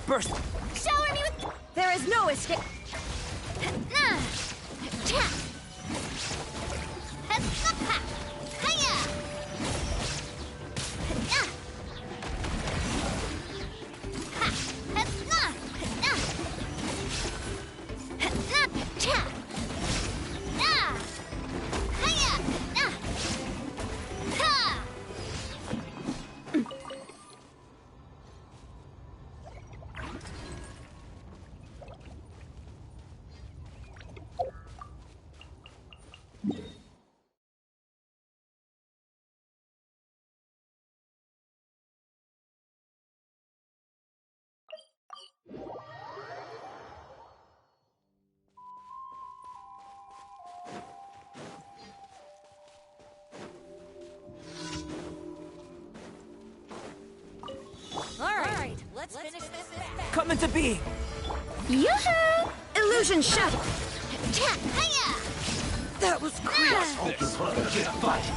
Burst! Shower me with... There is no escape. Alright, let's finish this back. Come into being! Yoo-hoo! Illusion shattered. That was great! Hope you put up a good fight.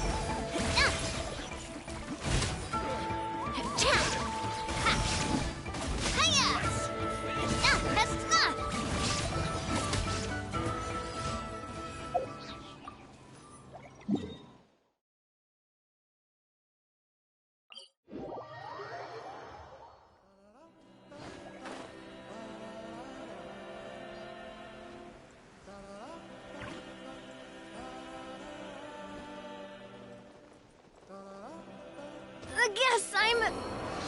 I guess I'm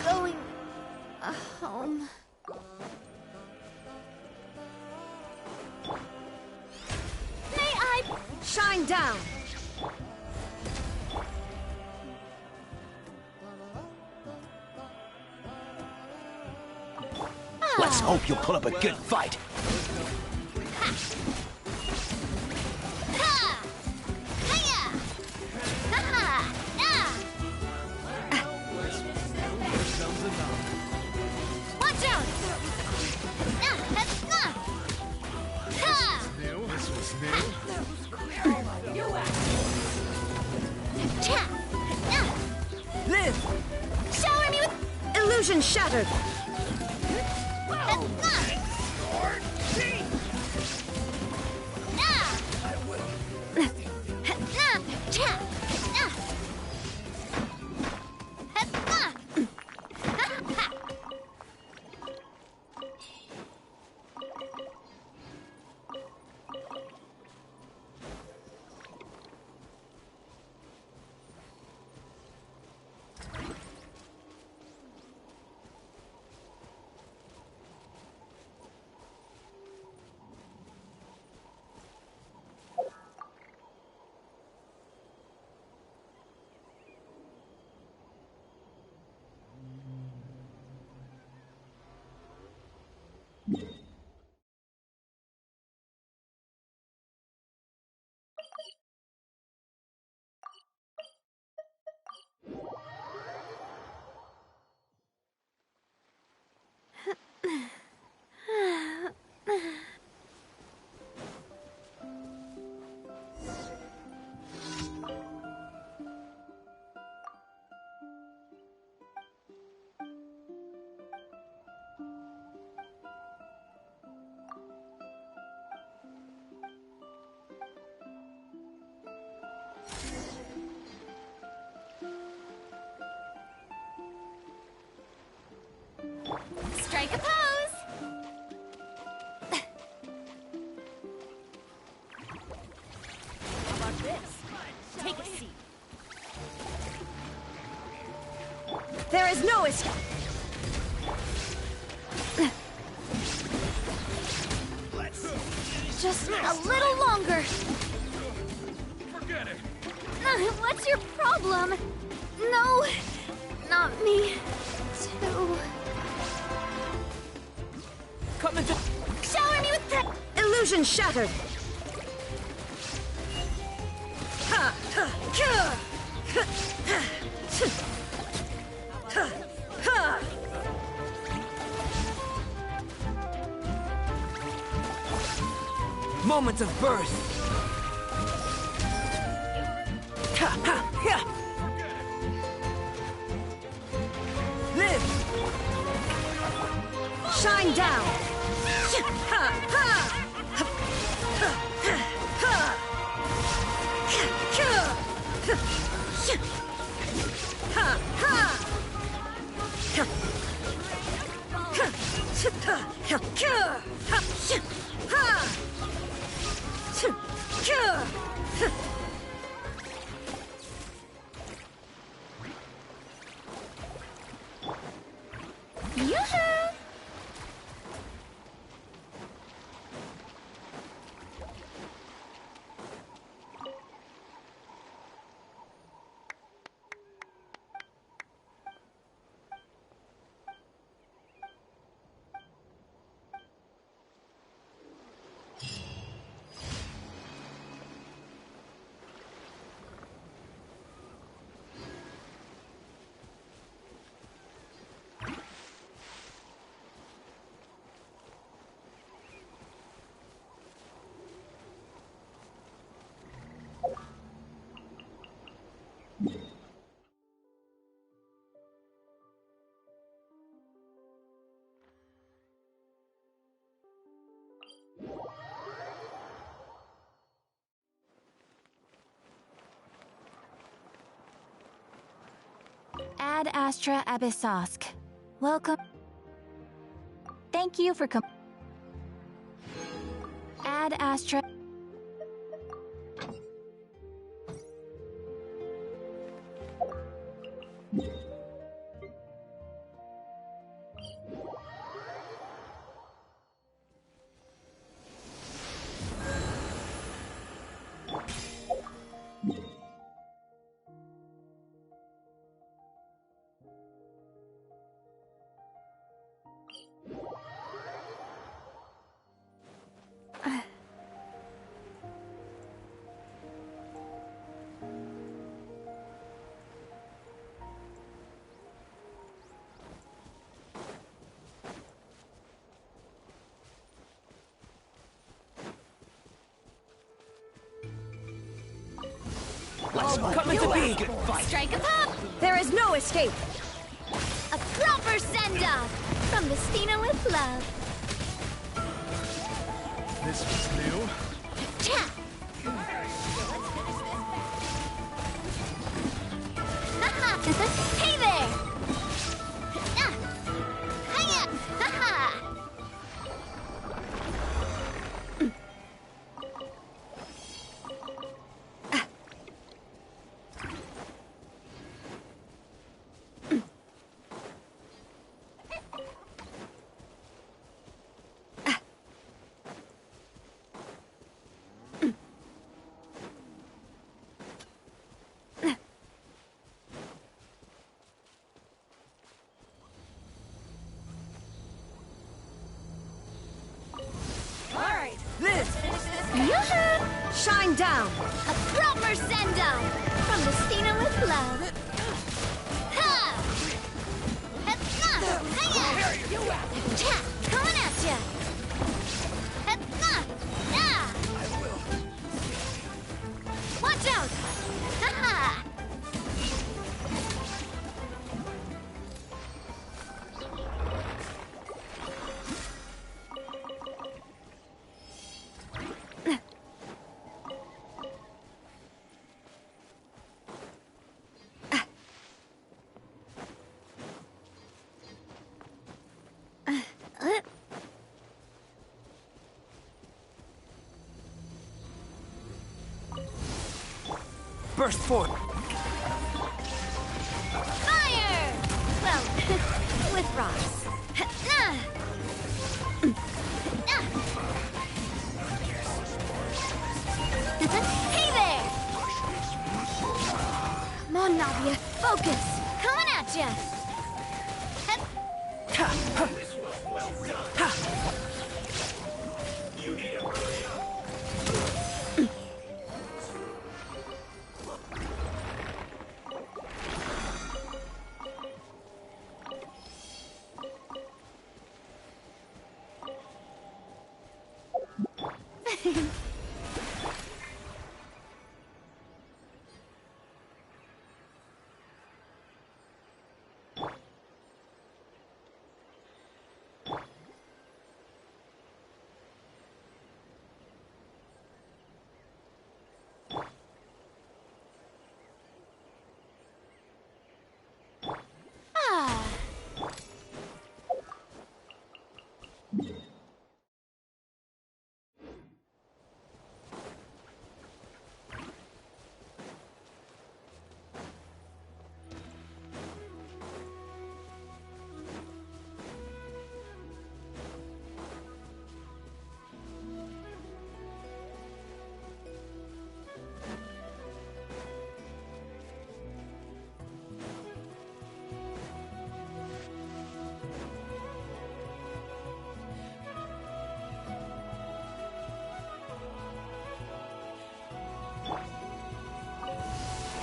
going home. May I shine down? Let's hope you put up a good fight. Watch out! This was new. Live! Shower me with illusion shattered. Strike a pose! How about this? Take a seat. There is no escape. Just a little longer. Forget it. What's your problem? No, not me. Too. Come into... Shower me with the illusion shattered. Moment of birth. Ha, ha, ha. Live. Shine down! Ha, ha. Ad Astra Abyssosk. Welcome. Thank you for Ad Astra. Let's hope Coming you to have be. a good fight. Strike a pop! There is no escape! A proper send-off from the Stina with love. This was new. Cha! Hey there! Ah! Hiya! Ha-ha! Live. Shine down! A proper send-off from the Stina with love. Ha! Hetna! Hiya! Cha! Coming at ya! Hetna! Yeah! Watch out! Ha-ha! Burst forth. Fire! Well, with rocks. Hey there! Come on, Navia, focus! Coming at ya!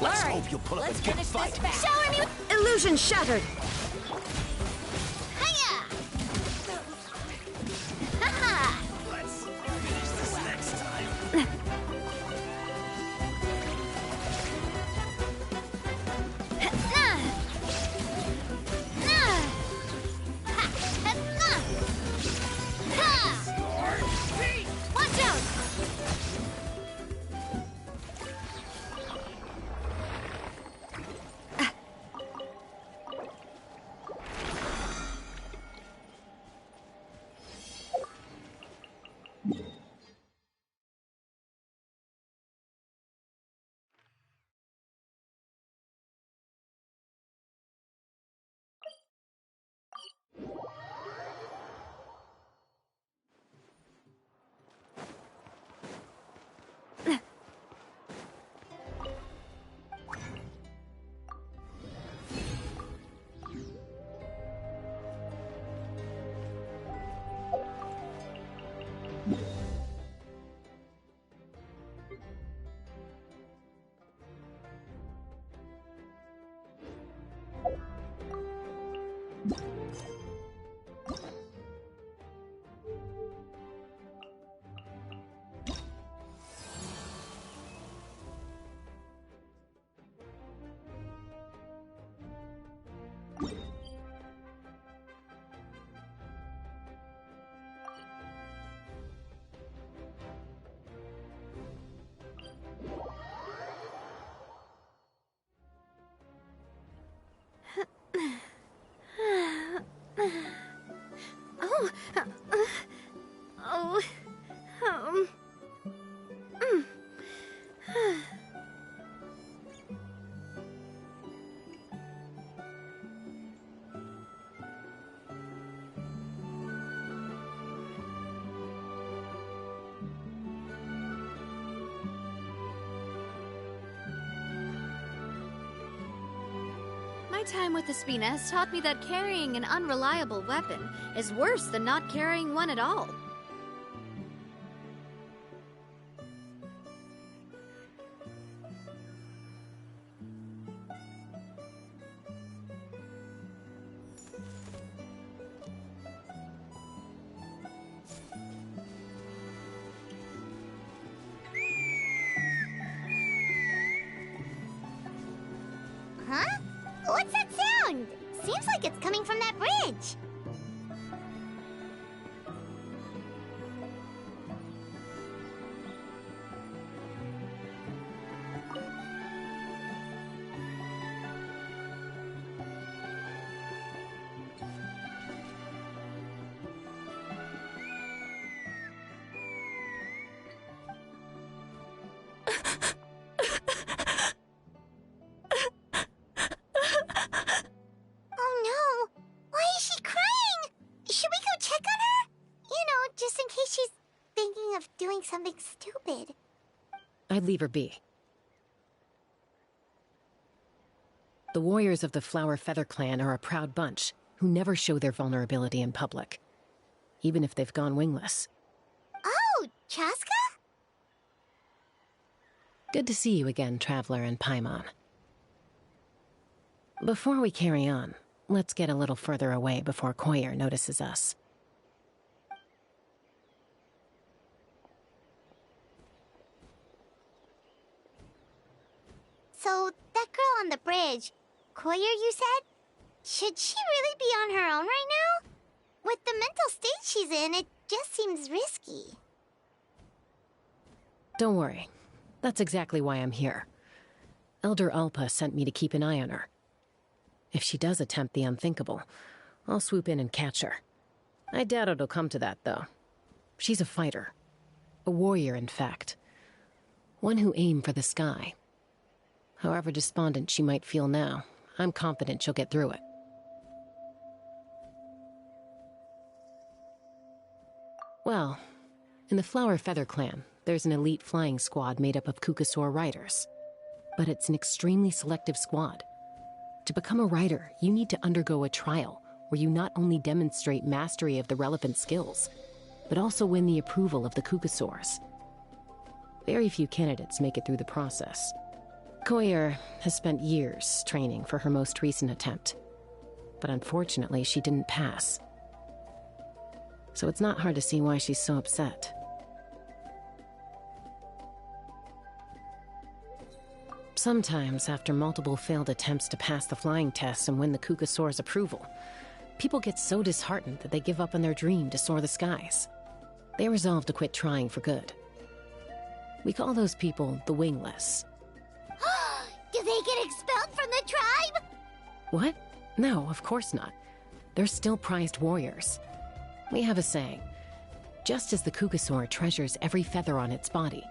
Let's hope you pull up a good fight. Shower me with Illusion shattered. hiya! Haha! Let's finish this next time. Watch out! My time with the Spina has taught me that carrying an unreliable weapon is worse than not carrying one at all. Huh? What's that sound? Seems like it's coming from that bridge. Oh no! Why is she crying? Should we go check on her? You know, just in case she's thinking of doing something stupid. I'd leave her be. The warriors of the Blumenfeder-Klan are a proud bunch who never show their vulnerability in public, even if they've gone wingless. Oh, Chaska? Good to see you again, Traveler and Paimon. Before we carry on, let's get a little further away before Koyer notices us. So, that girl on the bridge, Koyer, you said? Should she really be on her own right now? With the mental state she's in, it just seems risky. Don't worry. That's exactly why I'm here. Elder Alpa sent me to keep an eye on her. If she does attempt the unthinkable, I'll swoop in and catch her. I doubt it'll come to that, though. She's a fighter. A warrior, in fact. One who aimed for the sky. However despondent she might feel now, I'm confident she'll get through it. Well, in the Blumenfeder-Klan, there's an elite flying squad made up of Kukasaur riders. But it's an extremely selective squad. To become a rider, you need to undergo a trial where you not only demonstrate mastery of the relevant skills, but also win the approval of the Kukasaurs. Very few candidates make it through the process. Koyer has spent years training for her most recent attempt, but unfortunately she didn't pass. So it's not hard to see why she's so upset. Sometimes, after multiple failed attempts to pass the flying test and win the Kukasaur's approval, people get so disheartened that they give up on their dream to soar the skies. They resolve to quit trying for good. We call those people the wingless. Do they get expelled from the tribe? What? No, of course not. They're still prized warriors. We have a saying, just as the Kukasaur treasures every feather on its body,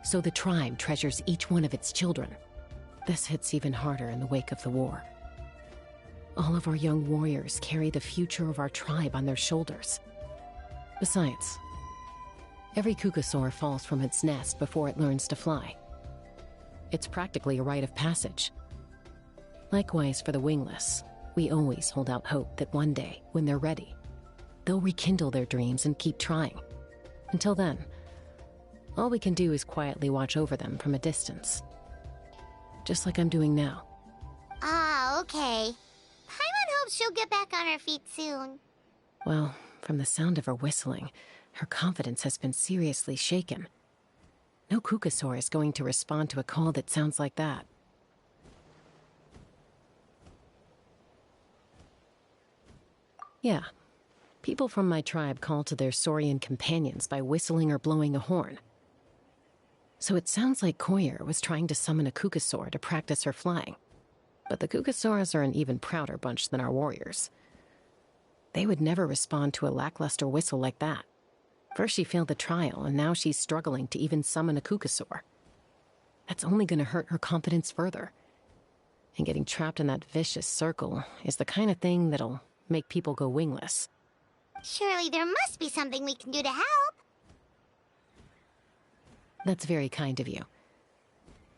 so the tribe treasures each one of its children. This hits even harder in the wake of the war. All of our young warriors carry the future of our tribe on their shoulders. Besides, every Kukasaur falls from its nest before it learns to fly. It's practically a rite of passage. Likewise for the wingless, we always hold out hope that one day, when they're ready, they'll rekindle their dreams and keep trying. Until then, all we can do is quietly watch over them from a distance. Just like I'm doing now. Ah, okay. Paimon hopes she'll get back on her feet soon. Well, from the sound of her whistling, her confidence has been seriously shaken. No Kukasaur is going to respond to a call that sounds like that. Yeah. People from my tribe call to their saurian companions by whistling or blowing a horn. So it sounds like Koyer was trying to summon a Kukasaur to practice her flying. But the Kukasaurs are an even prouder bunch than our warriors. They would never respond to a lackluster whistle like that. First she failed the trial, and now she's struggling to even summon a Kukasaur. That's only going to hurt her confidence further. And getting trapped in that vicious circle is the kind of thing that'll make people go wingless. Surely there must be something we can do to help. That's very kind of you.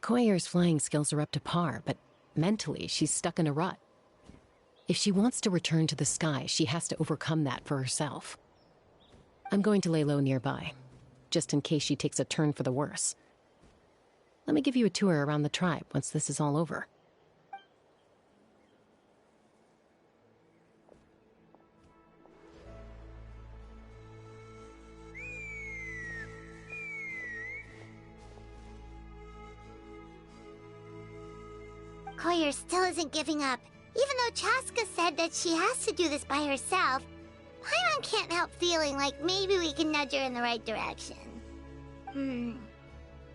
Koyer's flying skills are up to par, but mentally she's stuck in a rut. If she wants to return to the sky, she has to overcome that for herself. I'm going to lay low nearby, just in case she takes a turn for the worse. Let me give you a tour around the tribe once this is all over. Koyer still isn't giving up. Even though Chaska said that she has to do this by herself, Paimon can't help feeling like maybe we can nudge her in the right direction.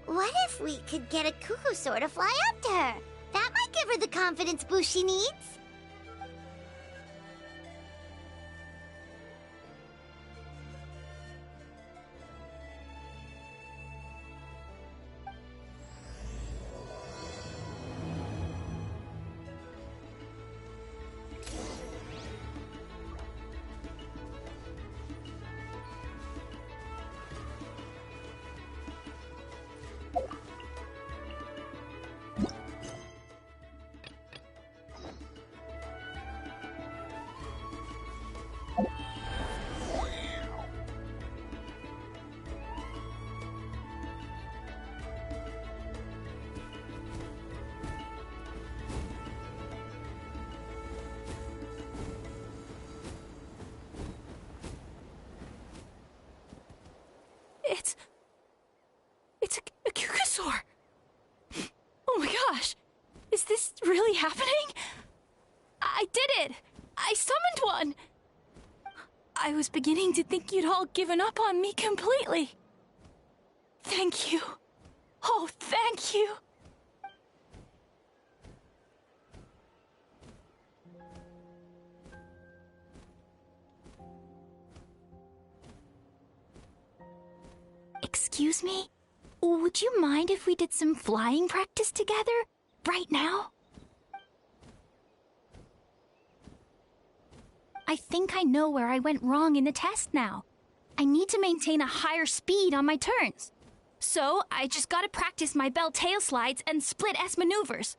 What if we could get a Kukasaur to fly up to her? That might give her the confidence boost she needs. fun. I was beginning to think you'd all given up on me completely. Thank you. Oh, thank you. Excuse me? Would you mind if we did some flying practice together? Right now? I think I know where I went wrong in the test now. I need to maintain a higher speed on my turns. So, I just gotta practice my bell tail slides and split S maneuvers.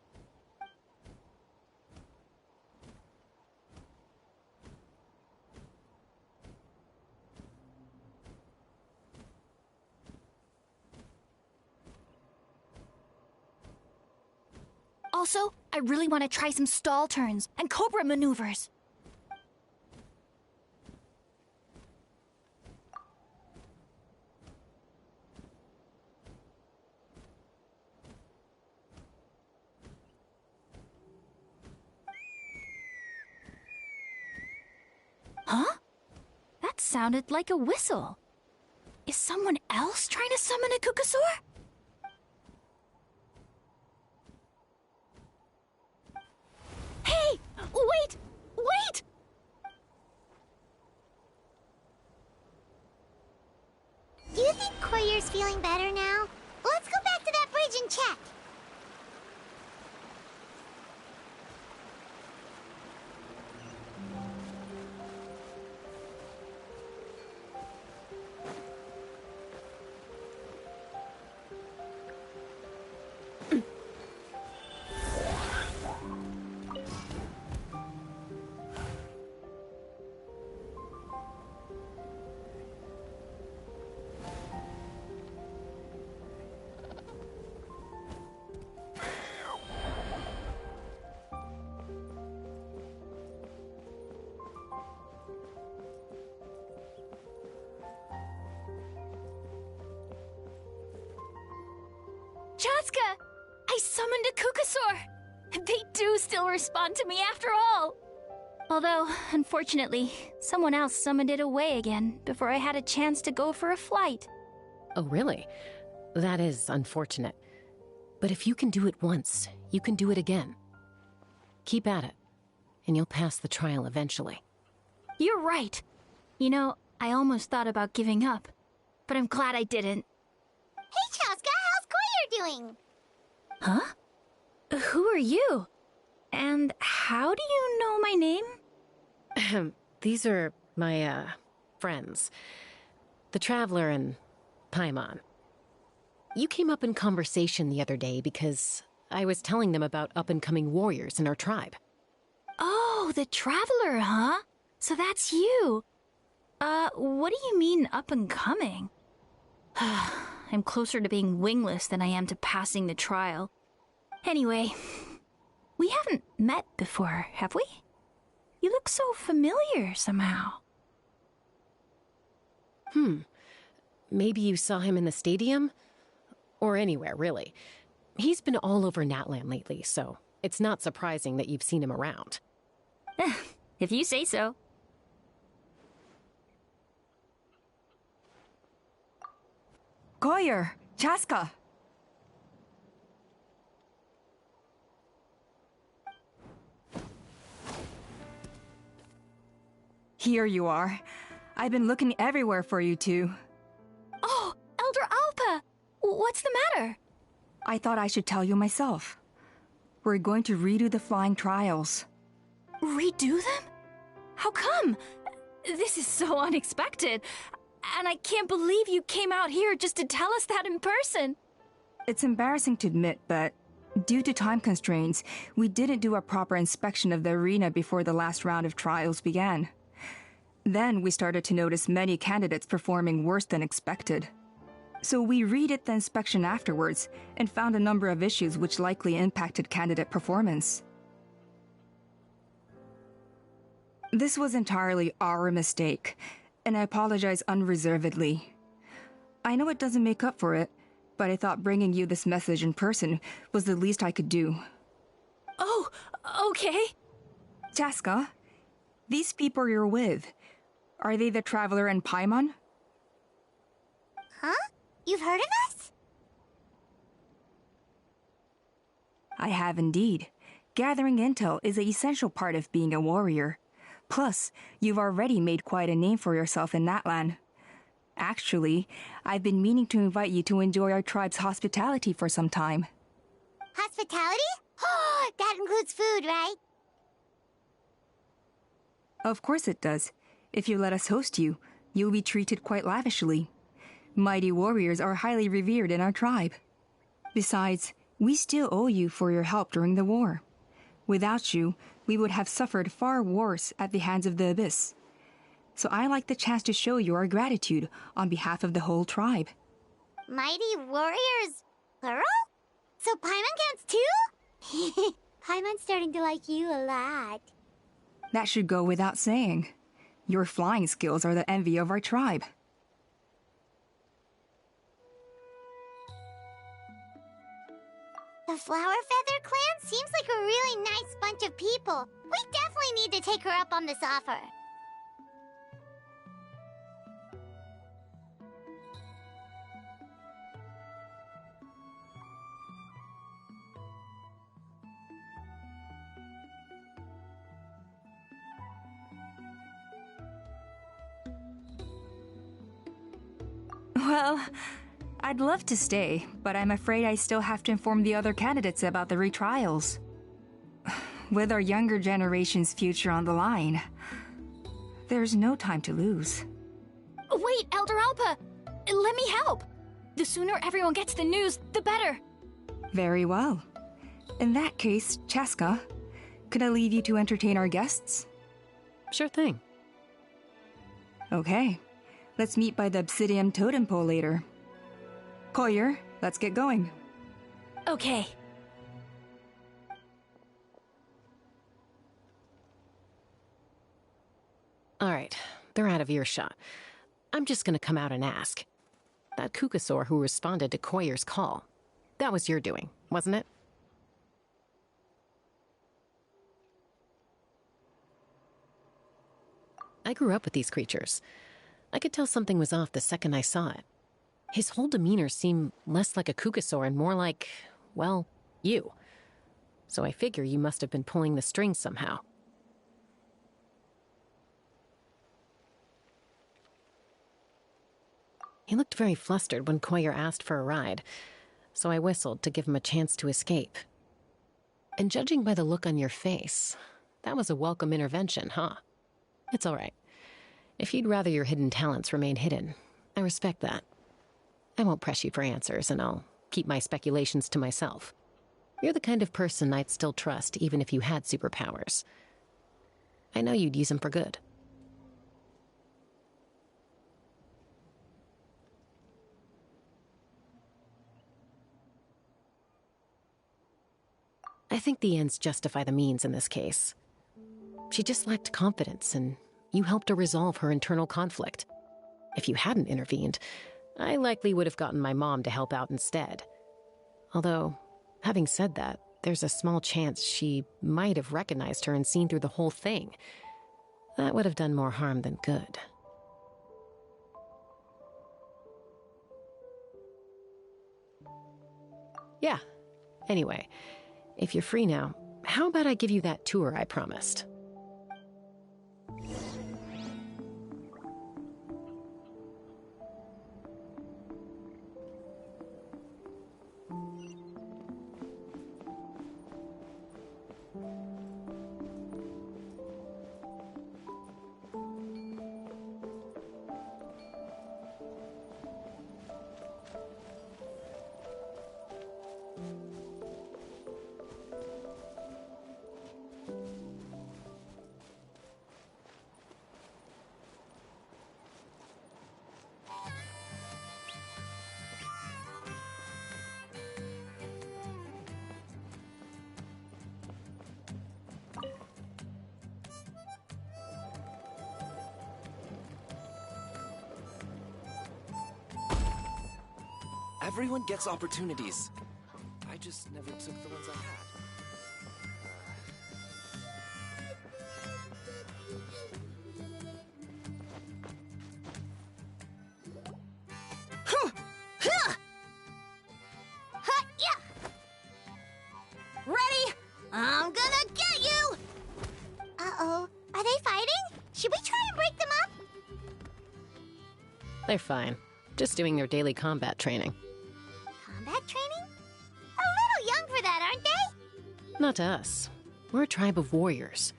Also, I really want to try some stall turns and cobra maneuvers. Huh? That sounded like a whistle. Is someone else trying to summon a Kukasaur? Hey! Wait! Wait! Do you think Koyer's feeling better now? Let's go back to that bridge and check. Chaska! I summoned a Kukasaur! They do still respond to me after all! Although, unfortunately, someone else summoned it away again before I had a chance to go for a flight. Oh, really? That is unfortunate. But if you can do it once, you can do it again. Keep at it, and you'll pass the trial eventually. You're right. You know, I almost thought about giving up, but I'm glad I didn't. Hey, Chaska, how's Koyer doing? Huh? Who are you? And how do you know my name? These are my, friends. The Traveler and Paimon. You came up in conversation the other day because I was telling them about up-and-coming warriors in our tribe. Oh, the Traveler, huh? So that's you. What do you mean up-and-coming? I'm closer to being wingless than I am to passing the trial. Anyway, we haven't met before, have we? You look so familiar somehow. Maybe you saw him in the stadium? Or anywhere, really. He's been all over Natlan lately, so it's not surprising that you've seen him around. If you say so. Koyer! Chaska! Here you are. I've been looking everywhere for you two. Oh, Elder Alpa! What's the matter? I thought I should tell you myself. We're going to redo the flying trials. Redo them? How come? This is so unexpected. And I can't believe you came out here just to tell us that in person. It's embarrassing to admit, but due to time constraints, we didn't do a proper inspection of the arena before the last round of trials began. Then we started to notice many candidates performing worse than expected. So we redid the inspection afterwards and found a number of issues which likely impacted candidate performance. This was entirely our mistake, and I apologize unreservedly. I know it doesn't make up for it, but I thought bringing you this message in person was the least I could do. Oh, okay. Chaska, These people you're with, are they the Traveler and Paimon? Huh? You've heard of us? I have indeed. Gathering intel is an essential part of being a warrior. Plus, you've already made quite a name for yourself in that land. Actually, I've been meaning to invite you to enjoy our tribe's hospitality for some time. Hospitality? Oh, that includes food, right? Of course it does. If you let us host you, you'll be treated quite lavishly. Mighty warriors are highly revered in our tribe. Besides, we still owe you for your help during the war. Without you, we would have suffered far worse at the hands of the Abyss. So I like the chance to show you our gratitude on behalf of the whole tribe. Mighty warriors, plural? So Paimon counts too? Paimon's starting to like you a lot. That should go without saying. Your flying skills are the envy of our tribe. The Flowerfeather Clan seems like a really nice bunch of people. We definitely need to take her up on this offer. Well, I'd love to stay, but I'm afraid I still have to inform the other candidates about the retrials. With our younger generation's future on the line, there's no time to lose. Wait, Elder Alpa! Let me help! The sooner everyone gets the news, the better! Very well. In that case, Chaska, could I leave you to entertain our guests? Sure thing. Okay. Let's meet by the Obsidian Totem Pole later. Collier, let's get going. Okay. All right, they're out of earshot. I'm just gonna come out and ask. That Kukasaur who responded to Koyer's call, that was your doing, wasn't it? I grew up with these creatures. I could tell something was off the second I saw it. His whole demeanor seemed less like a Kukasaur and more like, well, you. So I figure you must have been pulling the strings somehow. He looked very flustered when Koyer asked for a ride, so I whistled to give him a chance to escape. And judging by the look on your face, that was a welcome intervention, huh? It's all right. If you'd rather your hidden talents remain hidden, I respect that. I won't press you for answers, and I'll keep my speculations to myself. You're the kind of person I'd still trust even if you had superpowers. I know you'd use them for good. I think the ends justify the means in this case. She just lacked confidence, and you helped her resolve her internal conflict. If you hadn't intervened, I likely would have gotten my mom to help out instead. Although, having said that, there's a small chance she might have recognized her and seen through the whole thing. That would have done more harm than good. Yeah. Anyway, if you're free now, how about I give you that tour I promised? Everyone gets opportunities. I just never took the ones I had. break them up? They're fine. Just doing their daily combat training. Combat training? A little young for that, aren't they? Not to us. We're a tribe of warriors.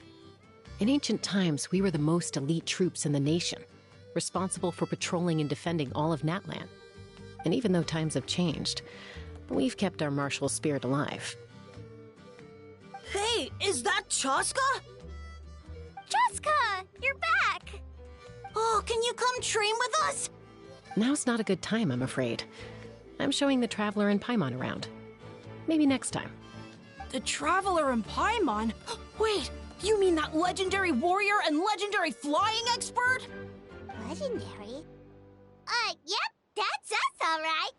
In ancient times, we were the most elite troops in the nation, responsible for patrolling and defending all of Natlan. And even though times have changed, we've kept our martial spirit alive. Hey, is that Chaska? Chaska, you're back! Oh, can you come train with us? Now's not a good time, I'm afraid. I'm showing the Traveler and Paimon around. Maybe next time. The Traveler and Paimon? Wait, you mean that legendary warrior and legendary flying expert? Legendary? Yep, that's us, all right.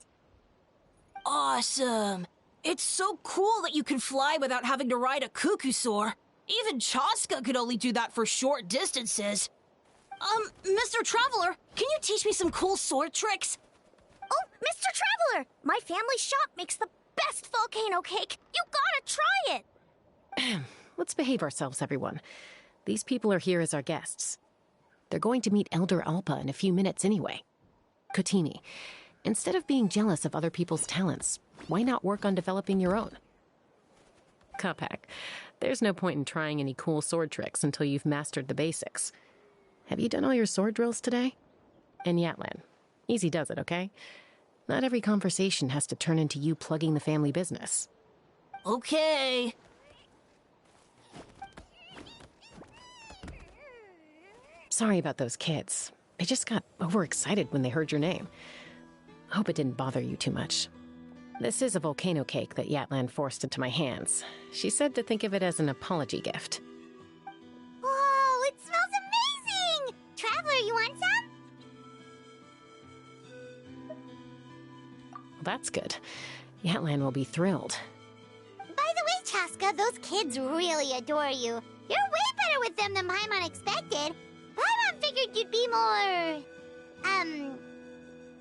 Awesome. It's so cool that you can fly without having to ride a cuckoo-soar. Even Chaska could only do that for short distances. Mr. Traveler, can you teach me some cool sword tricks? Oh, Mr. Traveler! My family shop makes the best volcano cake! You gotta try it! Let's behave ourselves, everyone. These people are here as our guests. They're going to meet Elder Alpa in a few minutes anyway. Kotini, instead of being jealous of other people's talents, why not work on developing your own? Kapak, there's no point in trying any cool sword tricks until you've mastered the basics. Have you done all your sword drills today? And Yatlan, easy does it, okay? Not every conversation has to turn into you plugging the family business. Okay. Sorry about those kids. They just got overexcited when they heard your name. Hope it didn't bother you too much. This is a volcano cake that Yatlan forced into my hands. She said to think of it as an apology gift. Whoa, it smells amazing! Traveler, you want some? Well, that's good. Yatlan will be thrilled. By the way, Chaska, those kids really adore you. You're way better with them than Paimon expected. Paimon figured you'd be more...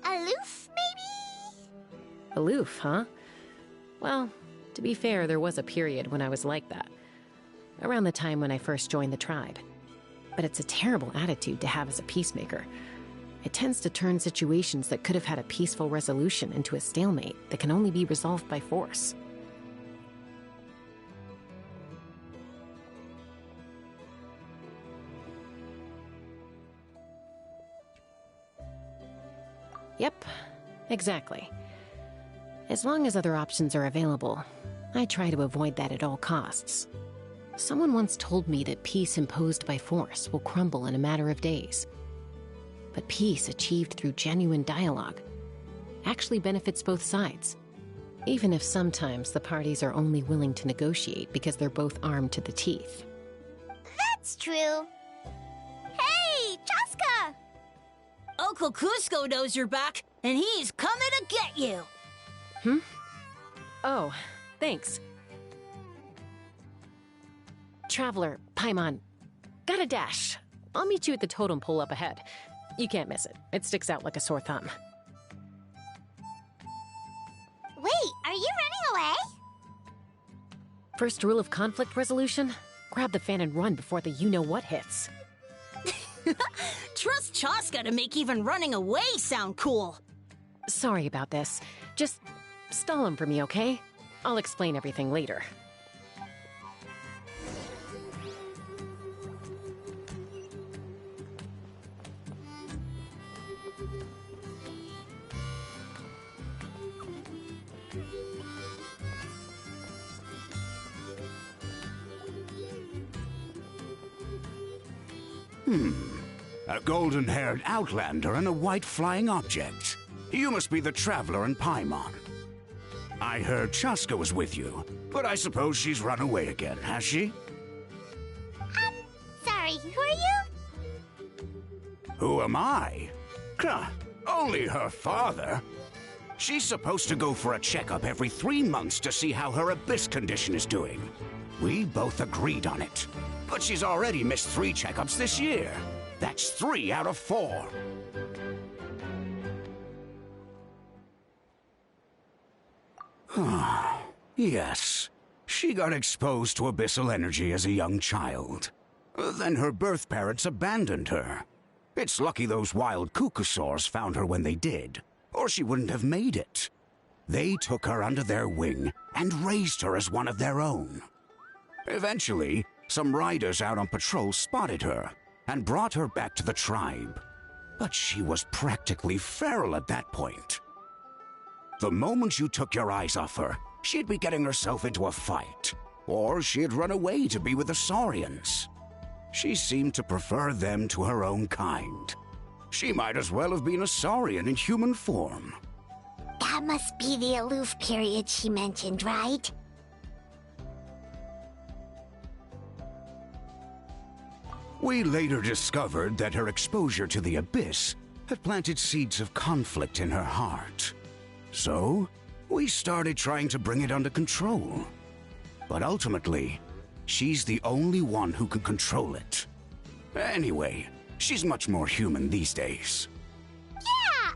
aloof, maybe? Aloof, huh? Well, to be fair, there was a period when I was like that. Around the time when I first joined the tribe. But it's a terrible attitude to have as a peacemaker. It tends to turn situations that could have had a peaceful resolution into a stalemate that can only be resolved by force. Yep, exactly. As long as other options are available, I try to avoid that at all costs. Someone once told me that peace imposed by force will crumble in a matter of days. But peace achieved through genuine dialogue actually benefits both sides, even if sometimes the parties are only willing to negotiate because they're both armed to the teeth. That's true. Hey, Chaska! Uncle Cusco knows you're back, and he's coming to get you. Oh, thanks. Traveler, Paimon, got a dash. I'll meet you at the totem pole up ahead. You can't miss it. It sticks out like a sore thumb. Wait, are you running away? First rule of conflict resolution? Grab the fan and run before the you-know-what hits. Trust Chaska to make even running away sound cool. Sorry about this. Just stall him for me, okay? I'll explain everything later. A golden-haired outlander and a white flying object. You must be the Traveler and Paimon. I heard Chaska was with you, but I suppose she's run away again, has she? Sorry, who are you? Who am I? Only her father. She's supposed to go for a checkup every 3 months to see how her abyss condition is doing. We both agreed on it. But she's already missed 3 checkups this year. That's 3 out of 4. Yes. She got exposed to abyssal energy as a young child. Then her birth parents abandoned her. It's lucky those wild cuckoosaurs found her when they did, or she wouldn't have made it. They took her under their wing and raised her as one of their own. Eventually, some riders out on patrol spotted her and brought her back to the tribe. But she was practically feral at that point. The moment you took your eyes off her, she'd be getting herself into a fight, or she'd run away to be with the Saurians. She seemed to prefer them to her own kind. She might as well have been a Saurian in human form. That must be the aloof period she mentioned, right? We later discovered that her exposure to the Abyss had planted seeds of conflict in her heart. So, we started trying to bring it under control. But ultimately, she's the only one who can control it. Anyway, she's much more human these days. Yeah,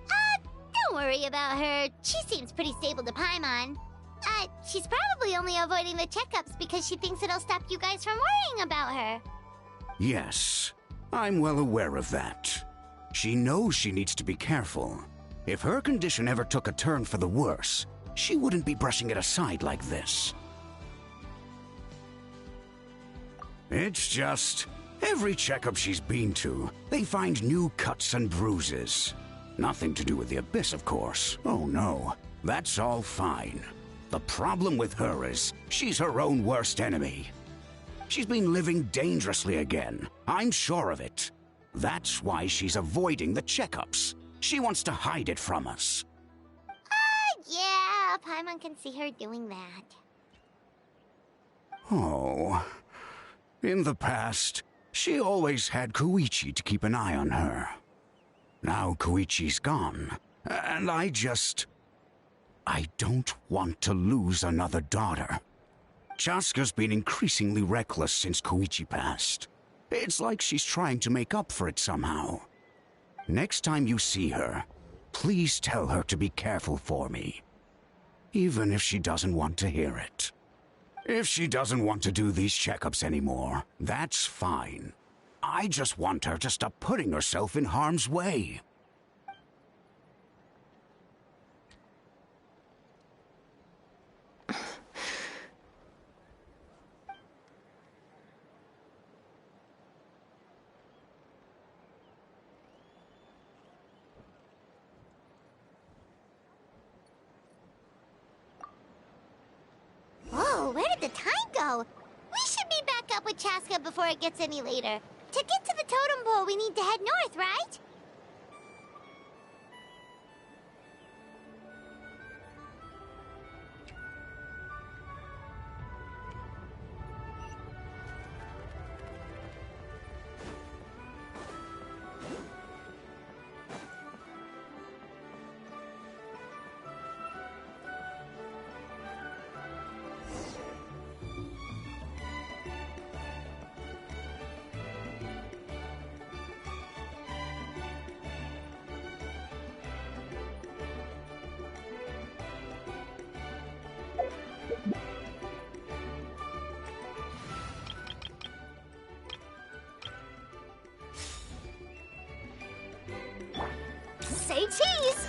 don't worry about her. She seems pretty stable to Paimon. She's probably only avoiding the checkups because she thinks it'll stop you guys from worrying about her. Yes, I'm well aware of that. She knows she needs to be careful. If her condition ever took a turn for the worse, she wouldn't be brushing it aside like this. It's just, every checkup she's been to, they find new cuts and bruises. Nothing to do with the Abyss, of course. Oh no, that's all fine. The problem with her is, she's her own worst enemy. She's been living dangerously again. I'm sure of it. That's why she's avoiding the checkups. She wants to hide it from us. Yeah, Paimon can see her doing that. Oh. In the past, she always had Koichi to keep an eye on her. Now Koichi's gone, and I don't want to lose another daughter. Chaska's been increasingly reckless since Koichi passed. It's like she's trying to make up for it somehow. Next time you see her, please tell her to be careful for me. Even if she doesn't want to hear it. If she doesn't want to do these checkups anymore, that's fine. I just want her to stop putting herself in harm's way. Whoa, where did the time go? We should be back up with Chaska before it gets any later. To get to the totem pole, we need to head north, right? Say cheese!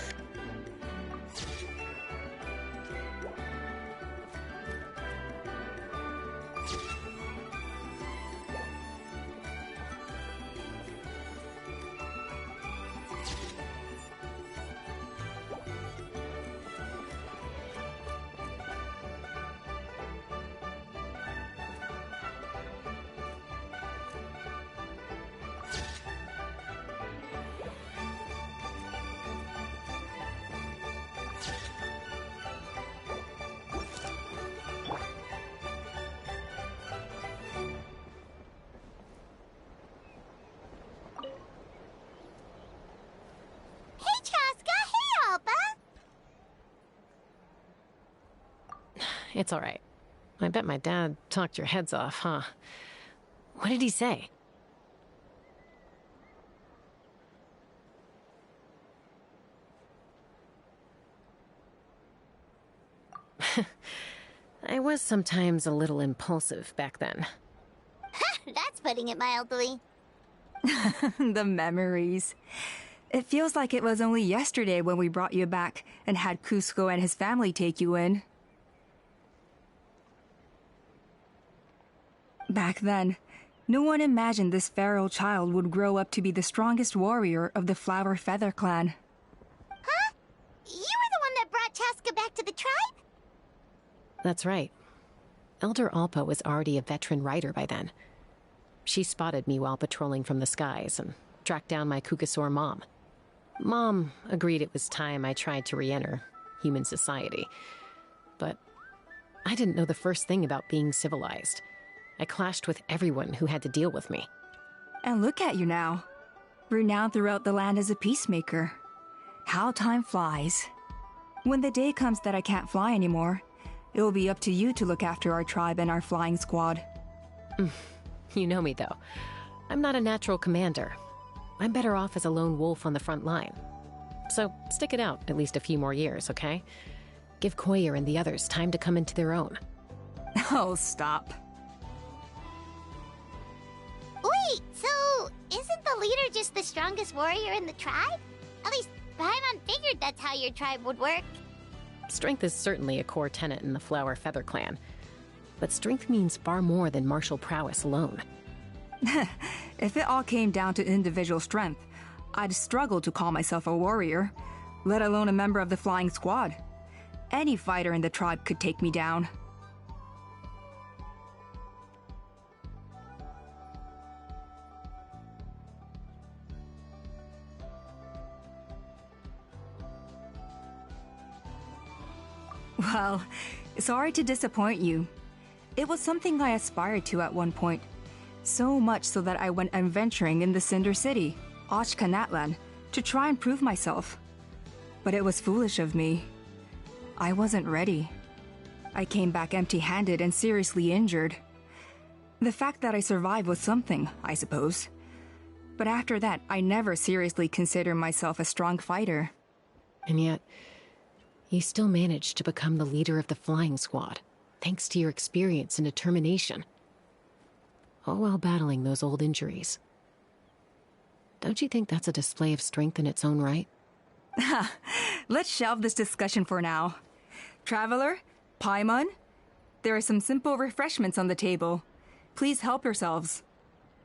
It's all right. I bet my dad talked your heads off, huh? What did he say? I was sometimes a little impulsive back then. That's putting it mildly. The memories. It feels like it was only yesterday when we brought you back and had Cusco and his family take you in. Back then, no one imagined this feral child would grow up to be the strongest warrior of the Blumenfeder-Klan. Huh? You were the one that brought Chaska back to the tribe? That's right. Elder Alpa was already a veteran rider by then. She spotted me while patrolling from the skies and tracked down my Kukasaur mom. Mom agreed it was time I tried to re-enter human society. But I didn't know the first thing about being civilized. I clashed with everyone who had to deal with me. And look at you now, renowned throughout the land as a peacemaker. How time flies. When the day comes that I can't fly anymore, it will be up to you to look after our tribe and our flying squad. You know me, though. I'm not a natural commander. I'm better off as a lone wolf on the front line. So stick it out at least a few more years, okay? Give Koyer and the others time to come into their own. Oh, stop. Wait, so isn't the leader just the strongest warrior in the tribe? At least Paimon figured that's how your tribe would work. Strength is certainly a core tenet in the Flower Feather Clan. But strength means far more than martial prowess alone. If it all came down to individual strength, I'd struggle to call myself a warrior, let alone a member of the flying squad. Any fighter in the tribe could take me down. Well, sorry to disappoint you. It was something I aspired to at one point. So much so that I went adventuring in the Cinder City, Ashkanatlan, to try and prove myself. But it was foolish of me. I wasn't ready. I came back empty-handed and seriously injured. The fact that I survived was something, I suppose. But after that, I never seriously considered myself a strong fighter. And yet, you still managed to become the leader of the flying squad, thanks to your experience and determination. All while battling those old injuries. Don't you think that's a display of strength in its own right? Let's shelve this discussion for now. Traveler, Paimon, there are some simple refreshments on the table. Please help yourselves.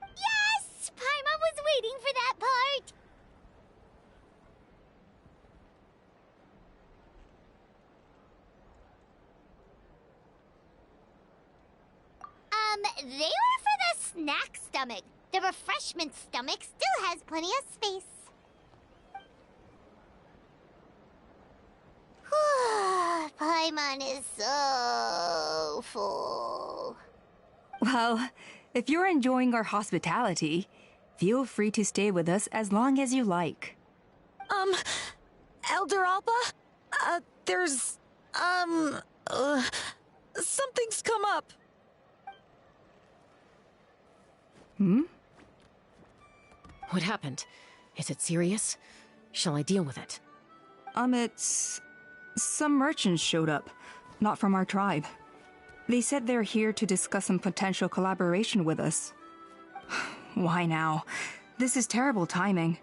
Yes! Paimon was waiting for that part! They were for the snack stomach. The refreshment stomach still has plenty of space. Paimon is so full. Well, if you're enjoying our hospitality, feel free to stay with us as long as you like. Elder Alpa? Something's come up. What happened? Is it serious? Shall I deal with it? It's... Some merchants showed up, not from our tribe. They said they're here to discuss some potential collaboration with us. Why now? This is terrible timing.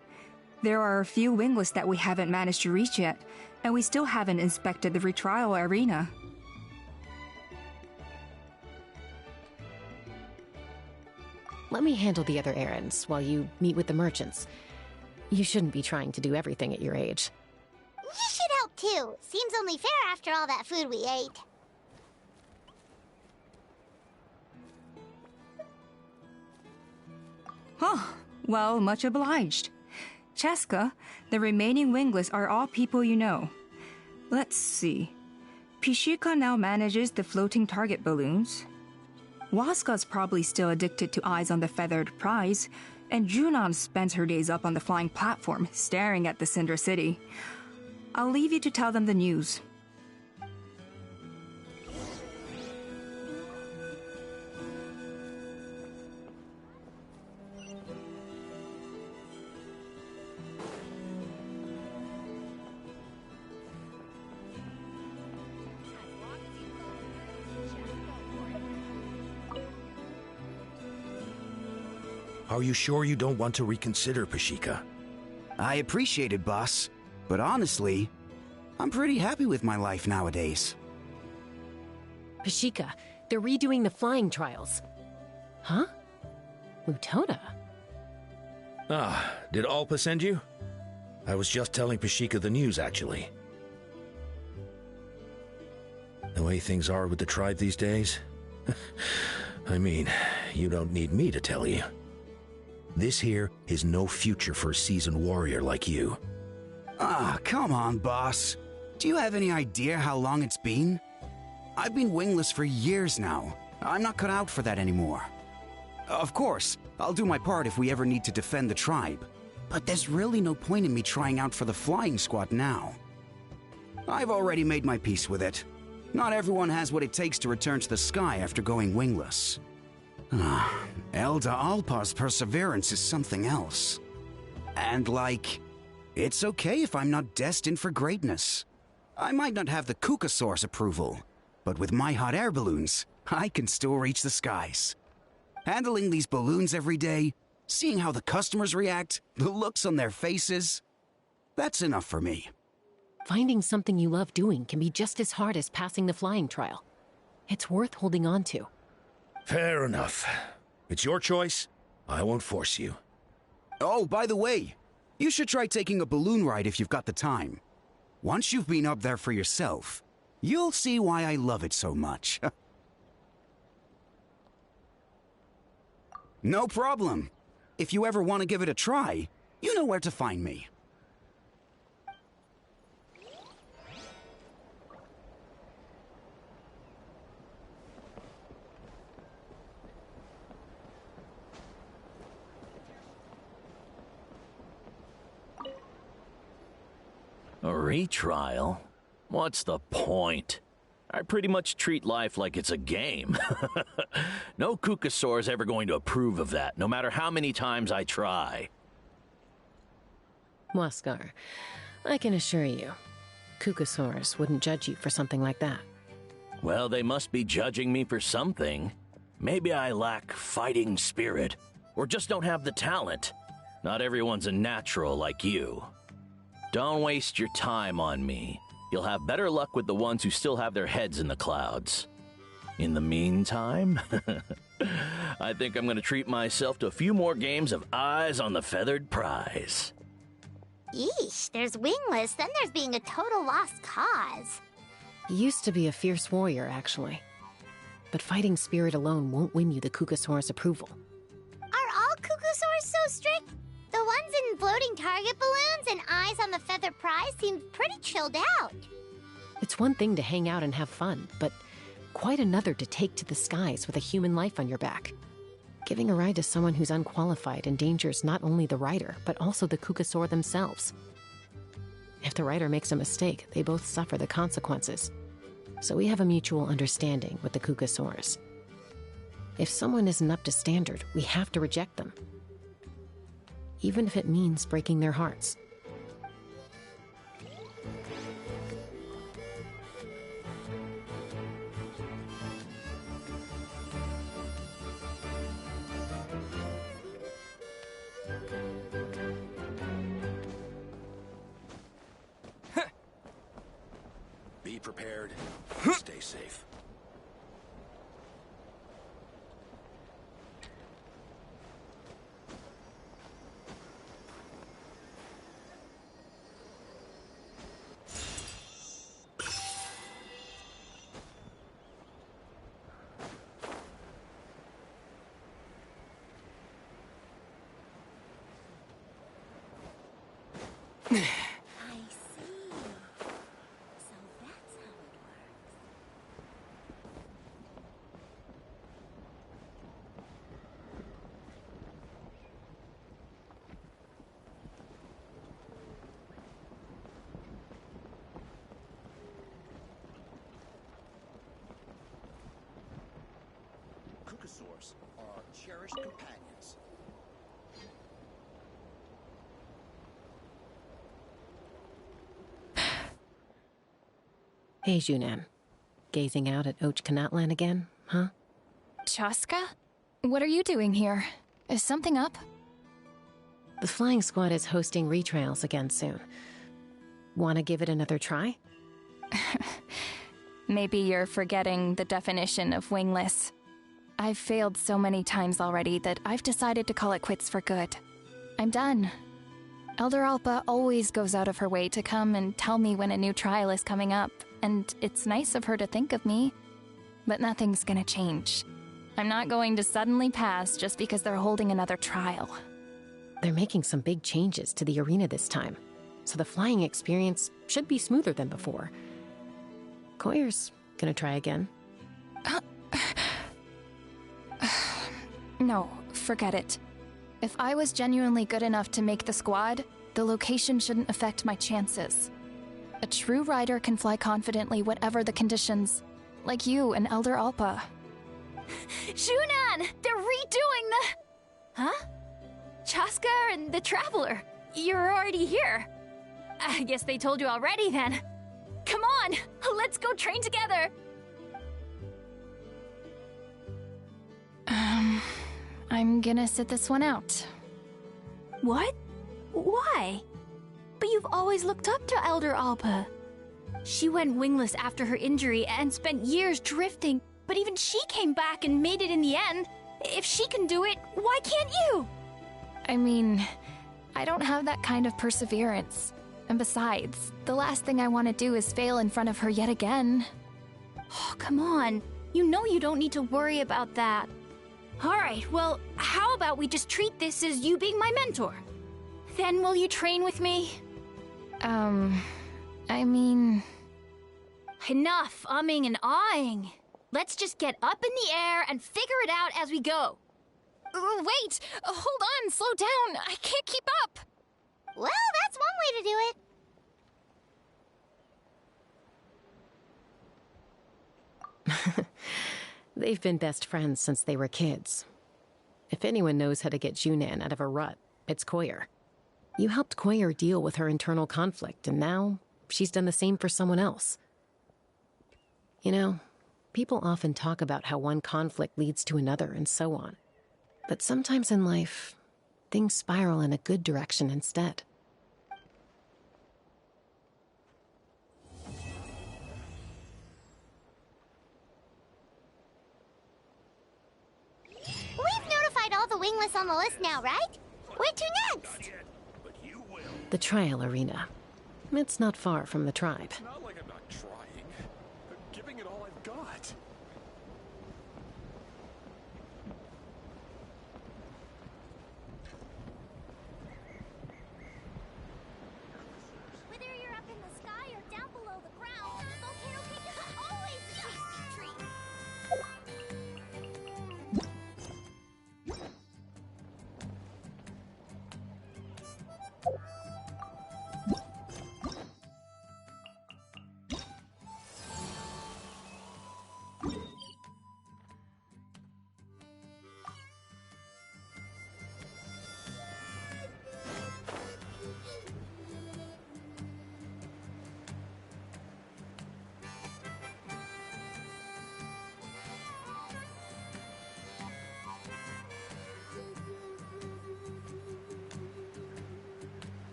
There are a few winglets that we haven't managed to reach yet, and we still haven't inspected the retrial arena. Let me handle the other errands while you meet with the merchants. You shouldn't be trying to do everything at your age. You should help too. Seems only fair after all that food we ate. Huh. Well, much obliged. Chaska, the remaining winglets are all people you know. Let's see. Pishika now manages the floating target balloons. Waska's probably still addicted to eyes on the feathered prize, and Junon spends her days up on the flying platform, staring at the Cinder City. I'll leave you to tell them the news. Are you sure you don't want to reconsider, Pashika? I appreciate it, boss. But honestly, I'm pretty happy with my life nowadays. Pashika, they're redoing the flying trials. Huh? Mutona? Ah, did Alpa send you? I was just telling Pashika the news, actually. The way things are with the tribe these days? I mean, you don't need me to tell you. This here is no future for a seasoned warrior like you. Ah, come on, boss. Do you have any idea how long it's been? I've been wingless for years now. I'm not cut out for that anymore. Of course, I'll do my part if we ever need to defend the tribe. But there's really no point in me trying out for the flying squad now. I've already made my peace with it. Not everyone has what it takes to return to the sky after going wingless. Elder Alpa's perseverance is something else. And it's okay if I'm not destined for greatness. I might not have the Kukasaur's approval, but with my hot air balloons, I can still reach the skies. Handling these balloons every day, seeing how the customers react, the looks on their faces, that's enough for me. Finding something you love doing can be just as hard as passing the flying trial. It's worth holding on to. Fair enough. It's your choice. I won't force you. Oh, by the way, you should try taking a balloon ride if you've got the time. Once you've been up there for yourself, you'll see why I love it so much. No problem. If you ever want to give it a try, you know where to find me. A retrial? What's the point? I pretty much treat life like it's a game. No Kukasaur is ever going to approve of that, no matter how many times I try. Waskar, I can assure you, Kukasaurs wouldn't judge you for something like that. Well, they must be judging me for something. Maybe I lack fighting spirit, or just don't have the talent. Not everyone's a natural like you. Don't waste your time on me. You'll have better luck with the ones who still have their heads in the clouds. In the meantime, I think I'm going to treat myself to a few more games of Eyes on the Feathered Prize. Yeesh, there's wingless, then there's being a total lost cause. You used to be a fierce warrior, actually. But fighting spirit alone won't win you the Kukasaur's approval. Are all Kukasaurs so strict? The ones in floating target balloons and Eyes on the Feathered Prize seemed pretty chilled out. It's one thing to hang out and have fun, but quite another to take to the skies with a human life on your back. Giving a ride to someone who's unqualified endangers not only the rider, but also the Kukasaur themselves. If the rider makes a mistake, they both suffer the consequences. So we have a mutual understanding with the Kukasaurs. If someone isn't up to standard, we have to reject them. Even if it means breaking their hearts. Be prepared. Stay safe. I see. So that's how it works. Kukasaurs are our cherished companions. Hey, Junan. Gazing out at Ochkanatlan again, huh? Chaska? What are you doing here? Is something up? The flying squad is hosting retrials again soon. Want to give it another try? Maybe you're forgetting the definition of wingless. I've failed so many times already that I've decided to call it quits for good. I'm done. Elder Alpa always goes out of her way to come and tell me when a new trial is coming up, and it's nice of her to think of me. But nothing's gonna change. I'm not going to suddenly pass just because they're holding another trial. They're making some big changes to the arena this time, so the flying experience should be smoother than before. Koyer's gonna try again. No, forget it. If I was genuinely good enough to make the squad, the location shouldn't affect my chances. A true rider can fly confidently whatever the conditions, like you and Elder Alpa. Shunan! They're redoing the... Huh? Chaska and the Traveler. You're already here. I guess they told you already then. Come on, let's go train together. I'm gonna sit this one out. What? Why? But you've always looked up to Elder Alpa. She went wingless after her injury and spent years drifting, but even she came back and made it in the end. If she can do it, why can't you? I mean, I don't have that kind of perseverance. And besides, the last thing I want to do is fail in front of her yet again. Oh, come on. You know you don't need to worry about that. Alright, well, how about we just treat this as you being my mentor? Then will you train with me? I mean... Enough umming and ahhing. Let's just get up in the air and figure it out as we go. Wait! Hold on, slow down. I can't keep up. Well, that's one way to do it. They've been best friends since they were kids. If anyone knows how to get Junan out of a rut, it's Koyer. You helped Koyer deal with her internal conflict, and now she's done the same for someone else. You know, people often talk about how one conflict leads to another and so on. But sometimes in life, things spiral in a good direction instead. We've notified all the wingless on the list now, right? Where to next? The trial arena. It's not far from the tribe. It's not like I'm not trying. I'm giving it all I've got. Whether you're up in the sky or down below the ground, Volcano Peak is always a tasty treat.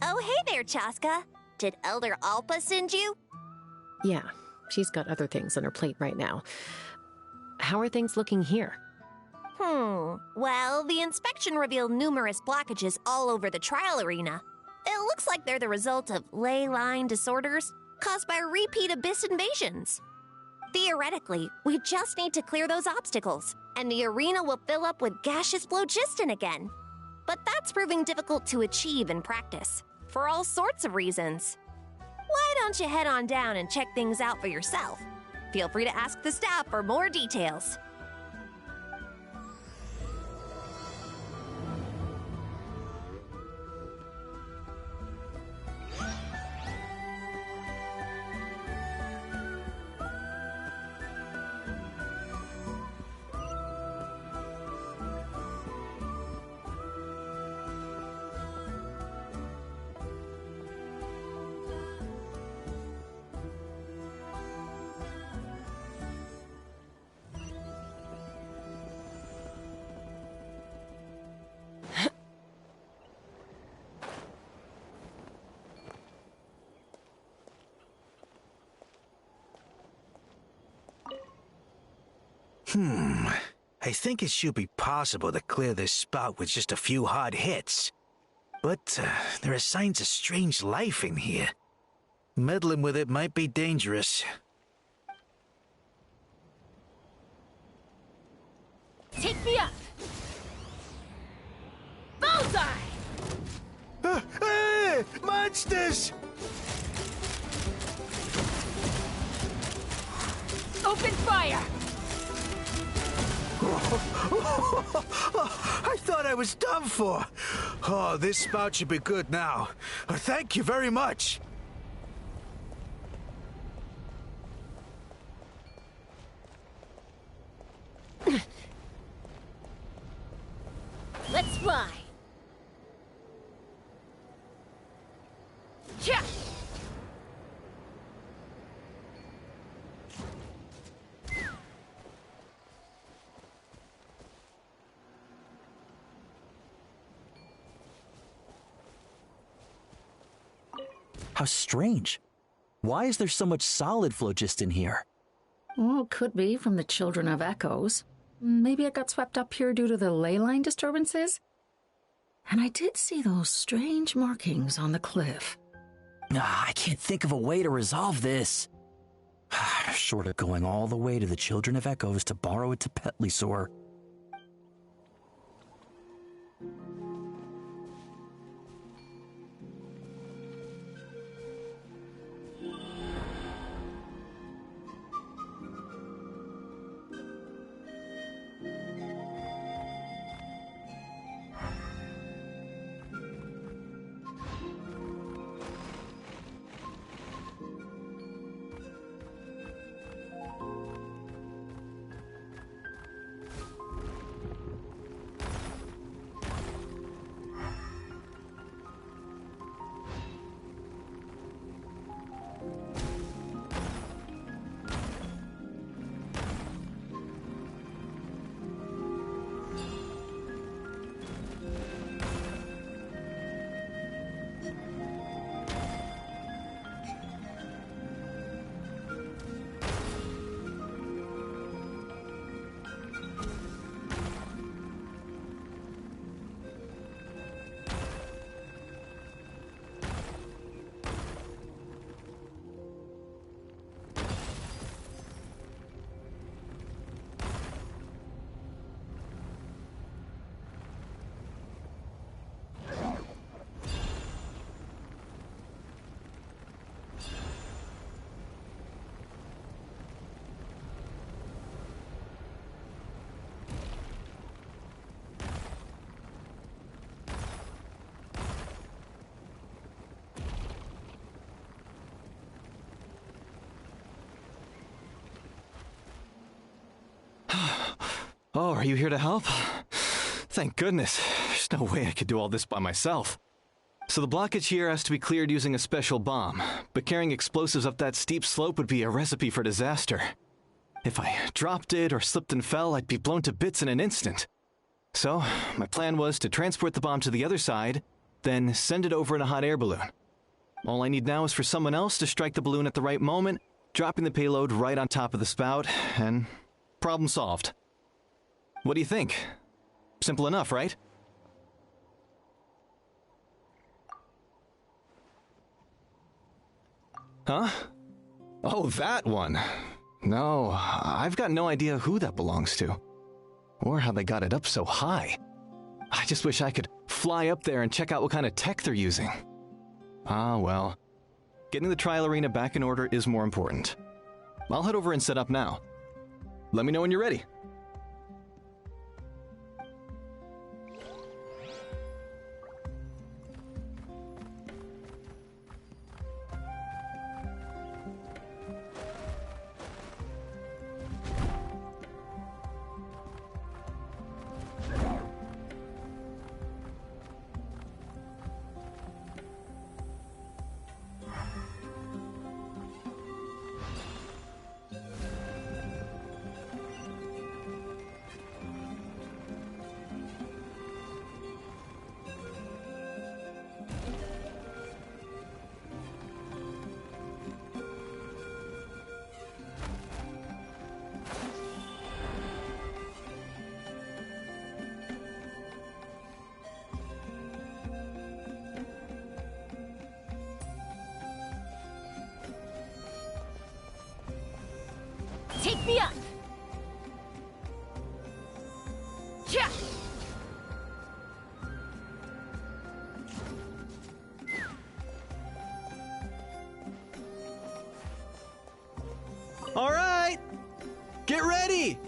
Oh, hey there, Chaska. Did Elder Alpa send you? Yeah, she's got other things on her plate right now. How are things looking here? Well, the inspection revealed numerous blockages all over the trial arena. It looks like they're the result of ley line disorders caused by repeat abyss invasions. Theoretically, we just need to clear those obstacles, and the arena will fill up with gaseous phlogiston again. But that's proving difficult to achieve in practice, for all sorts of reasons. Why don't you head on down and check things out for yourself? Feel free to ask the staff for more details. I think it should be possible to clear this spout with just a few hard hits. But there are signs of strange life in here. Meddling with it might be dangerous. Take me up! Bullseye! Hey! Monsters! Open fire! I thought I was done for. Oh, this spout should be good now. Thank you very much. Let's fly! Yeah. How strange. Why is there so much solid flow just in here? Well, could be from the Children of Echoes. Maybe it got swept up here due to the ley line disturbances? And I did see those strange markings on the cliff. I can't think of a way to resolve this. Short of going all the way to the Children of Echoes to borrow it to Petlisaur. Oh, are you here to help? Thank goodness. There's no way I could do all this by myself. So the blockage here has to be cleared using a special bomb, but carrying explosives up that steep slope would be a recipe for disaster. If I dropped it or slipped and fell, I'd be blown to bits in an instant. So, my plan was to transport the bomb to the other side, then send it over in a hot air balloon. All I need now is for someone else to strike the balloon at the right moment, dropping the payload right on top of the spout, and problem solved. What do you think? Simple enough, right? Huh? Oh, that one. No, I've got no idea who that belongs to. Or how they got it up so high. I just wish I could fly up there and check out what kind of tech they're using. Ah, well. Getting the trial arena back in order is more important. I'll head over and set up now. Let me know when you're ready. Take me up! Yeah! All right! Get ready!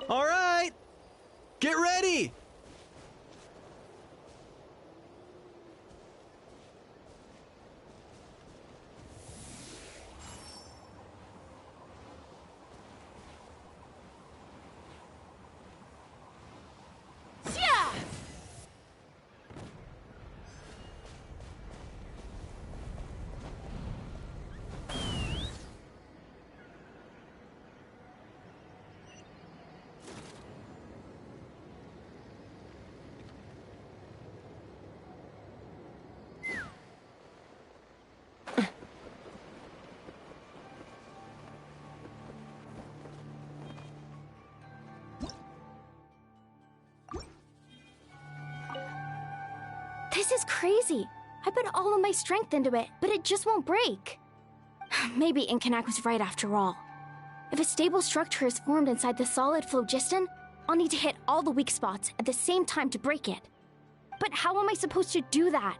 All right! Get ready! This is crazy. I put all of my strength into it, but it just won't break. Maybe Inkanak was right after all. If a stable structure is formed inside the solid phlogiston, I'll need to hit all the weak spots at the same time to break it. But how am I supposed to do that?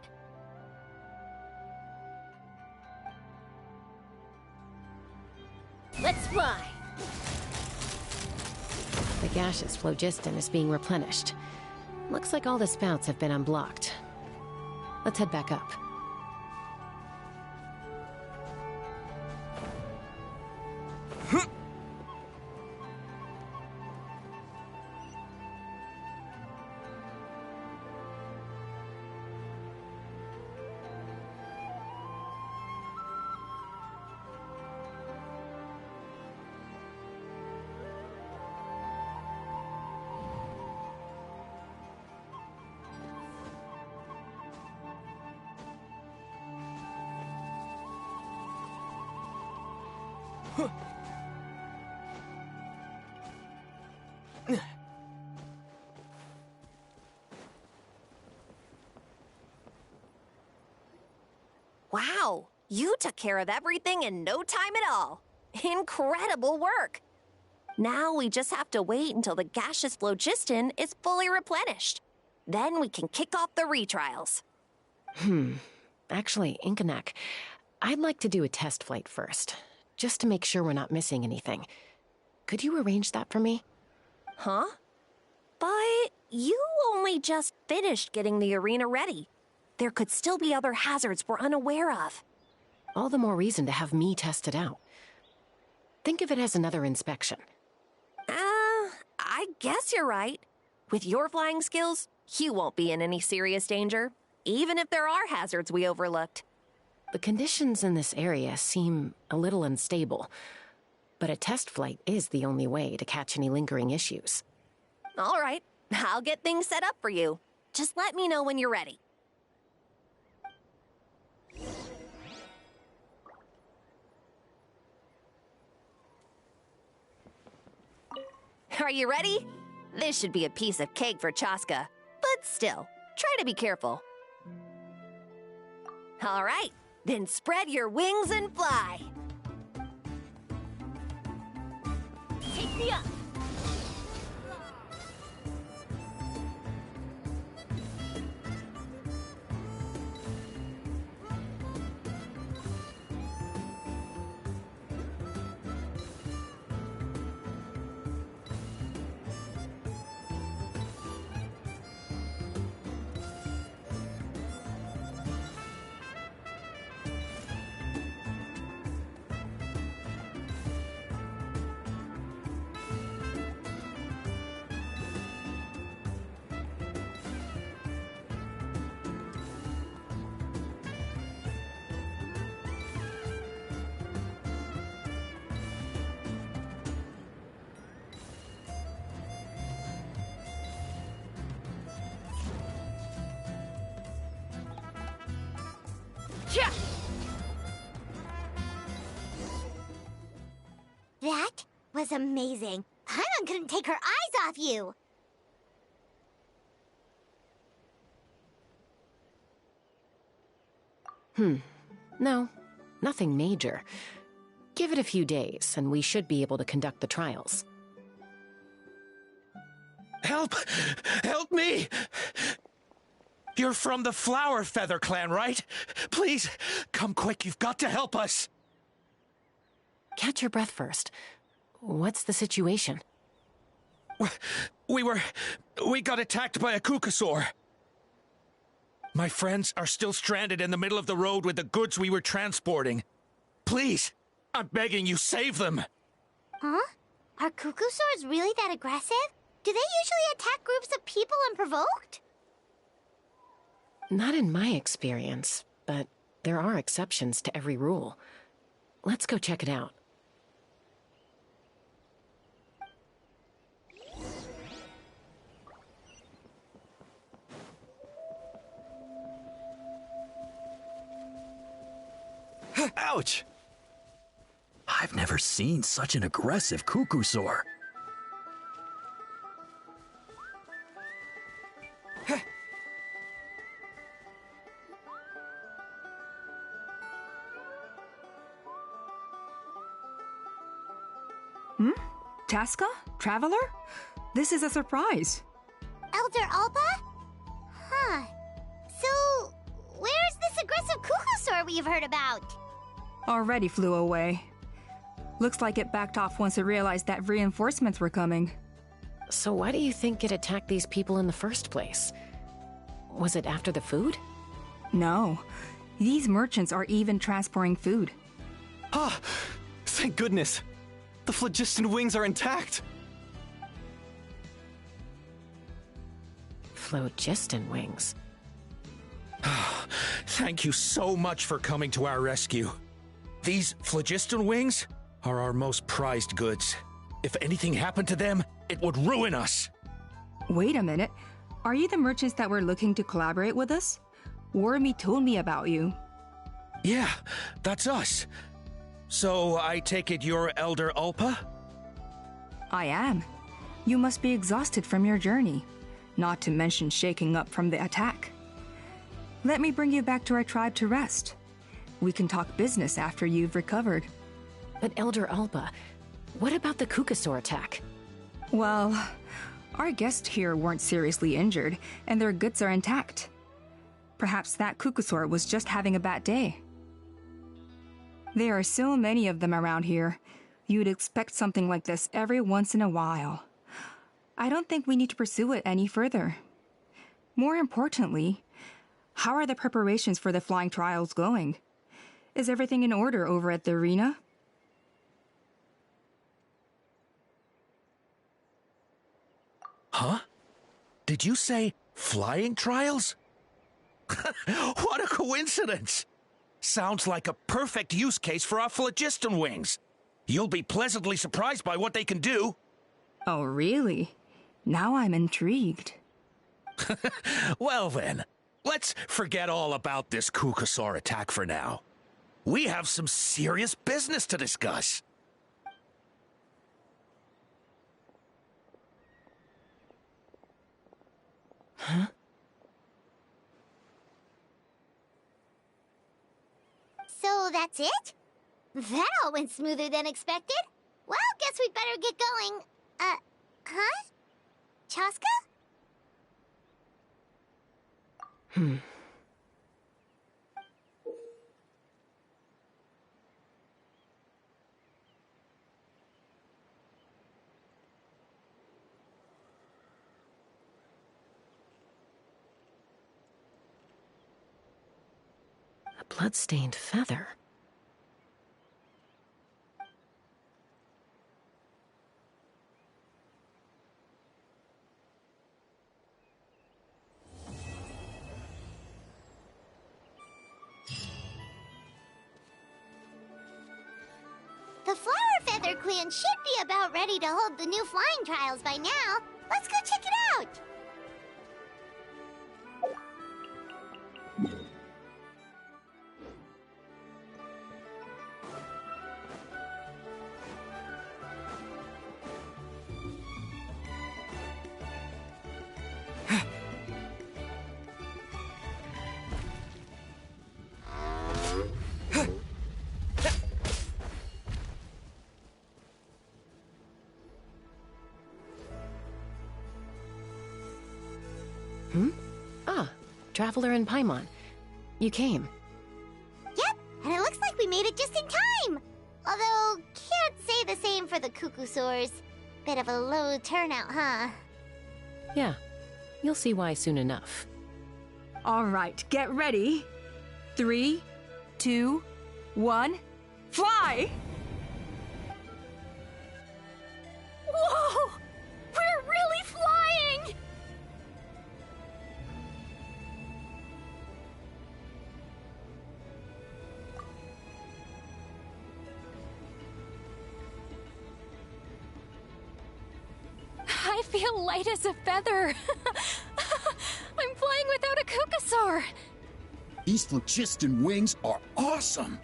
Let's fly! The gaseous phlogiston is being replenished. Looks like all the spouts have been unblocked. Let's head back up. Wow, you took care of everything in no time at all. Incredible work. Now we just have to wait until the gaseous phlogiston is fully replenished. Then we can kick off the retrials. Actually, Inkanak, I'd like to do a test flight first, just to make sure we're not missing anything. Could you arrange that for me? Huh? But you only just finished getting the arena ready. There could still be other hazards we're unaware of. All the more reason to have me test it out. Think of it as another inspection. I guess you're right. With your flying skills, you won't be in any serious danger, even if there are hazards we overlooked. The conditions in this area seem a little unstable, but a test flight is the only way to catch any lingering issues. All right, I'll get things set up for you. Just let me know when you're ready. Are you ready? This should be a piece of cake for Chaska, but still, try to be careful. All right, then spread your wings and fly. Take me up! That was amazing. Paimon couldn't take her eyes off you. No, nothing major. Give it a few days, and we should be able to conduct the trials. Help! Help me! You're from the Blumenfeder-Klan, right? Please, come quick, you've got to help us! Catch your breath first. What's the situation? We got attacked by a Kukusaur. My friends are still stranded in the middle of the road with the goods we were transporting. Please, I'm begging you, save them! Huh? Are Kukusaurs really that aggressive? Do they usually attack groups of people unprovoked? Not in my experience, but there are exceptions to every rule. Let's go check it out. Ouch! I've never seen such an aggressive Kukusaur. Chaska? Traveler? This is a surprise. Elder Alpa? Huh. So, where's this aggressive Kukusaur we've heard about? Already flew away. Looks like it backed off once it realized that reinforcements were coming. So why do you think it attacked these people in the first place? Was it after the food? No. These merchants are even transporting food. Ah! Thank goodness! The phlogiston wings are intact! Phlogiston wings? Thank you so much for coming to our rescue. These phlogiston wings are our most prized goods. If anything happened to them, it would ruin us. Wait a minute. Are you the merchants that were looking to collaborate with us? Wormy told me about you. Yeah, that's us. So I take it you're Elder Alpa? I am. You must be exhausted from your journey, not to mention shaking up from the attack. Let me bring you back to our tribe to rest. We can talk business after you've recovered. But Elder Alpa, what about the Kukusaur attack? Well, our guests here weren't seriously injured, and their goods are intact. Perhaps that Kukusaur was just having a bad day. There are so many of them around here. You'd expect something like this every once in a while. I don't think we need to pursue it any further. More importantly, how are the preparations for the flying trials going? Is everything in order over at the arena? Huh? Did you say flying trials? What a coincidence! Sounds like a perfect use case for our phlogiston wings. You'll be pleasantly surprised by what they can do. Oh, really? Now I'm intrigued. Well then, let's forget all about this Kukusaur attack for now. We have some serious business to discuss. Huh? So that's it? That all went smoother than expected. Well, guess we'd better get going. Huh? Chaska? A blood-stained feather. The Blumenfeder-Klan should be about ready to hold the new flying trials by now. Let's go check it out! Hmm? Ah, Traveler and Paimon. You came. Yep, and it looks like we made it just in time! Although, can't say the same for the Cuckoosaurs. Bit of a low turnout, huh? Yeah, you'll see why soon enough. All right, get ready. 3, 2, 1, fly! Whoa! We're really flying! I feel light as a feather. I'm flying without a Cuckoosaur. These phlogiston wings are awesome!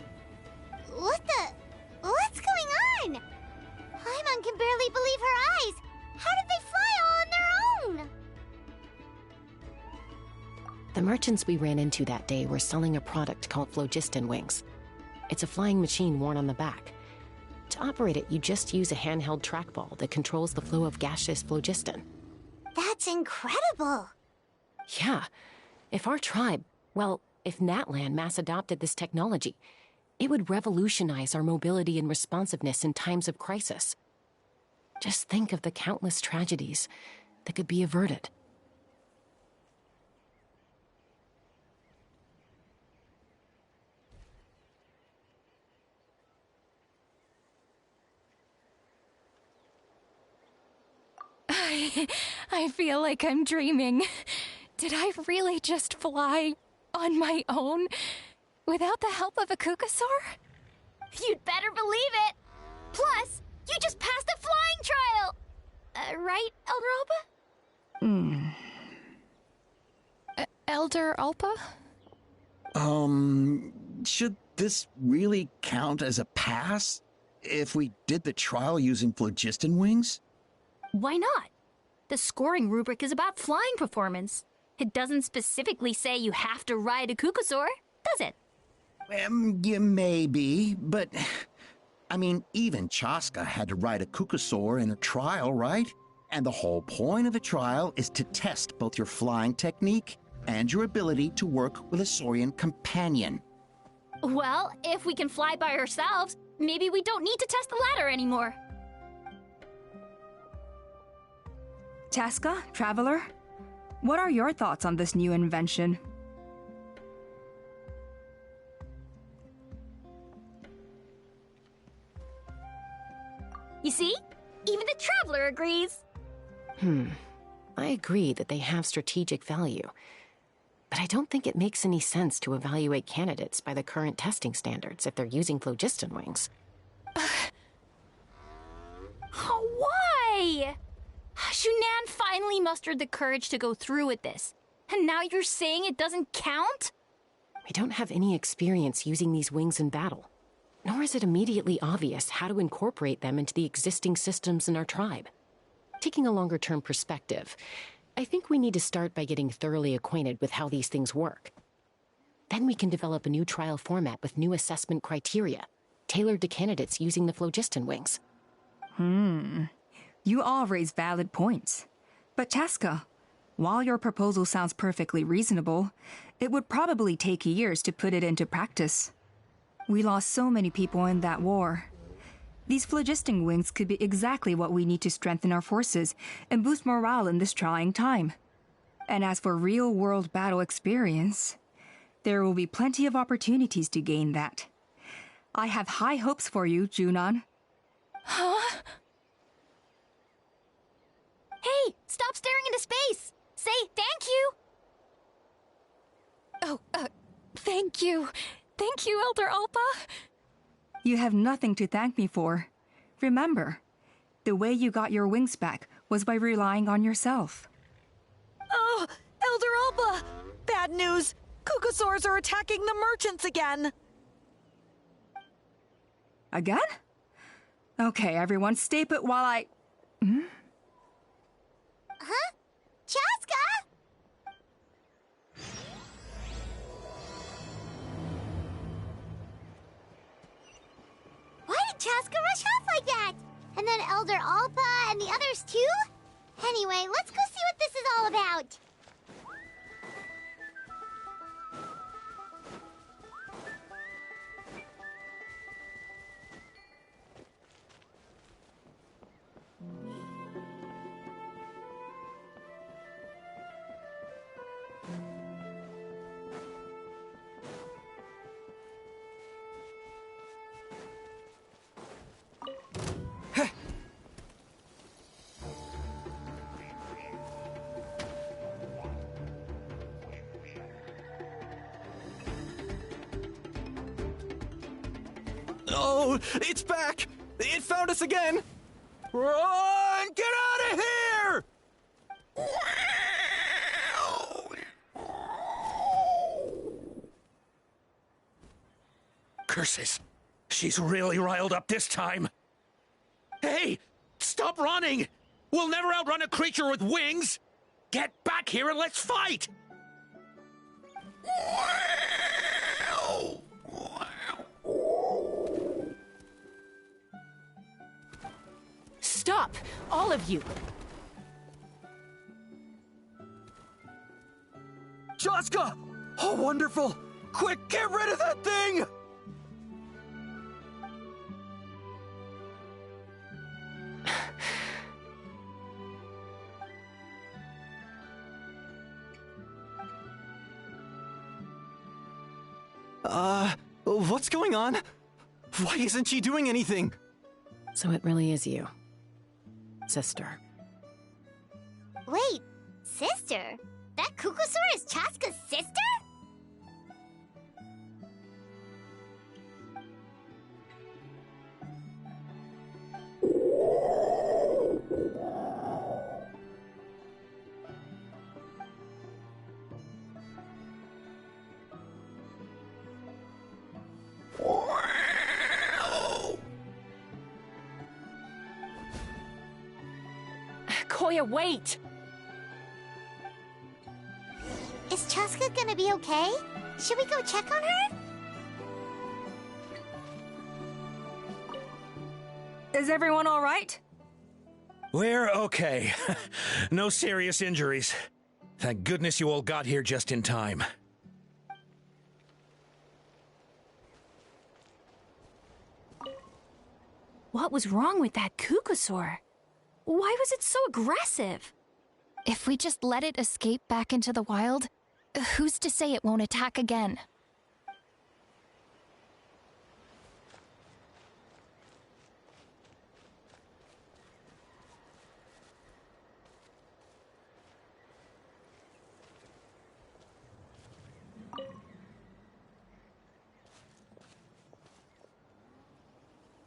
What's going on? Paimon can barely believe her eyes. How did they fly all on their own? The merchants we ran into that day were selling a product called phlogiston wings. It's a flying machine worn on the back. To operate it, you just use a handheld trackball that controls the flow of gaseous phlogiston. That's incredible! Yeah. If our tribe, well, if Natlan mass adopted this technology, it would revolutionize our mobility and responsiveness in times of crisis. Just think of the countless tragedies that could be averted. I feel like I'm dreaming. Did I really just fly on my own without the help of a Cuckoosaur? You'd better believe it! Plus, you just passed the flying trial! Right, Elder Alpa? Elder Alpa? Should this really count as a pass? If we did the trial using phlogiston wings? Why not? The scoring rubric is about flying performance. It doesn't specifically say you have to ride a Cuckoosaur, does it? Yeah, maybe, but... I mean, even Chaska had to ride a Cuckoosaur in a trial, right? And the whole point of the trial is to test both your flying technique and your ability to work with a Saurian companion. Well, if we can fly by ourselves, maybe we don't need to test the ladder anymore. Chaska, Traveler, what are your thoughts on this new invention? You see? Even the Traveler agrees. I agree that they have strategic value, but I don't think it makes any sense to evaluate candidates by the current testing standards if they're using phlogiston wings. Why? Shunan finally mustered the courage to go through with this, and now you're saying it doesn't count? We don't have any experience using these wings in battle, nor is it immediately obvious how to incorporate them into the existing systems in our tribe. Taking a longer-term perspective, I think we need to start by getting thoroughly acquainted with how these things work. Then we can develop a new trial format with new assessment criteria, tailored to candidates using the phlogiston wings. You all raise valid points. But Chaska, while your proposal sounds perfectly reasonable, it would probably take years to put it into practice. We lost so many people in that war. These phlogiston wings could be exactly what we need to strengthen our forces and boost morale in this trying time. And as for real-world battle experience, there will be plenty of opportunities to gain that. I have high hopes for you, Junon. Huh? Hey, stop staring into space! Say thank you! Oh, thank you. Thank you, Elder Alpa. You have nothing to thank me for. Remember, the way you got your wings back was by relying on yourself. Oh, Elder Alpa! Bad news! Cuckoosaurs are attacking the merchants again! Again? Okay, everyone, stay put while I... Huh? Chaska? Why did Chaska rush off like that? And then Elder Alpa and the others too? Anyway, let's go see what this is all about. Oh, it's back! It found us again! Run! Get out of here! Curses! She's really riled up this time. Hey! Stop running! We'll never outrun a creature with wings! Get back here and let's fight! Stop! All of you! Chaska! Oh, wonderful! Quick, get rid of that thing! What's going on? Why isn't she doing anything? So it really is you, sister. Wait, sister? That Kukusaur is Chaska's sister? Koya, wait! Is Chaska gonna be okay? Should we go check on her? Is everyone all right? We're okay. No serious injuries. Thank goodness you all got here just in time. What was wrong with that Kukusaur? Why was it so aggressive? If we just let it escape back into the wild, who's to say it won't attack again?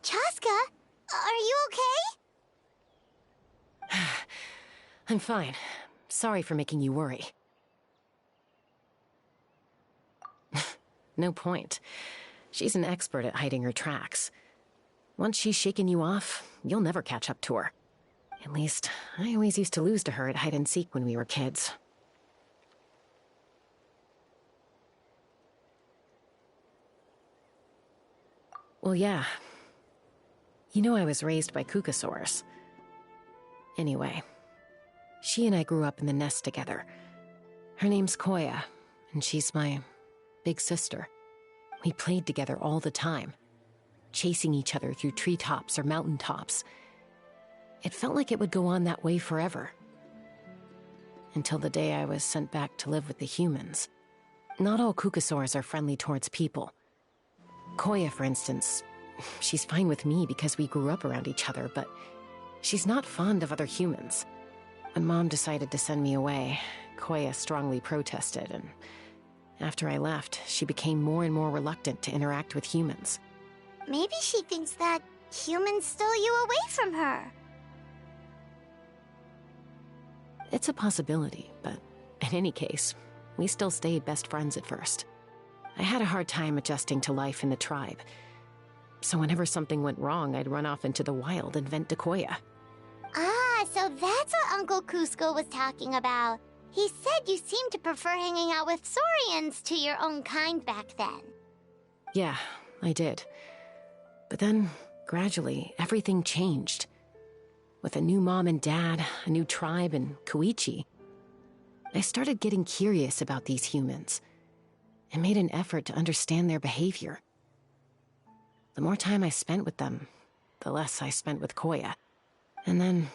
Chaska, are you okay? I'm fine. Sorry for making you worry. No point. She's an expert at hiding her tracks. Once she's shaken you off, you'll never catch up to her. At least, I always used to lose to her at hide-and-seek when we were kids. Well, yeah. You know I was raised by Kukusaurs. Anyway, she and I grew up in the nest together. Her name's Koya, and she's my big sister. We played together all the time, chasing each other through treetops or mountaintops. It felt like it would go on that way forever. Until the day I was sent back to live with the humans. Not all Kukusaurs are friendly towards people. Koya, for instance, she's fine with me because we grew up around each other, but she's not fond of other humans. When Mom decided to send me away, Koya strongly protested, and after I left, she became more and more reluctant to interact with humans. Maybe she thinks that humans stole you away from her. It's a possibility, but in any case, we still stayed best friends at first. I had a hard time adjusting to life in the tribe, so whenever something went wrong, I'd run off into the wild and vent to Koya. Ah, so that's what Uncle Cusco was talking about. He said you seemed to prefer hanging out with Saurians to your own kind back then. Yeah, I did. But then, gradually, everything changed. With a new mom and dad, a new tribe, and Koichi, I started getting curious about these humans, and made an effort to understand their behavior. The more time I spent with them, the less I spent with Koya. And then,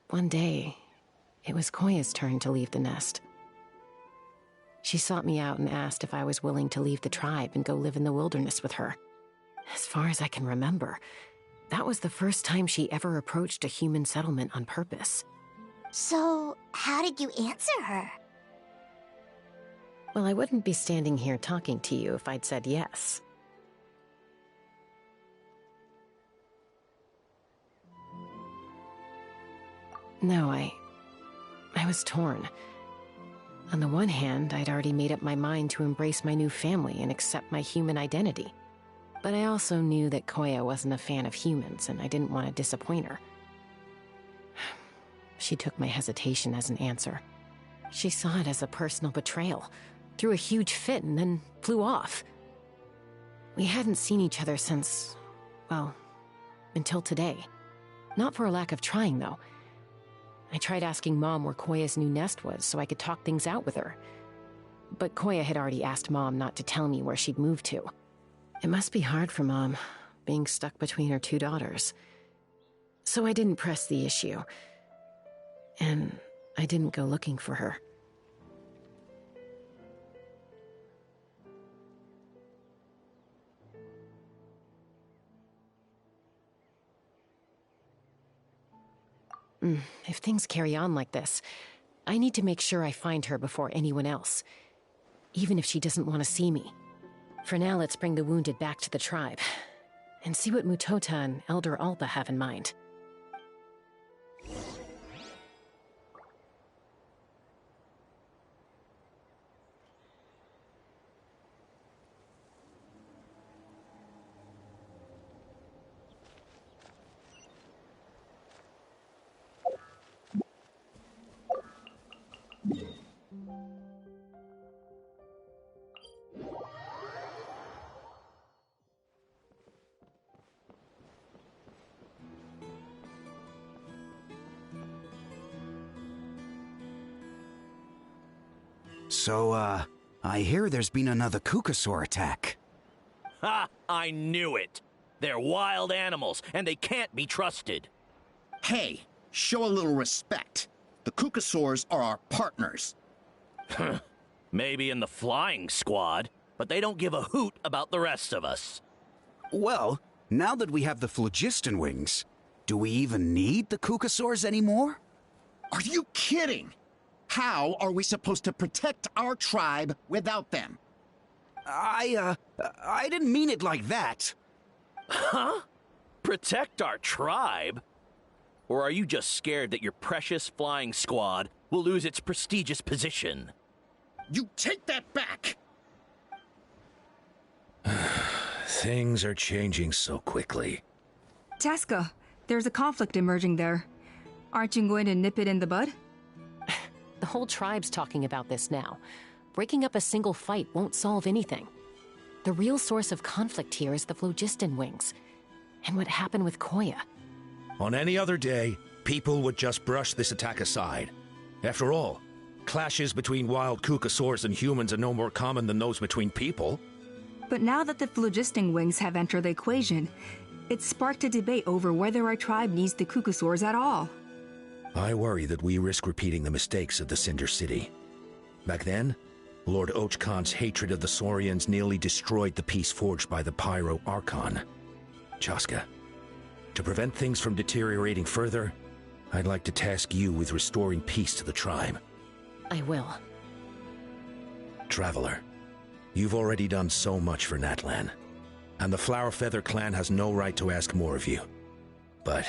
one day, it was Koya's turn to leave the nest. She sought me out and asked if I was willing to leave the tribe and go live in the wilderness with her. As far as I can remember, that was the first time she ever approached a human settlement on purpose. So, how did you answer her? Well, I wouldn't be standing here talking to you if I'd said yes. No, I was torn. On the one hand, I'd already made up my mind to embrace my new family and accept my human identity. But I also knew that Koya wasn't a fan of humans, and I didn't want to disappoint her. She took my hesitation as an answer. She saw it as a personal betrayal, threw a huge fit, and then flew off. We hadn't seen each other since, well, until today. Not for a lack of trying, though. I tried asking Mom where Koya's new nest was so I could talk things out with her. But Koya had already asked Mom not to tell me where she'd moved to. It must be hard for Mom, being stuck between her two daughters. So I didn't press the issue. And I didn't go looking for her. If things carry on like this, I need to make sure I find her before anyone else, even if she doesn't want to see me. For now, let's bring the wounded back to the tribe, and see what Mutota and Elder Alba have in mind. So, I hear there's been another Kukasaur attack. Ha! I knew it! They're wild animals, and they can't be trusted. Hey, show a little respect. The Kukasaurs are our partners. Maybe in the flying squad, but they don't give a hoot about the rest of us. Well, now that we have the phlogiston wings, do we even need the Kukasaurs anymore? Are you kidding? How are we supposed to protect our tribe without them? I didn't mean it like that. Huh? Protect our tribe? Or are you just scared that your precious flying squad will lose its prestigious position? You take that back! Things are changing so quickly. Chaska, there's a conflict emerging there. Aren't you going to nip it in the bud? The whole tribe's talking about this now. Breaking up a single fight won't solve anything. The real source of conflict here is the phlogiston wings, and what happened with Koya. On any other day, people would just brush this attack aside. After all, clashes between wild Kukasaurs and humans are no more common than those between people. But now that the phlogiston wings have entered the equation, it's sparked a debate over whether our tribe needs the Kukasaurs at all. I worry that we risk repeating the mistakes of the Cinder City. Back then, Lord Ochkon's hatred of the Saurians nearly destroyed the peace forged by the Pyro Archon. Chaska, to prevent things from deteriorating further, I'd like to task you with restoring peace to the tribe. I will. Traveler, you've already done so much for Natlan, and the Blumenfeder-Klan has no right to ask more of you. But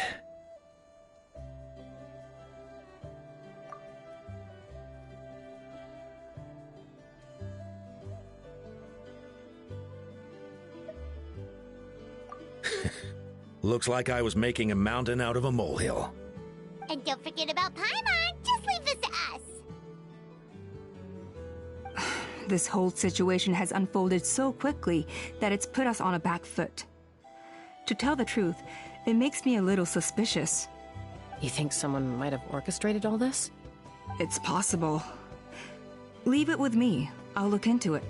looks like I was making a mountain out of a molehill. And don't forget about Paimon. Just leave this to us. This whole situation has unfolded so quickly that it's put us on a back foot. To tell the truth, it makes me a little suspicious. You think someone might have orchestrated all this? It's possible. Leave it with me. I'll look into it.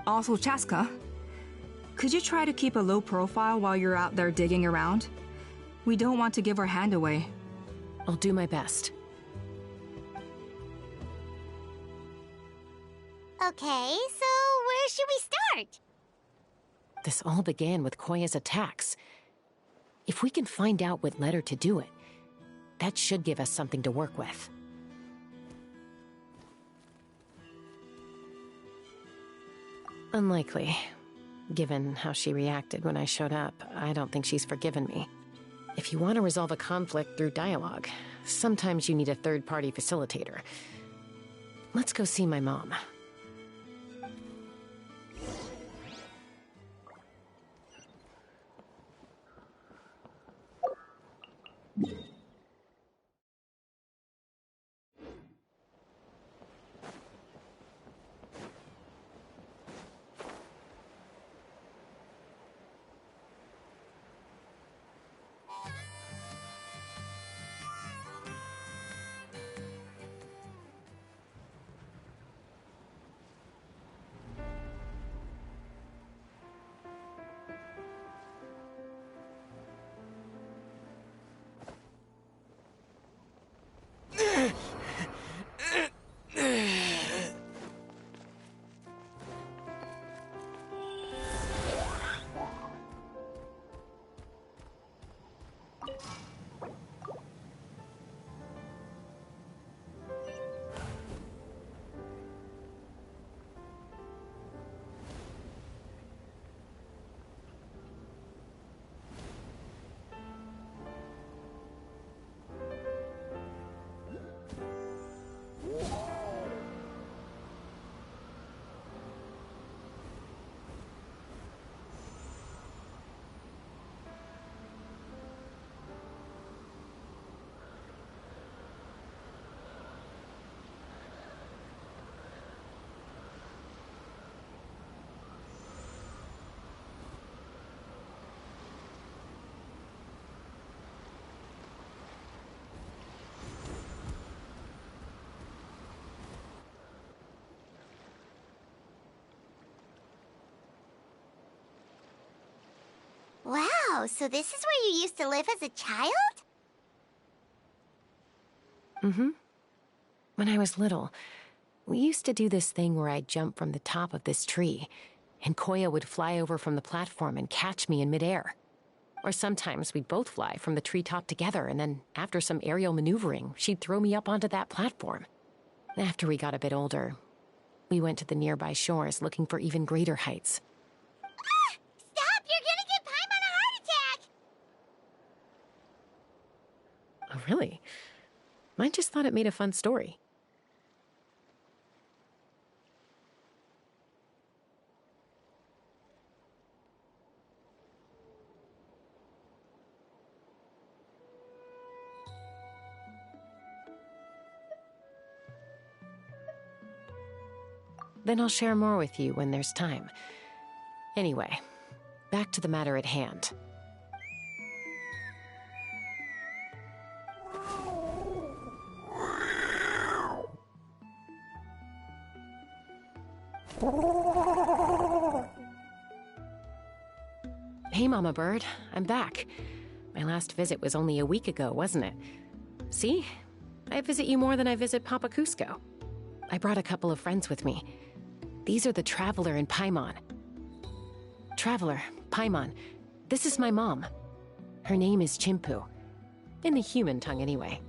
Also, Chaska, could you try to keep a low profile while you're out there digging around? We don't want to give our hand away. I'll do my best. Okay, so where should we start? This all began with Koya's attacks. If we can find out what led her to do it, that should give us something to work with. Unlikely. Given how she reacted when I showed up, I don't think she's forgiven me. If you want to resolve a conflict through dialogue, sometimes you need a third-party facilitator. Let's go see my mom. Wow, so this is where you used to live as a child? Mm-hmm. When I was little, we used to do this thing where I'd jump from the top of this tree, and Koya would fly over from the platform and catch me in midair. Or sometimes we'd both fly from the treetop together, and then after some aerial maneuvering, she'd throw me up onto that platform. After we got a bit older, we went to the nearby shores looking for even greater heights. Stop! You're gonna give Paimon a heart attack! Oh, really? I just thought it made a fun story. Then I'll share more with you when there's time. Anyway, back to the matter at hand. Hey, Mama Bird, I'm back. My last visit was only a week ago, wasn't it? See? I visit you more than I visit Papa Cusco. I brought a couple of friends with me. These are the Traveler and Paimon. Traveler, Paimon, this is my mom. Her name is Chimpu. In the human tongue, anyway.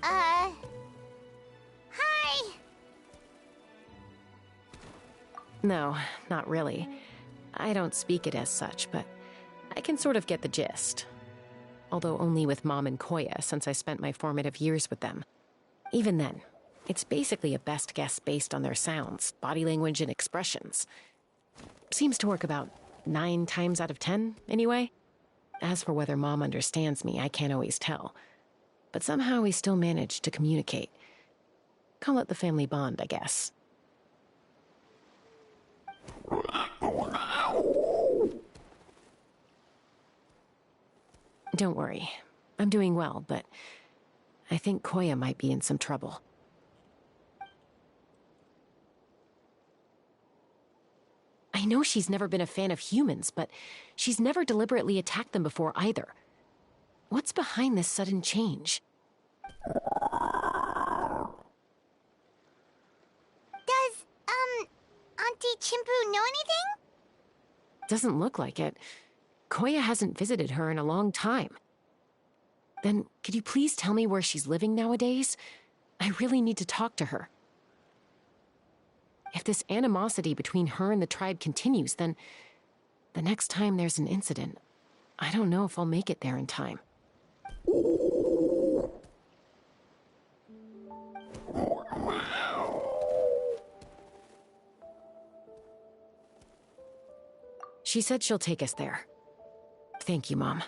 Hi! No, not really. I don't speak it as such, but I can sort of get the gist. Although only with Mom and Koya, since I spent my formative years with them. Even then, it's basically a best guess based on their sounds, body language, and expressions. Seems to work about 9 times out of 10, anyway. As for whether Mom understands me, I can't always tell. But somehow we still manage to communicate. Call it the family bond, I guess. Don't worry. I'm doing well, but I think Koya might be in some trouble. I know she's never been a fan of humans, but she's never deliberately attacked them before either. What's behind this sudden change? Does, Auntie Chimpu know anything? Doesn't look like it. Koya hasn't visited her in a long time. Then, could you please tell me where she's living nowadays? I really need to talk to her. If this animosity between her and the tribe continues, then The next time there's an incident, I don't know if I'll make it there in time. She said she'll take us there. Thank you, Mom.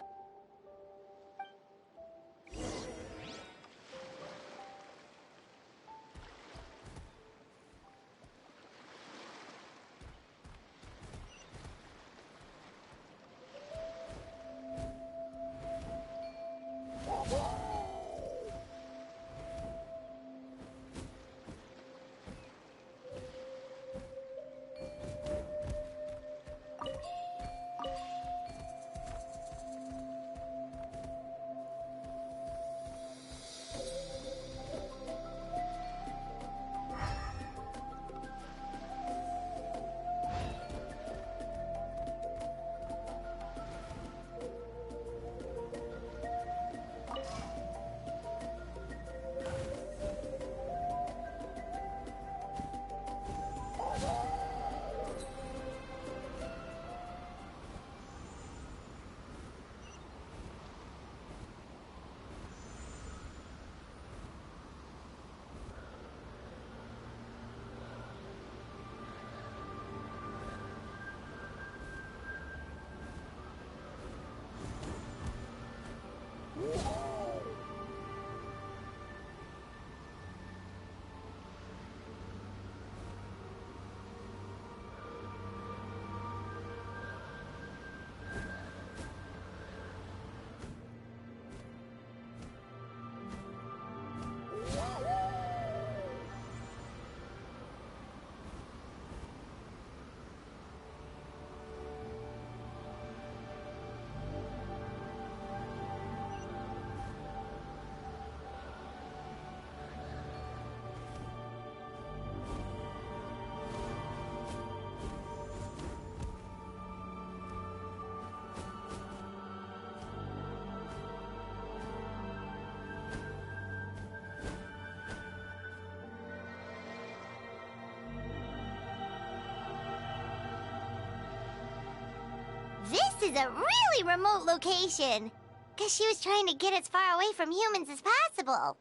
This is a really remote location. Guess she was trying to get as far away from humans as possible.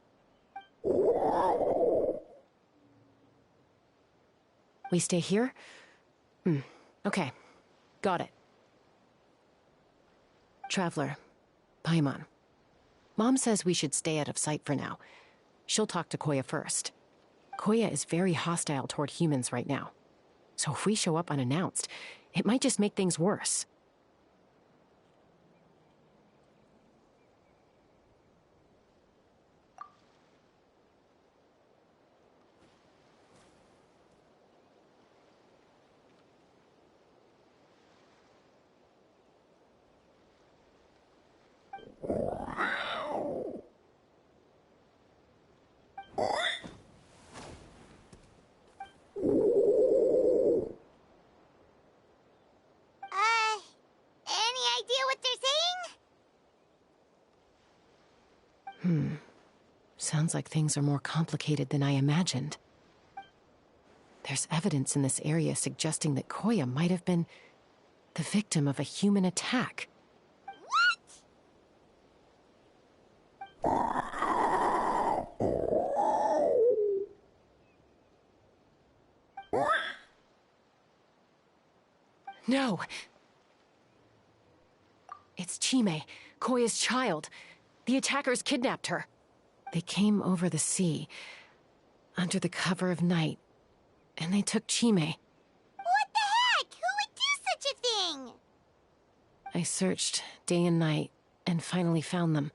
We stay here? Okay. Got it. Traveler, Paimon. Mom says we should stay out of sight for now. She'll talk to Koya first. Koya is very hostile toward humans right now. So if we show up unannounced, it might just make things worse. Any idea what they're saying? Sounds like things are more complicated than I imagined. There's evidence in this area suggesting that Koya might have been the victim of a human attack. No! It's Chime, Koya's child. The attackers kidnapped her. They came over the sea, under the cover of night, and they took Chime. What the heck? Who would do such a thing? I searched day and night, and finally found them.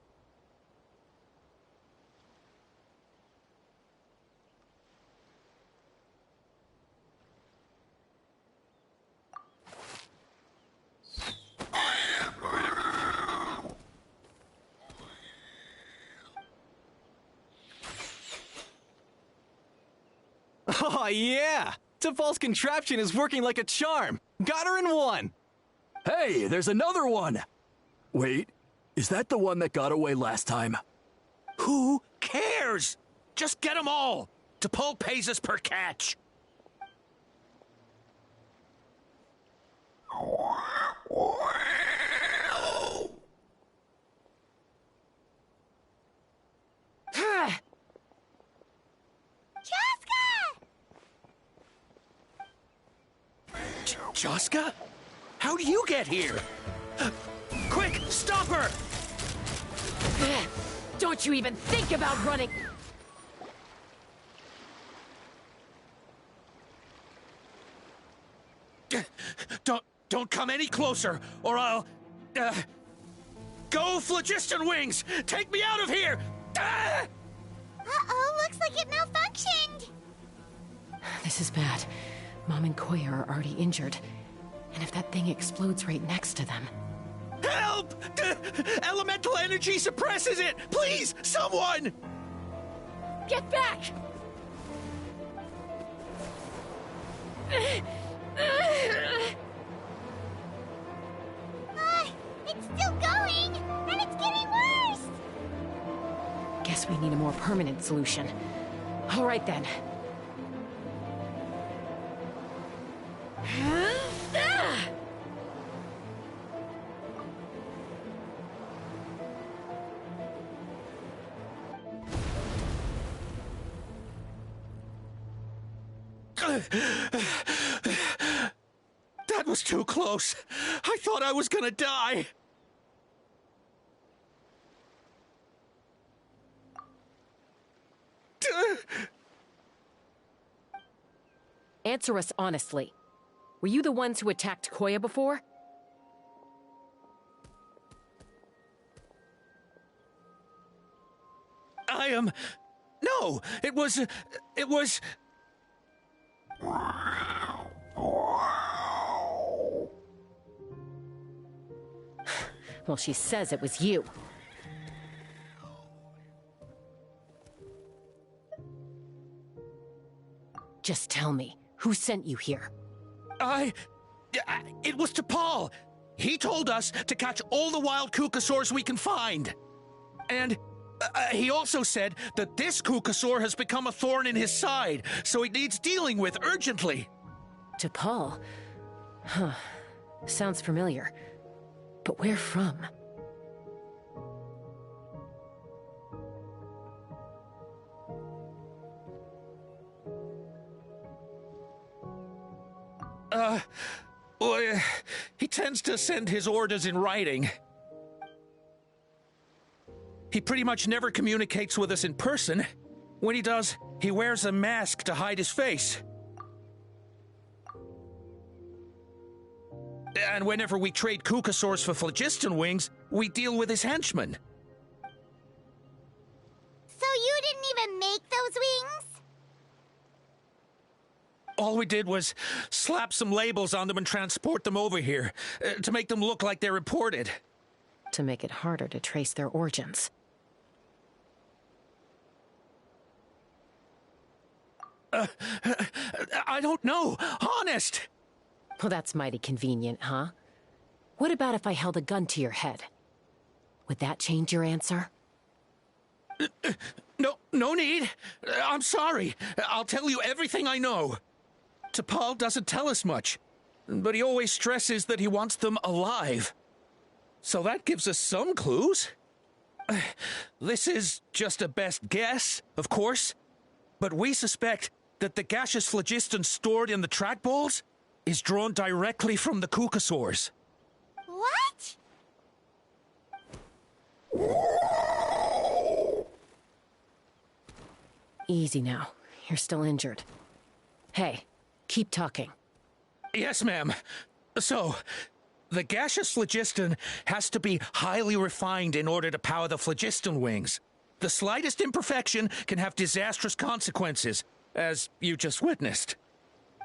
Oh, yeah! Tafal's contraption is working like a charm! Got her in one! Hey, there's another one! Wait, is that the one that got away last time? Who cares? Just get them all! T'Pol pays us per catch! Chaska? How do you get here? Quick, stop her! Don't you even think about running! Don't come any closer, or I'll... Go, Phlogiston Wings! Take me out of here! Uh-oh, looks like it malfunctioned! This is bad. Mom and Koya are already injured. And if that thing explodes right next to them... Help! Elemental energy suppresses it! Please, someone! Get back! It's still going, and it's getting worse! Guess we need a more permanent solution. All right, then. That was too close. I thought I was gonna die. Answer us honestly. Were you the ones who attacked Koya before? No, it was... Well, she says it was you. Just tell me, who sent you here? It was T'Pol. He told us to catch all the wild Kukasaurs we can find. And he also said that this Kukasaur has become a thorn in his side, so he needs dealing with urgently. T'Pol? Huh. Sounds familiar. But where from? Well, he tends to send his orders in writing. He pretty much never communicates with us in person. When he does, he wears a mask to hide his face. And whenever we trade Kukasaurs for Phlogiston Wings, we deal with his henchmen. So you didn't even make those wings? All we did was slap some labels on them and transport them over here, to make them look like they're imported. To make it harder to trace their origins. I don't know, honest! Well, that's mighty convenient, huh? What about if I held a gun to your head? Would that change your answer? No need. I'm sorry. I'll tell you everything I know. T'Pol doesn't tell us much, but he always stresses that he wants them alive. So that gives us some clues. This is just a best guess, of course, but we suspect that the gaseous phlogiston stored in the track balls is drawn directly from the Kukasaurs. What? Easy now. You're still injured. Hey, keep talking. Yes, ma'am. So, the gaseous phlogiston has to be highly refined in order to power the phlogiston wings. The slightest imperfection can have disastrous consequences, as you just witnessed.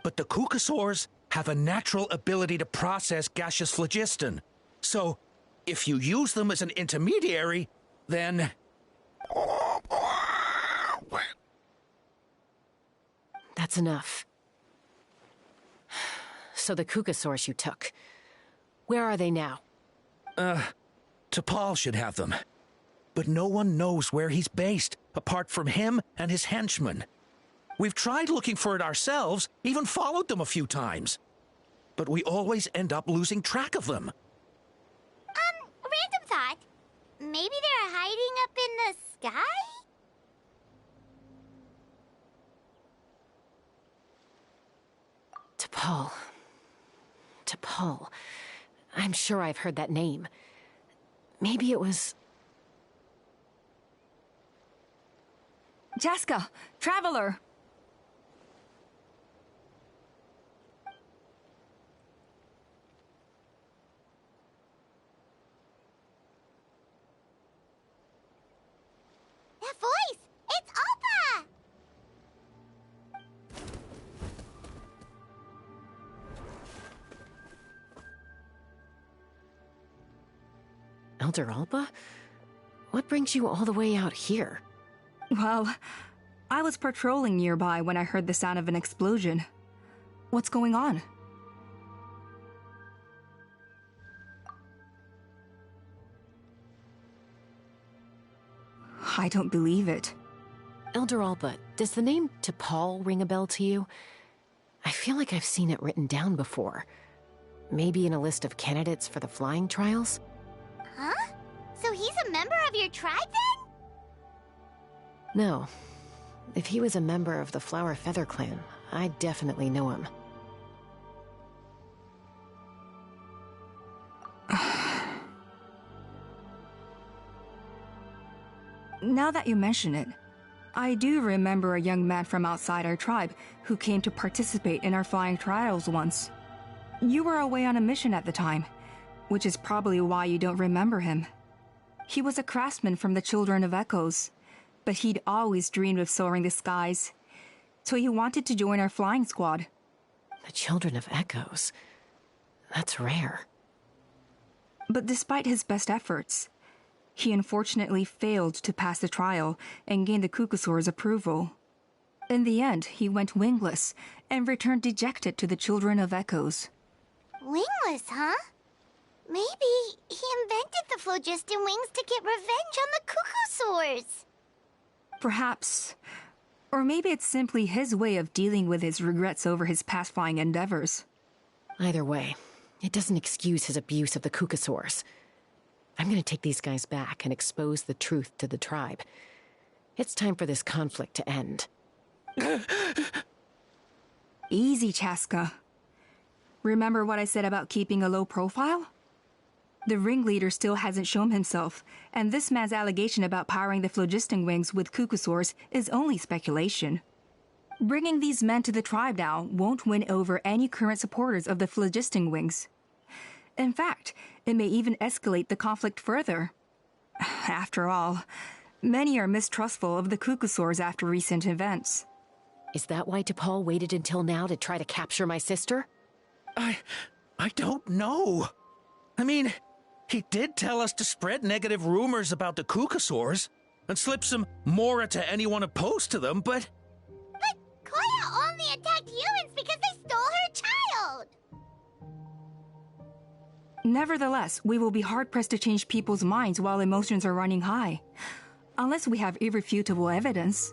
But the Kukasaurs have a natural ability to process gaseous phlogiston. So, if you use them as an intermediary, then... That's enough. So the Kukasaurs you took, where are they now? T'Pol should have them. But no one knows where he's based, apart from him and his henchmen. We've tried looking for it ourselves, even followed them a few times. But we always end up losing track of them. Random thought. Maybe they're hiding up in the sky? T'Pol, T'Pol. I'm sure I've heard that name. Maybe it was... Chaska! Traveler! That voice! It's Alpa! Elder Alba? What brings you all the way out here? Well, I was patrolling nearby when I heard the sound of an explosion. What's going on? I don't believe it. Elder Alba, does the name T'Pol ring a bell to you? I feel like I've seen it written down before. Maybe in a list of candidates for the flying trials? Huh? So he's a member of your tribe then? No. If he was a member of the Blumenfeder-Klan, I'd definitely know him. Now that you mention it, I do remember a young man from outside our tribe who came to participate in our flying trials once. You were away on a mission at the time, which is probably why you don't remember him. He was a craftsman from the Children of Echoes, but he'd always dreamed of soaring the skies, so he wanted to join our flying squad. The Children of Echoes? That's rare. But despite his best efforts, he unfortunately failed to pass the trial and gain the Kukusaur's approval. In the end, he went wingless and returned dejected to the Children of Echoes. Wingless, huh? Maybe he invented the phlogiston wings to get revenge on the Kukusaurs. Perhaps. Or maybe it's simply his way of dealing with his regrets over his past flying endeavors. Either way, it doesn't excuse his abuse of the Kukusaurs. I'm gonna take these guys back and expose the truth to the tribe. It's time for this conflict to end. Easy, Chaska. Remember what I said about keeping a low profile? The ringleader still hasn't shown himself, and this man's allegation about powering the phlogiston wings with Kukusaurs is only speculation. Bringing these men to the tribe now won't win over any current supporters of the phlogiston wings. In fact, it may even escalate the conflict further. After all, many are mistrustful of the Kukusaurs after recent events. Is that why T'Pol waited until now to try to capture my sister? I don't know. I mean, he did tell us to spread negative rumors about the Kukusaurs and slip some Mora to anyone opposed to them, but... But Koya only attacked humans because they stole her child! Nevertheless, we will be hard-pressed to change people's minds while emotions are running high. Unless we have irrefutable evidence.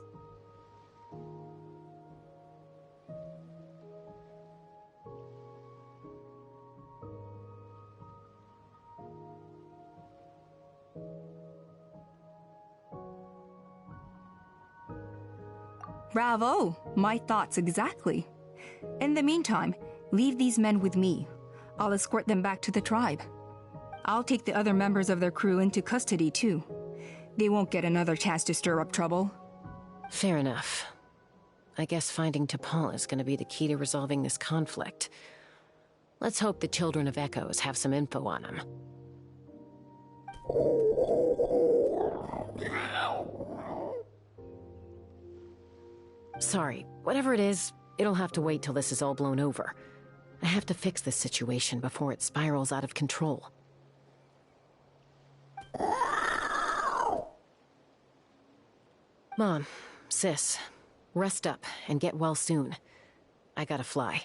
Bravo! My thoughts exactly. In the meantime, leave these men with me. I'll escort them back to the tribe. I'll take the other members of their crew into custody, too. They won't get another chance to stir up trouble. Fair enough. I guess finding T'Pol is going to be the key to resolving this conflict. Let's hope the Children of Echoes have some info on him. Sorry, whatever it is, it'll have to wait till this is all blown over. I have to fix this situation before it spirals out of control. Mom, Sis, rest up and get well soon. I gotta fly.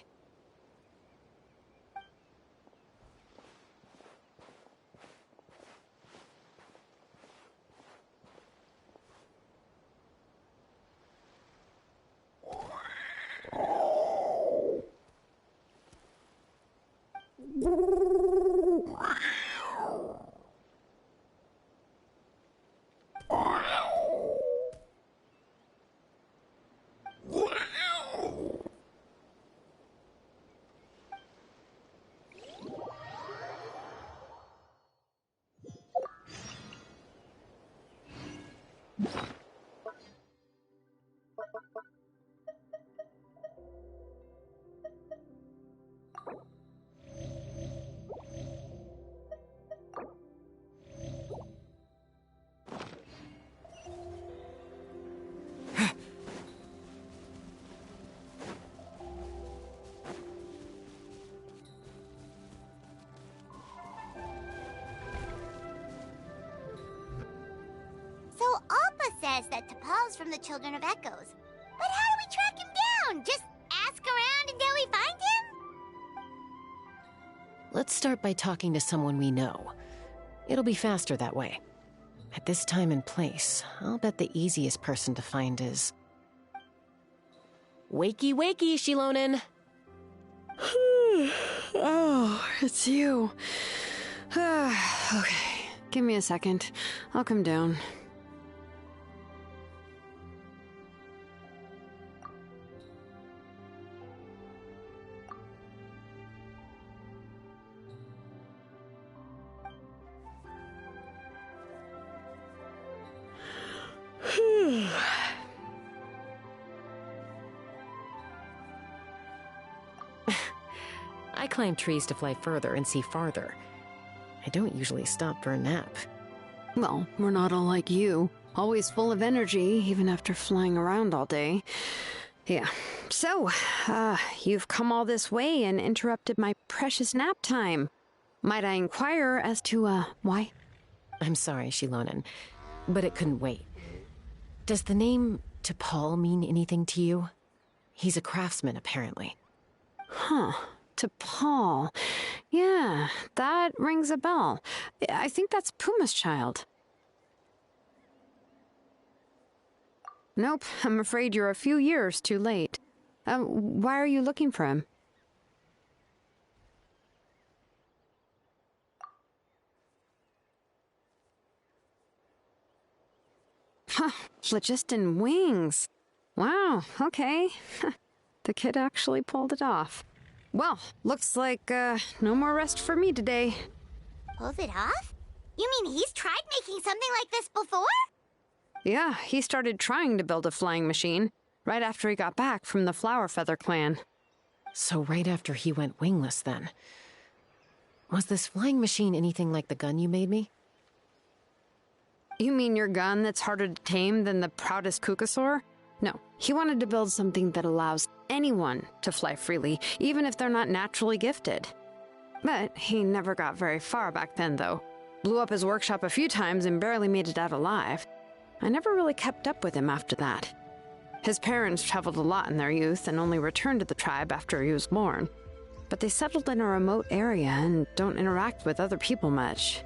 So Alpa says that T'Pol's from the Children of Echoes. But how do we track him down? Just ask around until we find him? Let's start by talking to someone we know. It'll be faster that way. At this time and place, I'll bet the easiest person to find is... Wakey, wakey, Shilonen! Oh, it's you. Okay, give me a second. I'll come down. I climb trees to fly further and see farther. I don't usually stop for a nap. Well, we're not all like you. Always full of energy, even after flying around all day. Yeah. So, you've come all this way and interrupted my precious nap time. Might I inquire as to, why? I'm sorry, Shilonen, but it couldn't wait. Does the name T'Pol mean anything to you? He's a craftsman, apparently. Huh. T'Pol. Yeah, that rings a bell. I think that's Puma's child. Nope, I'm afraid you're a few years too late. Why are you looking for him? Huh, phlogiston wings. Wow, okay. The kid actually pulled it off. Well, looks like, no more rest for me today. Pulled it off? You mean he's tried making something like this before? Yeah, he started trying to build a flying machine right after he got back from the Blumenfeder-Klan. So right after he went wingless, then. Was this flying machine anything like the gun you made me? You mean your gun that's harder to tame than the proudest Kukasaur? No, he wanted to build something that allows anyone to fly freely, even if they're not naturally gifted. But he never got very far back then, though. Blew up his workshop a few times and barely made it out alive. I never really kept up with him after that. His parents traveled a lot in their youth and only returned to the tribe after he was born. But they settled in a remote area and don't interact with other people much.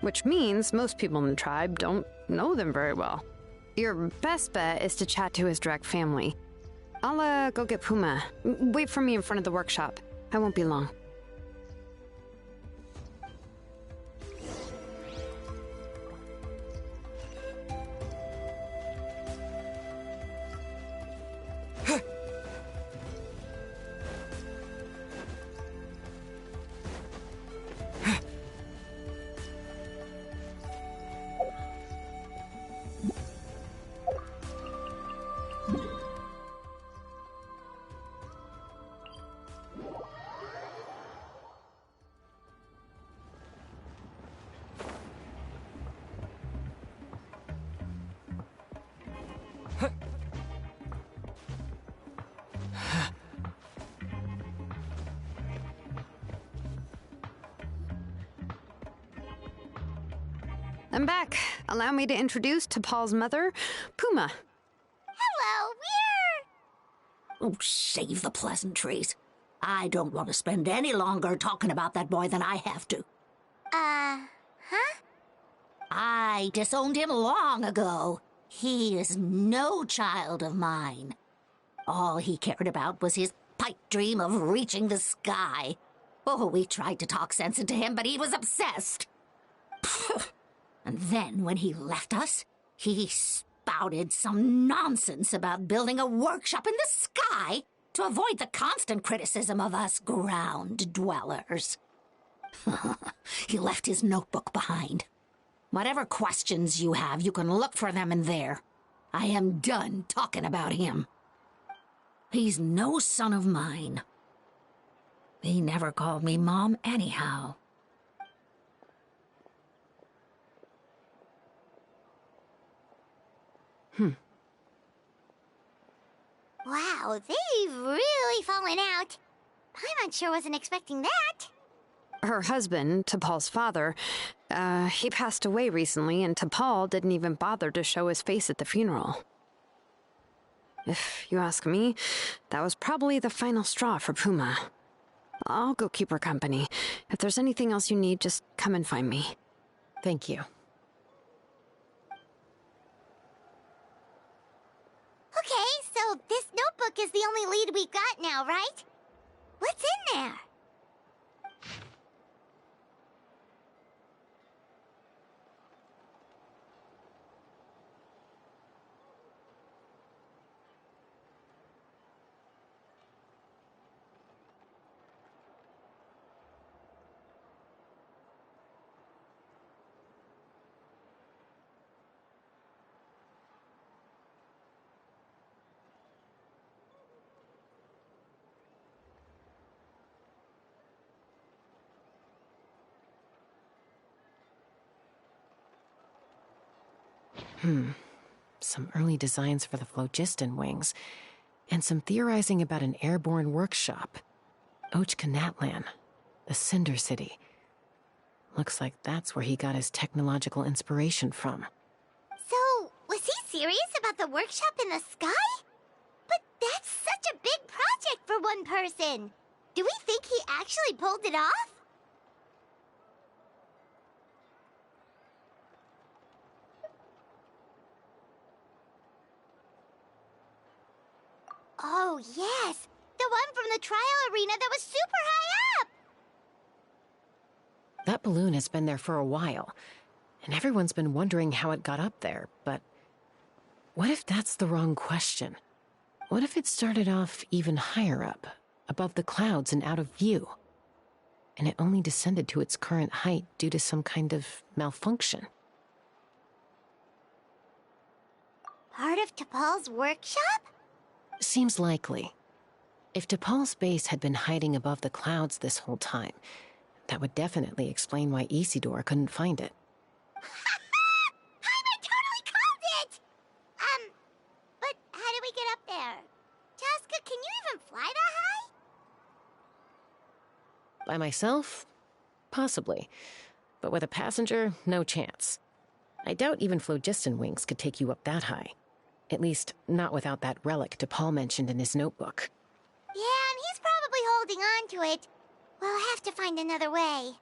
Which means most people in the tribe don't know them very well. Your best bet is to chat to his direct family. I'll, go get Puma. Wait for me in front of the workshop. I won't be long. I'm back. Allow me to introduce T'Pol's mother, Puma. Hello, we're... Oh, save the pleasantries. I don't want to spend any longer talking about that boy than I have to. Huh? I disowned him long ago. He is no child of mine. All he cared about was his pipe dream of reaching the sky. Oh, we tried to talk sense into him, but he was obsessed. And then, when he left us, he spouted some nonsense about building a workshop in the sky to avoid the constant criticism of us ground dwellers. He left his notebook behind. Whatever questions you have, you can look for them in there. I am done talking about him. He's no son of mine. He never called me Mom anyhow. Wow, they've really fallen out. Paimon sure wasn't expecting that. Her husband, T'Pol's father, he passed away recently, and T'Pol didn't even bother to show his face at the funeral. If you ask me, that was probably the final straw for Puma. I'll go keep her company. If there's anything else you need, just come and find me. Thank you. Okay, so this notebook is the only lead we've got now, right? What's in there? Some early designs for the phlogiston wings, and some theorizing about an airborne workshop. Ochkanatlan, the Cinder City. Looks like that's where he got his technological inspiration from. So, was he serious about the workshop in the sky? But that's such a big project for one person. Do we think he actually pulled it off? Oh, yes! The one from the trial arena that was super high up! That balloon has been there for a while, and everyone's been wondering how it got up there, but what if that's the wrong question? What if it started off even higher up, above the clouds and out of view, and it only descended to its current height due to some kind of malfunction? Part of T'Pol's workshop? Seems likely. If T'Pol's base had been hiding above the clouds this whole time, that would definitely explain why Isidore couldn't find it. I totally called it! But how do we get up there? Chaska, can you even fly that high? By myself? Possibly. But with a passenger, no chance. I doubt even phlogiston wings could take you up that high. At least, not without that relic T'Pol mentioned in his notebook. Yeah, and he's probably holding on to it. We'll have to find another way.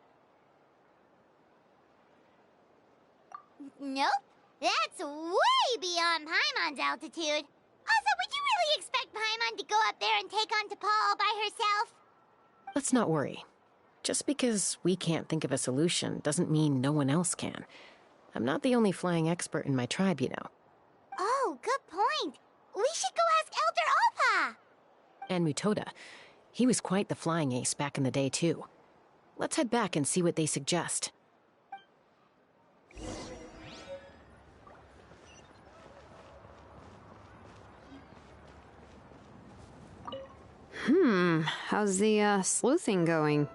Nope. That's way beyond Paimon's altitude. Also, would you really expect Paimon to go up there and take on T'Pol all by herself? Let's not worry. Just because we can't think of a solution doesn't mean no one else can. I'm not the only flying expert in my tribe, you know. Oh, good point. We should go ask Elder Oppa. And Mutoda. He was quite the flying ace back in the day, too. Let's head back and see what they suggest. How's the sleuthing going?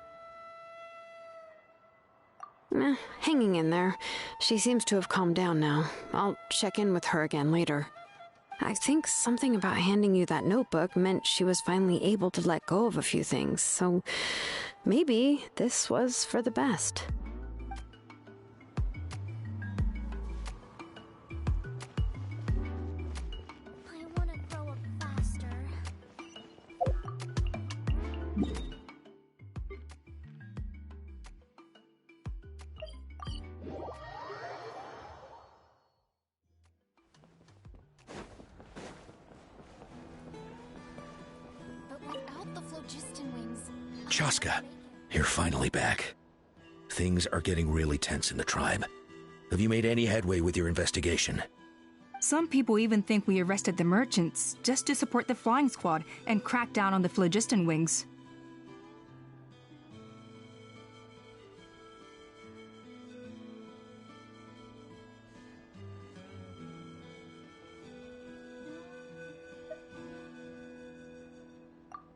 Hanging in there. She seems to have calmed down now. I'll check in with her again later. I think something about handing you that notebook meant she was finally able to let go of a few things, so maybe this was for the best. I want to grow up faster. Chaska, you're finally back. Things are getting really tense in the tribe. Have you made any headway with your investigation? Some people even think we arrested the merchants just to support the flying squad and crack down on the phlogiston wings.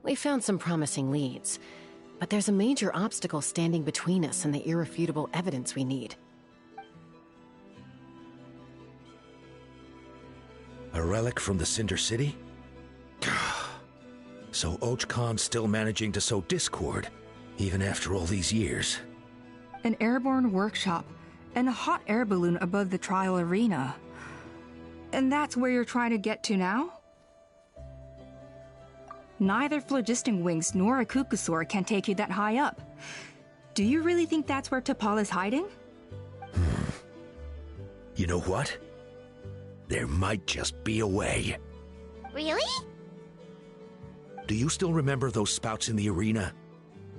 We found some promising leads, but there's a major obstacle standing between us and the irrefutable evidence we need. A relic from the Cinder City? So Och Khan's still managing to sow discord, even after all these years. An airborne workshop and a hot air balloon above the trial arena. And that's where you're trying to get to now? Neither phlogiston wings nor a Kukusaur can take you that high up. Do you really think that's where T'Pol is hiding? You know what? There might just be a way. Really? Do you still remember those spouts in the arena?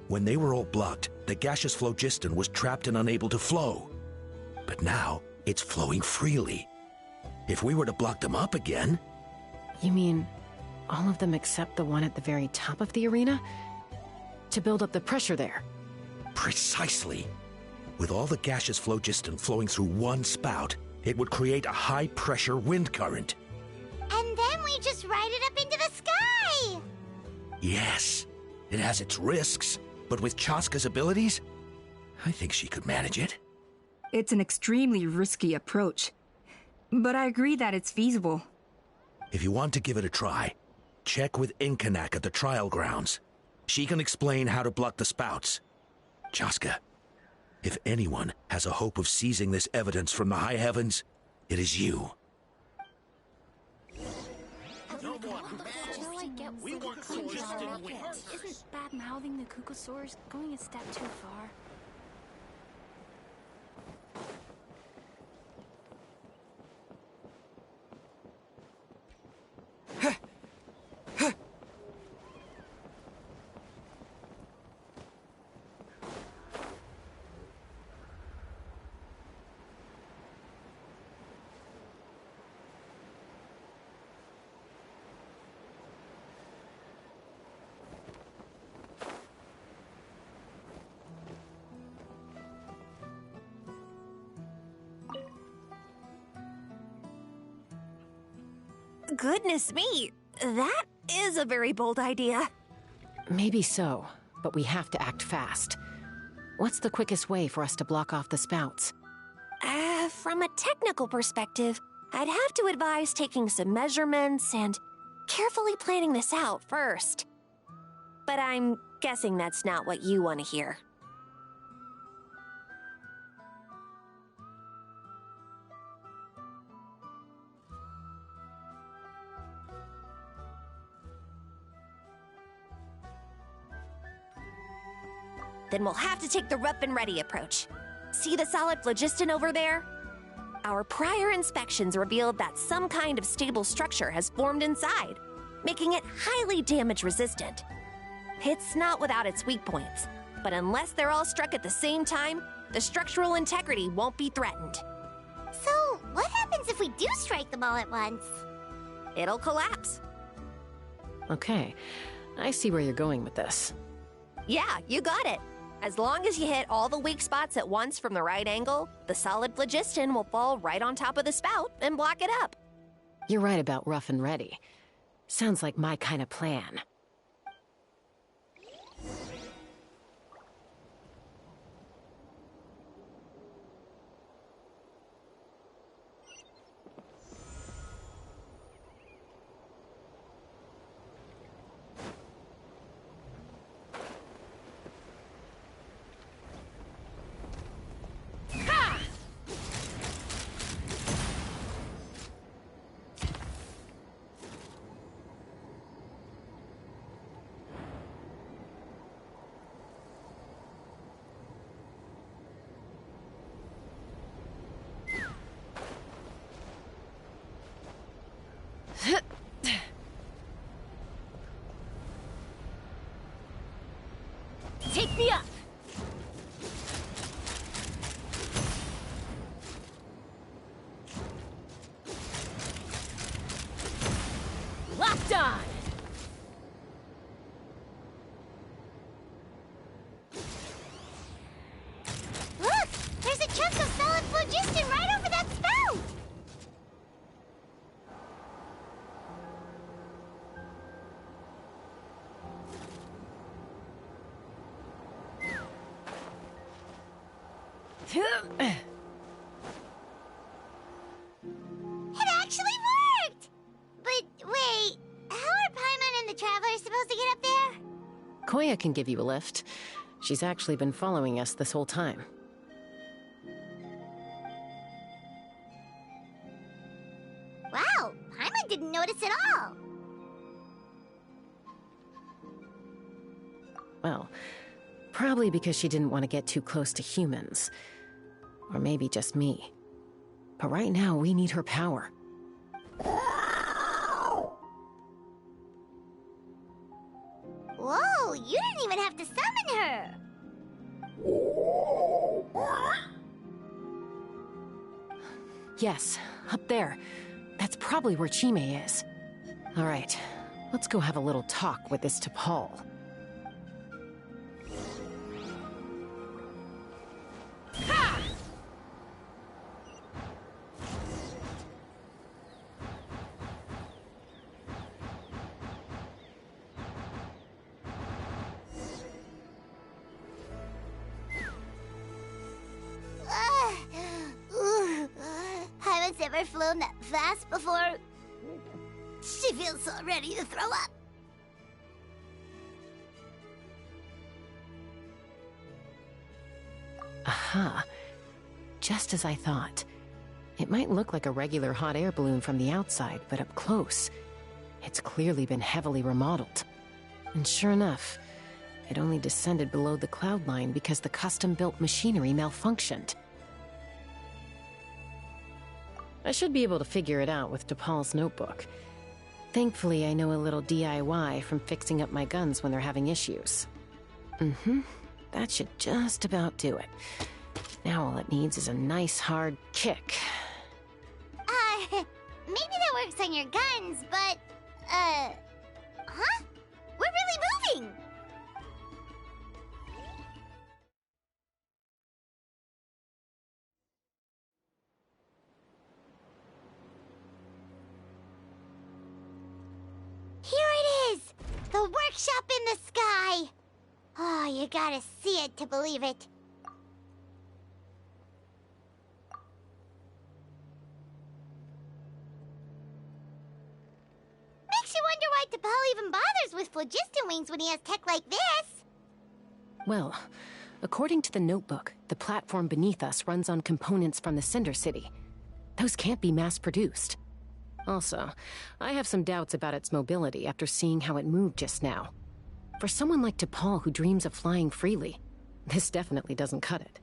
When they were all blocked, the gaseous phlogiston was trapped and unable to flow. But now, it's flowing freely. If we were to block them up again... You mean all of them except the one at the very top of the arena? To build up the pressure there? Precisely. With all the gaseous phlogiston flowing through one spout, it would create a high-pressure wind current. And then we just ride it up into the sky! Yes, it has its risks, but with Chaska's abilities, I think she could manage it. It's an extremely risky approach, but I agree that it's feasible. If you want to give it a try, check with Inkanak at the trial grounds. She can explain how to block the spouts. Chaska, if anyone has a hope of seizing this evidence from the high heavens, it is you. Isn't bad-mouthing the Kukusaurs going a step too far? Goodness me, that is a very bold idea. Maybe so, but we have to act fast. What's the quickest way for us to block off the spouts? From a technical perspective, I'd have to advise taking some measurements and carefully planning this out first. But I'm guessing that's not what you want to hear. Then we'll have to take the rough and ready approach. See the solid phlogiston over there? Our prior inspections revealed that some kind of stable structure has formed inside, making it highly damage resistant. It's not without its weak points, but unless they're all struck at the same time, the structural integrity won't be threatened. So, what happens if we do strike them all at once? It'll collapse. Okay, I see where you're going with this. Yeah, you got it. As long as you hit all the weak spots at once from the right angle, the solid phlogiston will fall right on top of the spout and block it up. You're right about rough and ready. Sounds like my kind of plan. Take me up! Locked on! Look! There's a chunk of solid phlogiston right over that spout! It actually worked! But wait, how are Paimon and the Traveler supposed to get up there? Koya can give you a lift. She's actually been following us this whole time. Wow, Paimon didn't notice at all. Well, probably because she didn't want to get too close to humans. Or maybe just me. But right now, we need her power. Whoa, you didn't even have to summon her! Yes, up there. That's probably where Chime is. All right, let's go have a little talk with this T'Pol. Paimon's never flown that fast before. She feels so ready to throw up. Aha. Just as I thought. It might look like a regular hot air balloon from the outside, but up close, it's clearly been heavily remodeled. And sure enough, it only descended below the cloud line because the custom-built machinery malfunctioned. I should be able to figure it out with T'Pol's notebook. Thankfully, I know a little DIY from fixing up my guns when they're having issues. That should just about do it. Now all it needs is a nice hard kick. Maybe that works on your guns, but, huh? We're really moving! Here it is! The workshop in the sky! Oh, you gotta see it to believe it. Makes you wonder why T'Pol even bothers with phlogiston wings when he has tech like this. Well, according to the notebook, the platform beneath us runs on components from the Cinder City. Those can't be mass-produced. Also, I have some doubts about its mobility after seeing how it moved just now. For someone like T'Pol who dreams of flying freely, this definitely doesn't cut it.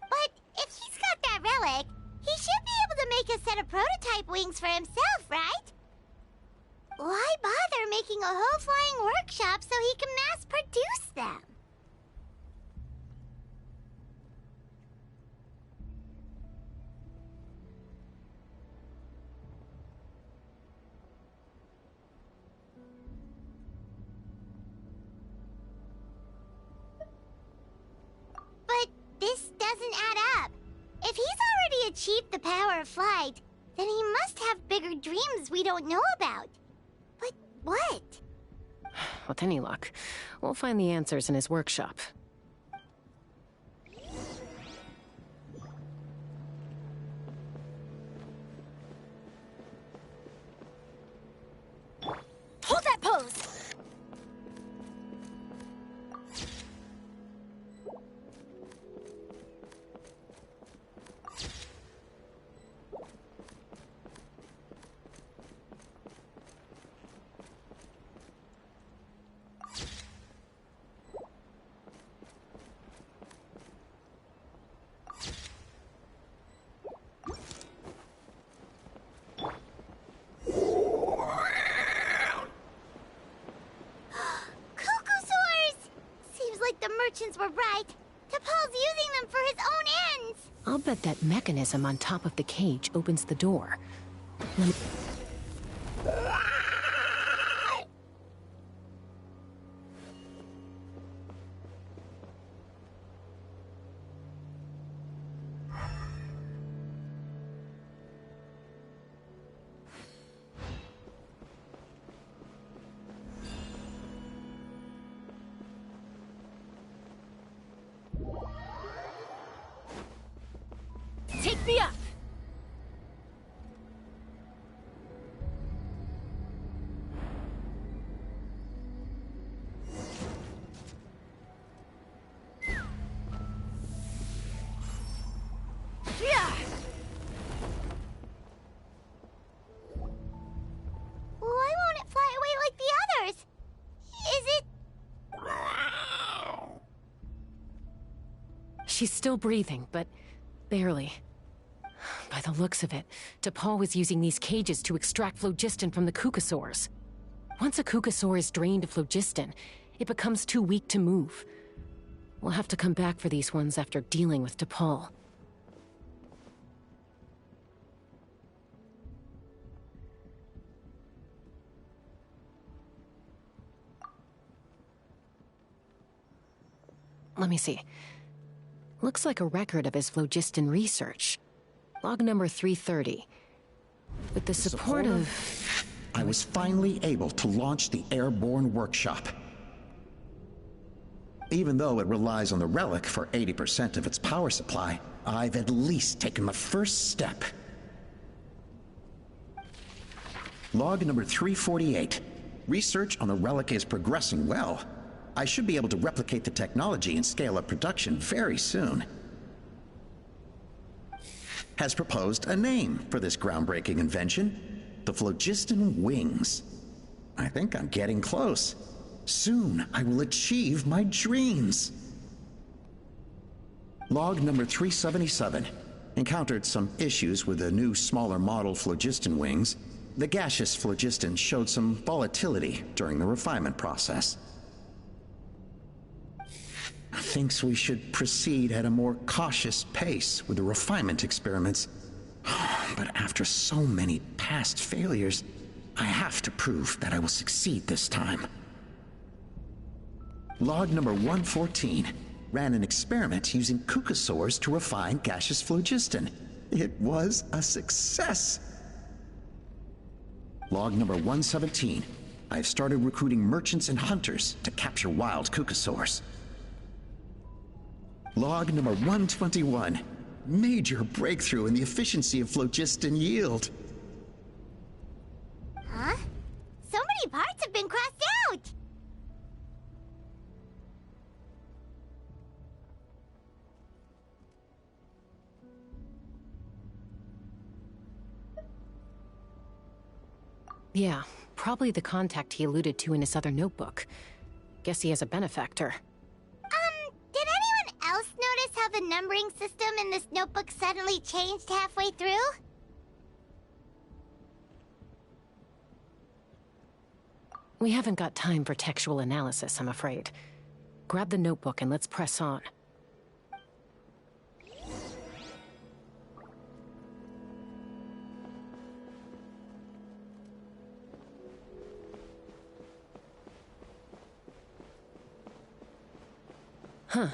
But if he's got that relic, he should be able to make a set of prototype wings for himself, right? Why bother making a whole flying workshop so he can mass-produce them? But this doesn't add up. If he's already achieved the power of flight, then he must have bigger dreams we don't know about. But what? With any luck, we'll find the answers in his workshop. Hold that pose! Merchants were right. T'Pol's using them for his own ends. I'll bet that mechanism on top of the cage opens the door. me up! Why won't it fly away like the others? Is it... She's still breathing, but barely. By the looks of it, T'Pol was using these cages to extract phlogiston from the Kukasaurs. Once a Kukasaur is drained of phlogiston, it becomes too weak to move. We'll have to come back for these ones after dealing with T'Pol. Let me see. Looks like a record of his phlogiston research. Log number 330. With the support of... I was finally able to launch the airborne workshop. Even though it relies on the relic for 80% of its power supply, I've at least taken the first step. Log number 348. Research on the relic is progressing well. I should be able to replicate the technology and scale up production very soon. Has proposed a name for this groundbreaking invention: the phlogiston wings. I think I'm getting close. Soon I will achieve my dreams. Log number 377. Encountered some issues with the new smaller model phlogiston wings. The gaseous phlogiston showed some volatility during the refinement process. Thinks we should proceed at a more cautious pace with the refinement experiments. But after so many past failures, I have to prove that I will succeed this time. Log number 114. Ran an experiment using Kukasaurs to refine gaseous phlogiston. It was a success. Log number 117. I've started recruiting merchants and hunters to capture wild Kukasaurs. Log number 121. Major breakthrough in the efficiency of phlogiston yield. Huh? So many parts have been crossed out! Yeah, probably the contact he alluded to in his other notebook. Guess he has a benefactor. Did anyone else notice how the numbering system in this notebook suddenly changed halfway through? We haven't got time for textual analysis, I'm afraid. Grab the notebook and let's press on. Huh.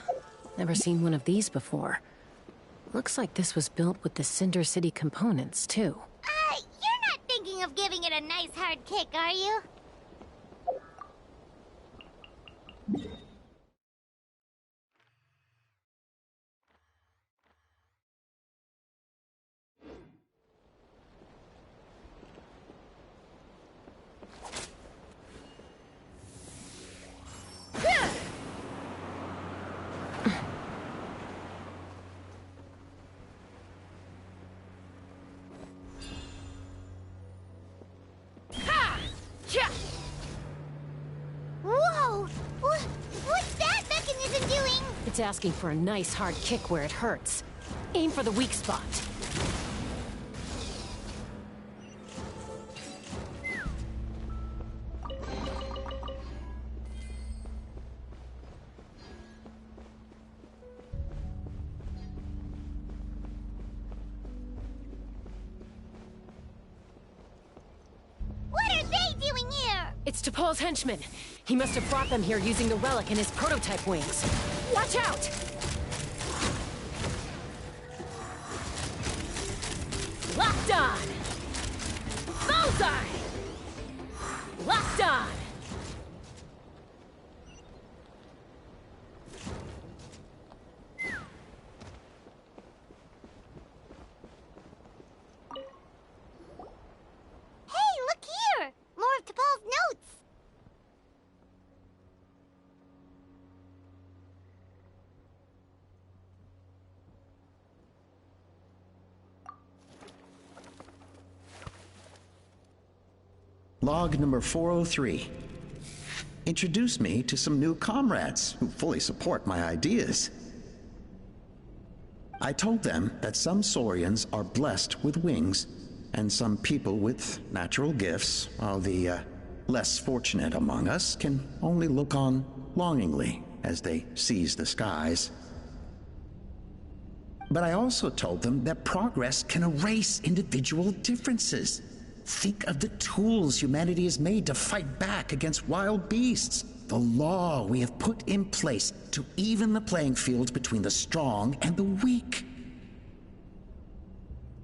Never seen one of these before. Looks like this was built with the Cinder City components, too. You're not thinking of giving it a nice hard kick, are you? Whoa! What's that mechanism doing? It's asking for a nice hard kick where it hurts. Aim for the weak spot. What are they doing here? It's T'Pol's henchman. He must have brought them here using the relic in his prototype wings. Watch out! Locked on! Bullseye! Locked on! Log number 403. Introduce me to some new comrades who fully support my ideas. I told them that some saurians are blessed with wings, and some people with natural gifts, while the less fortunate among us can only look on longingly as they seize the skies. But I also told them that progress can erase individual differences. Think of the tools humanity has made to fight back against wild beasts. The law we have put in place to even the playing field between the strong and the weak.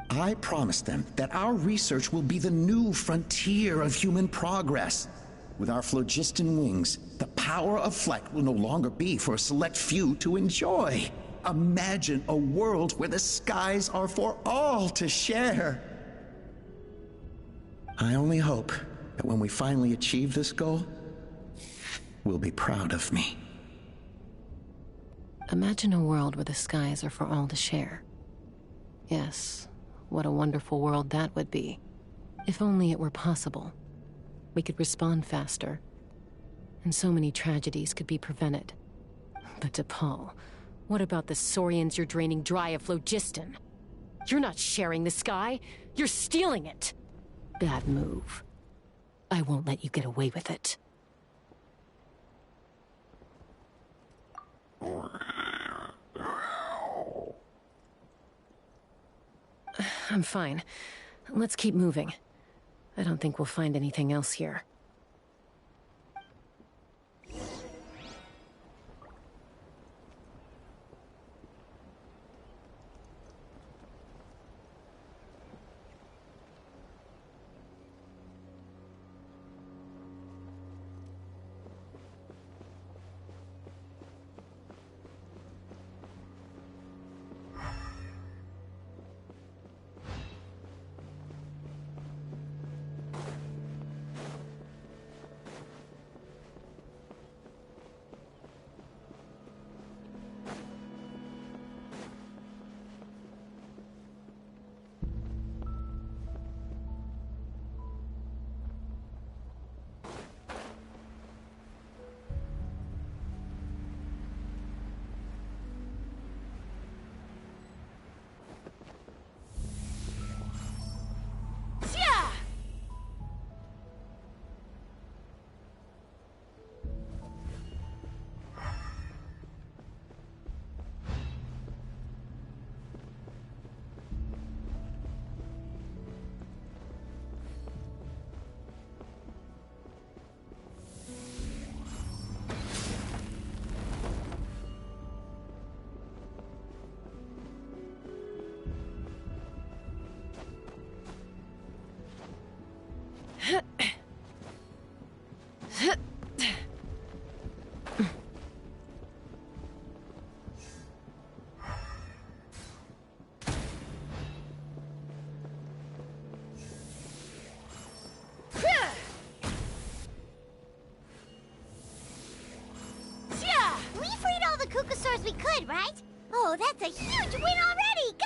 I promised them that our research will be the new frontier of human progress. With our phlogiston wings, the power of flight will no longer be for a select few to enjoy. Imagine a world where the skies are for all to share. I only hope that when we finally achieve this goal, we'll be proud of me. Imagine a world where the skies are for all to share. Yes, what a wonderful world that would be. If only it were possible. We could respond faster, and so many tragedies could be prevented. But DePaul, what about the saurians you're draining dry of phlogiston? You're not sharing the sky, you're stealing it! Bad move. I won't let you get away with it. I'm fine. Let's keep moving. I don't think we'll find anything else here. Kukasaurs we could, right? Oh, that's a huge win already! Go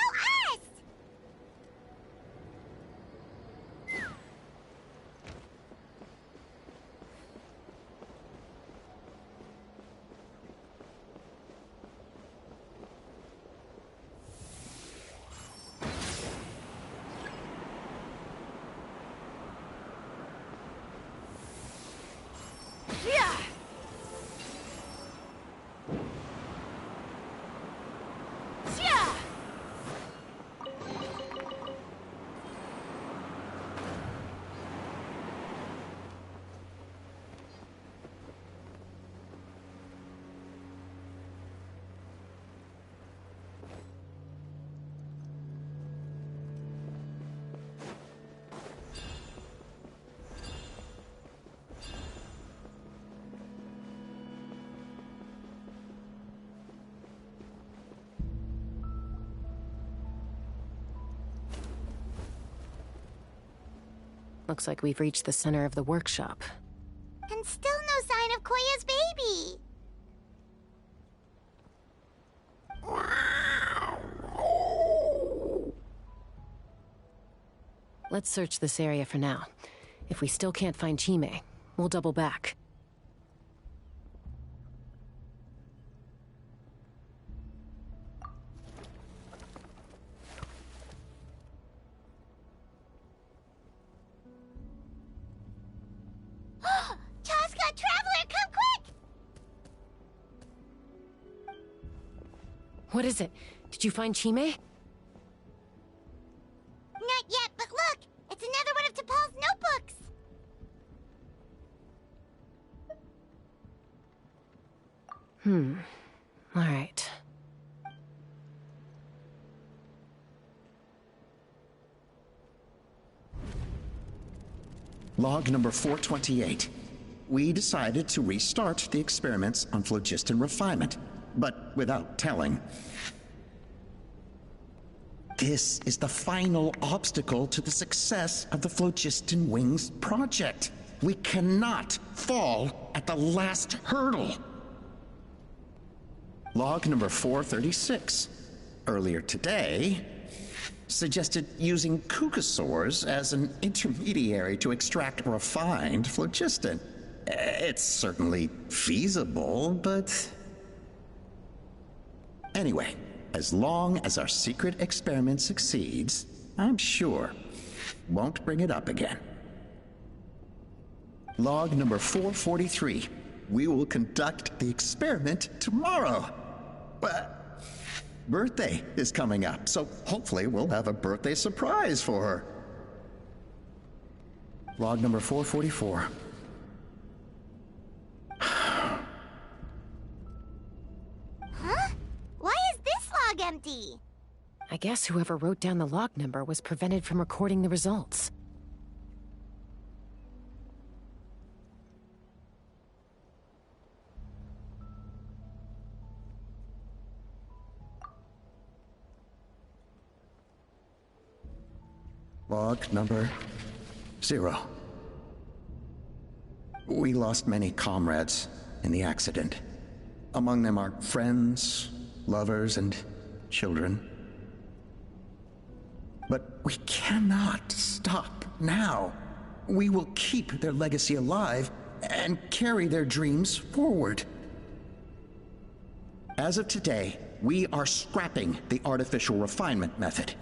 us! Looks like we've reached the center of the workshop. And still no sign of Koya's baby. Let's search this area for now. If we still can't find Chime, we'll double back. Chaska, Traveler, come quick! What is it? Did you find Chime? Not yet, but look! It's another one of T'Pol's notebooks! All right. Log number 428. We decided to restart the experiments on phlogiston refinement, but without telling. This is the final obstacle to the success of the Phlogiston Wings project. We cannot fall at the last hurdle. Log number 436. Earlier today, suggested using cucosaurs as an intermediary to extract refined phlogiston. It's certainly feasible, but... Anyway, as long as our secret experiment succeeds, I'm sure won't bring it up again. Log number 443. We will conduct the experiment tomorrow. But birthday is coming up, so hopefully we'll have a birthday surprise for her. Log number 444. Huh? Why is this log empty? I guess whoever wrote down the log number was prevented from recording the results. Log number 0. We lost many comrades in the accident. Among them are friends, lovers, and children. But we cannot stop now. We will keep their legacy alive and carry their dreams forward. As of today, we are scrapping the artificial refinement method.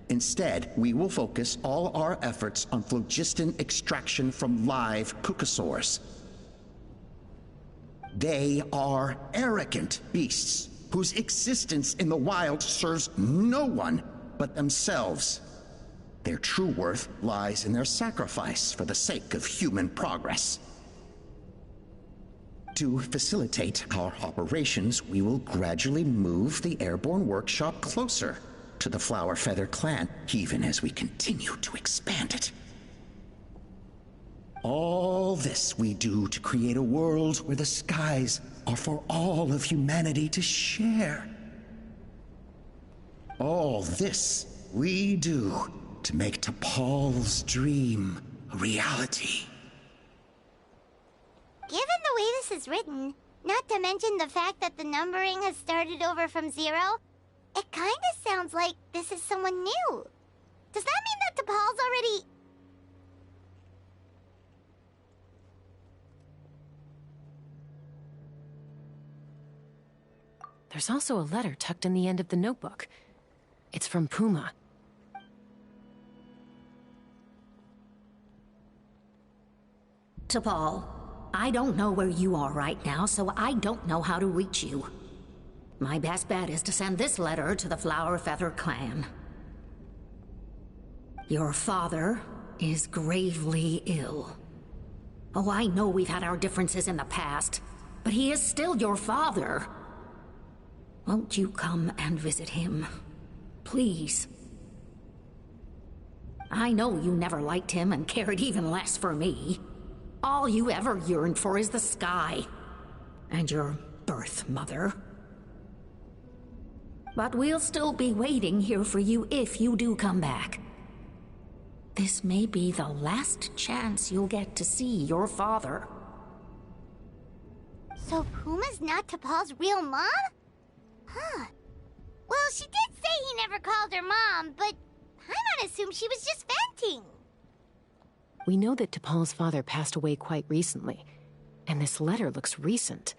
Instead, we will focus all our efforts on phlogiston extraction from live cucosaurs. They are arrogant beasts whose existence in the wild serves no one but themselves. Their true worth lies in their sacrifice for the sake of human progress. To facilitate our operations, we will gradually move the airborne workshop closer to the Blumenfeder-Klan, even as we continue to expand it. All this we do to create a world where the skies are for all of humanity to share. All this we do to make T'Pol's dream a reality. Given the way this is written, not to mention the fact that the numbering has started over from 0, it kinda sounds like this is someone new. Does that mean that T'Pol's already... There's also a letter tucked in the end of the notebook. It's from Puma. T'Pol, I don't know where you are right now, so I don't know how to reach you. My best bet is to send this letter to the Blumenfeder-Klan. Your father is gravely ill. Oh, I know we've had our differences in the past, but he is still your father. Won't you come and visit him? Please. I know you never liked him and cared even less for me. All you ever yearned for is the sky. And your birth mother. But we'll still be waiting here for you if you do come back. This may be the last chance you'll get to see your father. So Puma's not T'Pol's real mom? Huh. Well, she did say he never called her mom, but I'm gonna assume she was just venting. We know that T'Pol's father passed away quite recently, and this letter looks recent.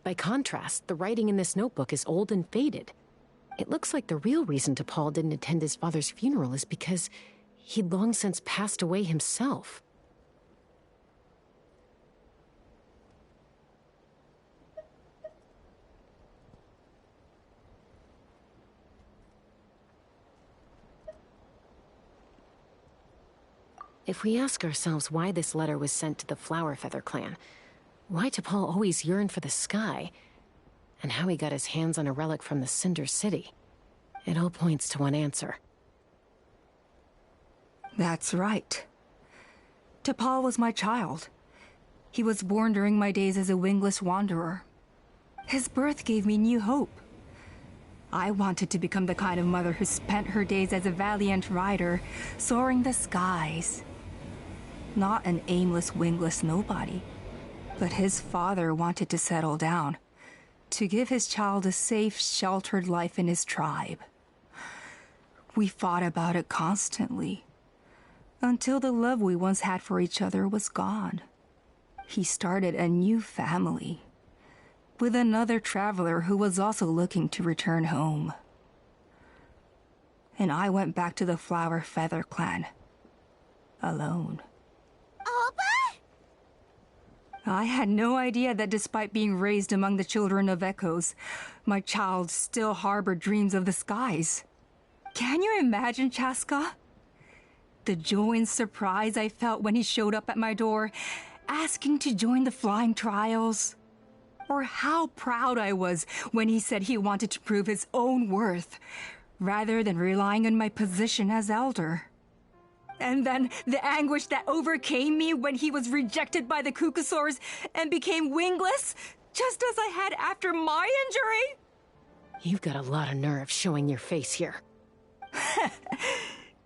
By contrast, the writing in this notebook is old and faded. It looks like the real reason T'Pol didn't attend his father's funeral is because he'd long since passed away himself. If we ask ourselves why this letter was sent to the Blumenfeder-Klan, why T'Pol always yearned for the sky, and how he got his hands on a relic from the Cinder City, it all points to one answer. That's right. T'Pol was my child. He was born during my days as a wingless wanderer. His birth gave me new hope. I wanted to become the kind of mother who spent her days as a valiant rider, soaring the skies. Not an aimless, wingless nobody. But his father wanted to settle down, to give his child a safe, sheltered life in his tribe. We fought about it constantly, until the love we once had for each other was gone. He started a new family, with another traveler who was also looking to return home. And I went back to the Blumenfeder-Klan, alone. Oppa? I had no idea that despite being raised among the children of echoes, my child still harbored dreams of the skies. Can you imagine, Chaska? The joy and surprise I felt when he showed up at my door, asking to join the flying trials. Or how proud I was when he said he wanted to prove his own worth, rather than relying on my position as elder. And then the anguish that overcame me when he was rejected by the Kukusaurs and became wingless, just as I had after my injury. You've got a lot of nerve showing your face here.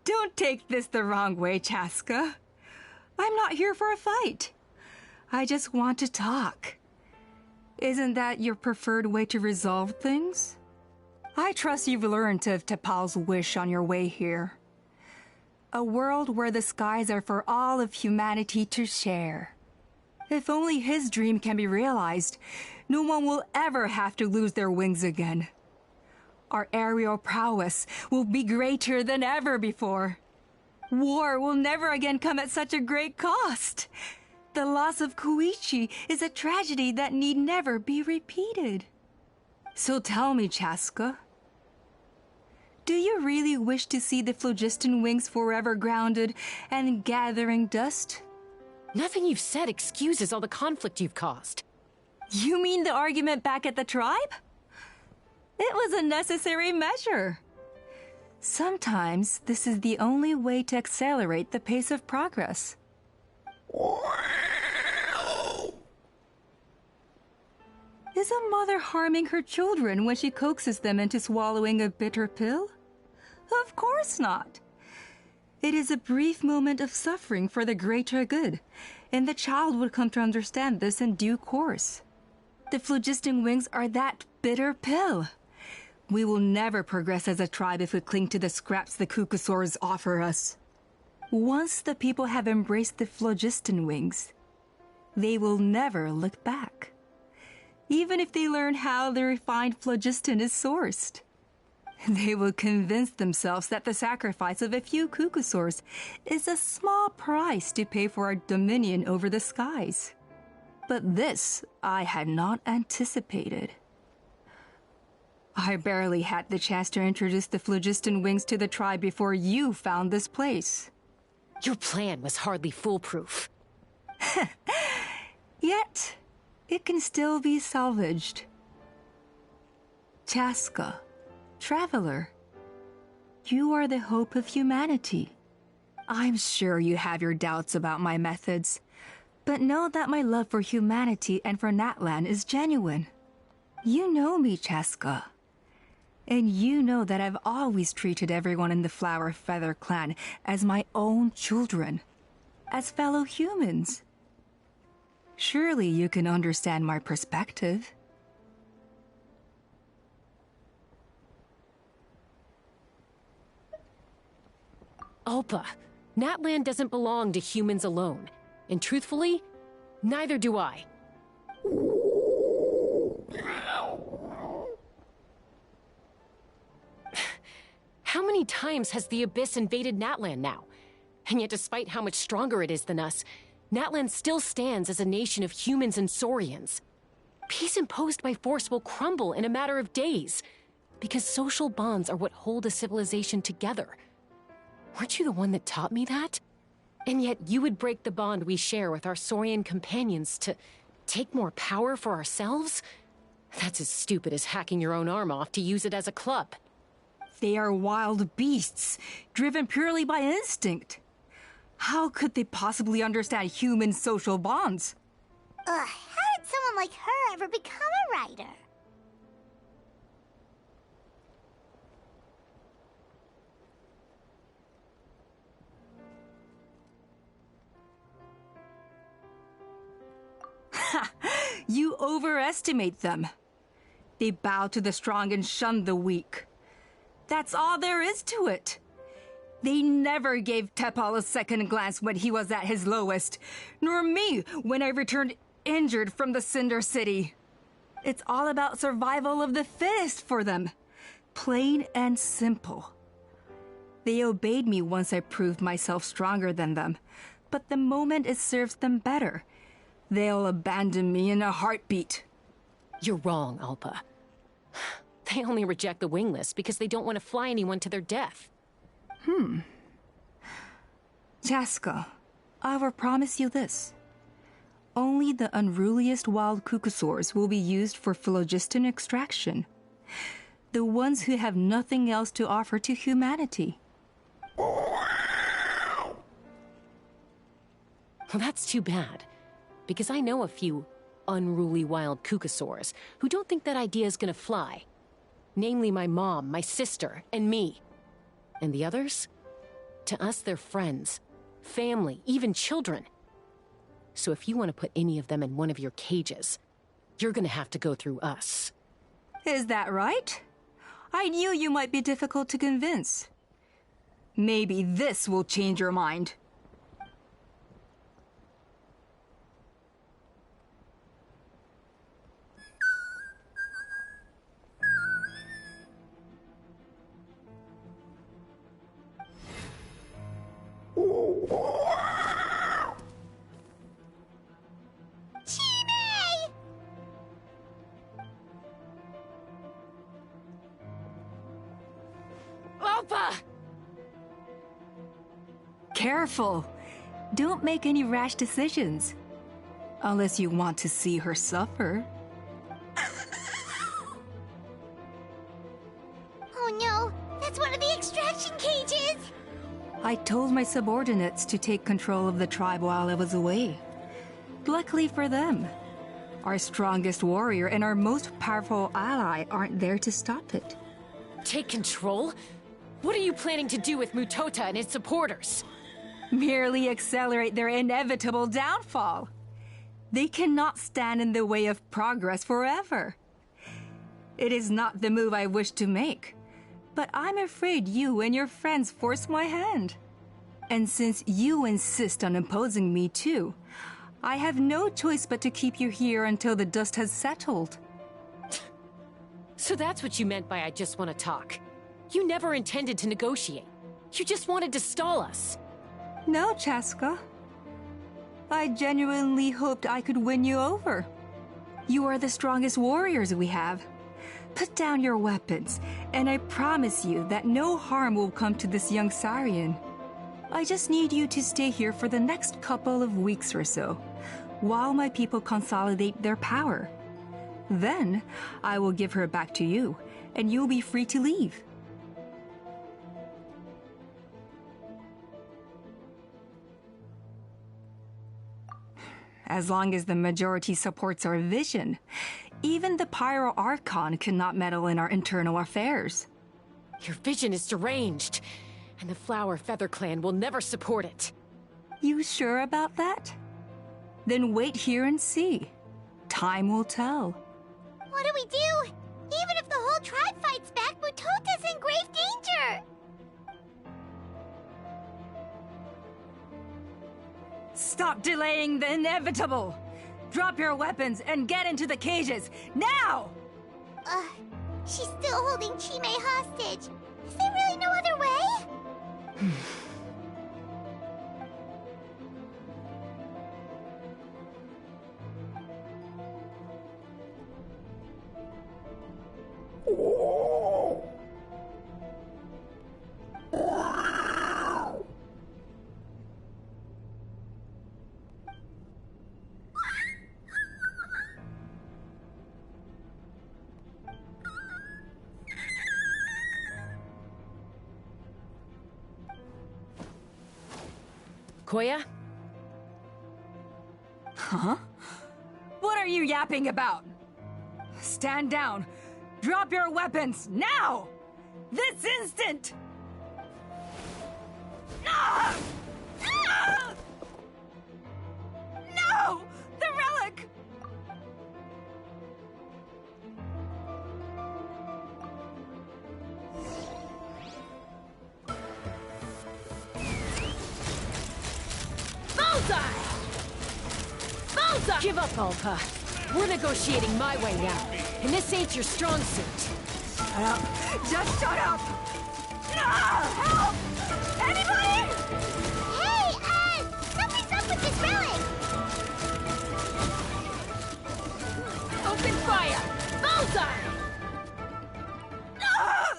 Don't take this the wrong way, Chaska. I'm not here for a fight. I just want to talk. Isn't that your preferred way to resolve things? I trust you've learned of T'Pol's wish on your way here. A world where the skies are for all of humanity to share. If only his dream can be realized, no one will ever have to lose their wings again. Our aerial prowess will be greater than ever before. War will never again come at such a great cost. The loss of Koichi is a tragedy that need never be repeated. So tell me, Chaska, do you really wish to see the phlogiston wings forever grounded and gathering dust? Nothing you've said excuses all the conflict you've caused. You mean the argument back at the tribe? It was a necessary measure. Sometimes this is the only way to accelerate the pace of progress. Is a mother harming her children when she coaxes them into swallowing a bitter pill? Of course not. It is a brief moment of suffering for the greater good, and the child would come to understand this in due course. The phlogiston wings are that bitter pill. We will never progress as a tribe if we cling to the scraps the Kukusaurs offer us. Once the people have embraced the phlogiston wings, they will never look back. Even if they learn how the refined phlogiston is sourced. They will convince themselves that the sacrifice of a few Kukusaurs is a small price to pay for our dominion over the skies. But this I had not anticipated. I barely had the chance to introduce the phlogiston wings to the tribe before you found this place. Your plan was hardly foolproof. Yet, it can still be salvaged. Chaska, traveler, you are the hope of humanity. I'm sure you have your doubts about my methods, but know that my love for humanity and for Natlan is genuine. You know me, Chaska. And you know that I've always treated everyone in the Blumenfeder-Klan as my own children, as fellow humans. Surely you can understand my perspective. Oppa, Natlan doesn't belong to humans alone. And truthfully, neither do I. How many times has the Abyss invaded Natlan now? And yet despite how much stronger it is than us, Natlan still stands as a nation of humans and saurians. Peace imposed by force will crumble in a matter of days, because social bonds are what hold a civilization together. Weren't you the one that taught me that? And yet you would break the bond we share with our saurian companions to take more power for ourselves? That's as stupid as hacking your own arm off to use it as a club. They are wild beasts, driven purely by instinct. How could they possibly understand human social bonds? How did someone like her ever become a writer? You overestimate them. They bow to the strong and shun the weak. That's all there is to it. They never gave Tepal a second glance when he was at his lowest, nor me when I returned injured from the Cinder City. It's all about survival of the fittest for them. Plain and simple. They obeyed me once I proved myself stronger than them, but the moment it serves them better, they'll abandon me in a heartbeat. You're wrong, Alpa. They only reject the wingless because they don't want to fly anyone to their death. Chaska, I will promise you this. Only the unruliest wild cucosaurs will be used for phlogiston extraction. The ones who have nothing else to offer to humanity. Well, that's too bad. Because I know a few unruly wild cucosaurs who don't think that idea is gonna fly. Namely my mom, my sister, and me. And the others? To us, they're friends, family, even children. So if you want to put any of them in one of your cages, you're gonna have to go through us. Is that right? I knew you might be difficult to convince. Maybe this will change your mind. Alpa! Careful. Don't make any rash decisions. Unless you want to see her suffer. Oh no, that's one of the extraction cages! I told my subordinates to take control of the tribe while I was away. Luckily for them, our strongest warrior and our most powerful ally aren't there to stop it. Take control? What are you planning to do with Mutota and his supporters? Merely accelerate their inevitable downfall. They cannot stand in the way of progress forever. It is not the move I wish to make, but I'm afraid you and your friends force my hand. And since you insist on imposing me too, I have no choice but to keep you here until the dust has settled. So that's what you meant by I just want to talk. You never intended to negotiate. You just wanted to stall us. No, Chaska. I genuinely hoped I could win you over. You are the strongest warriors we have. Put down your weapons, and I promise you that no harm will come to this young Saurian. I just need you to stay here for the next couple of weeks or so, while my people consolidate their power. Then, I will give her back to you, and you'll be free to leave. As long as the majority supports our vision, even the Pyro Archon cannot meddle in our internal affairs. Your vision is deranged, and the Flower Feather Clan will never support it. You sure about that? Then wait here and see. Time will tell. What do we do? Even if the whole tribe fights back, Mutota's in grave danger! Stop delaying the inevitable! Drop your weapons and get into the cages, now! She's still holding Chime hostage. Is there really no other way? Koya? Huh? What are you yapping about? Stand down. Drop your weapons, now! This instant! Ah! Ah! No! The relic! Bullseye! Bullseye! Give up, Alpa. We're negotiating my way now, and this ain't your strong suit. Shut up! Just shut up! Ah! Help! Anybody? Hey, something's up with this relic! Open fire! Bullseye! Ah!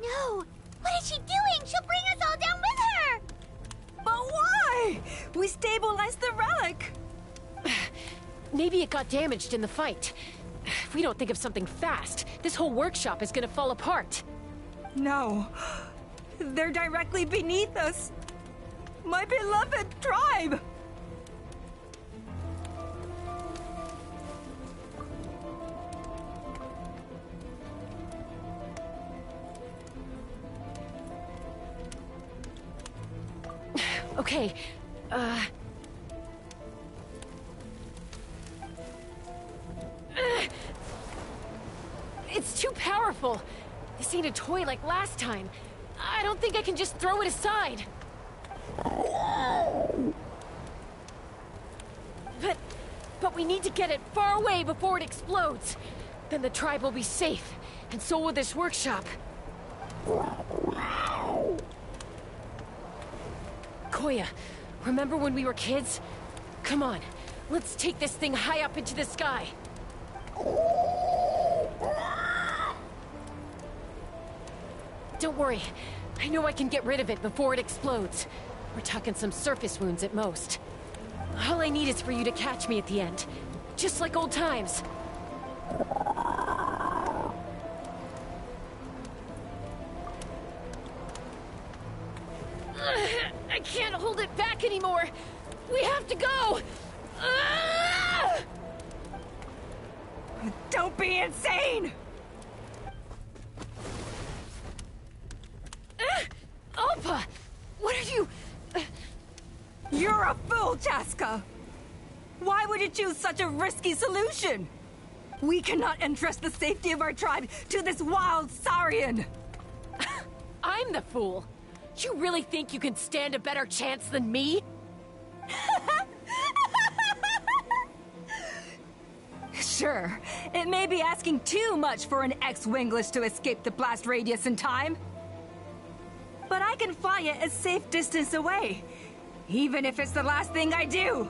No! What is she doing? She'll bring us all down with her! But why? We stabilized the relic! Maybe it got damaged in the fight. If we don't think of something fast, this whole workshop is gonna fall apart. No. They're directly beneath us. My beloved tribe! Okay, it's too powerful. This ain't a toy like last time. I don't think I can just throw it aside. But we need to get it far away before it explodes. Then the tribe will be safe, and so will this workshop. Koya, remember when we were kids? Come on, let's take this thing high up into the sky. Don't worry, I know I can get rid of it before it explodes. We're talking some surface wounds at most. All I need is for you to catch me at the end, just like old times. I can't hold it back anymore. We have to go. Don't be insane! Alpa! What are you... You're a fool, Chaska! Why would you choose such a risky solution? We cannot entrust the safety of our tribe to this wild Saurian! I'm the fool. You really think you can stand a better chance than me? Sure, it may be asking too much for an ex-wingless to escape the blast radius in time. But I can fly it a safe distance away, even if it's the last thing I do.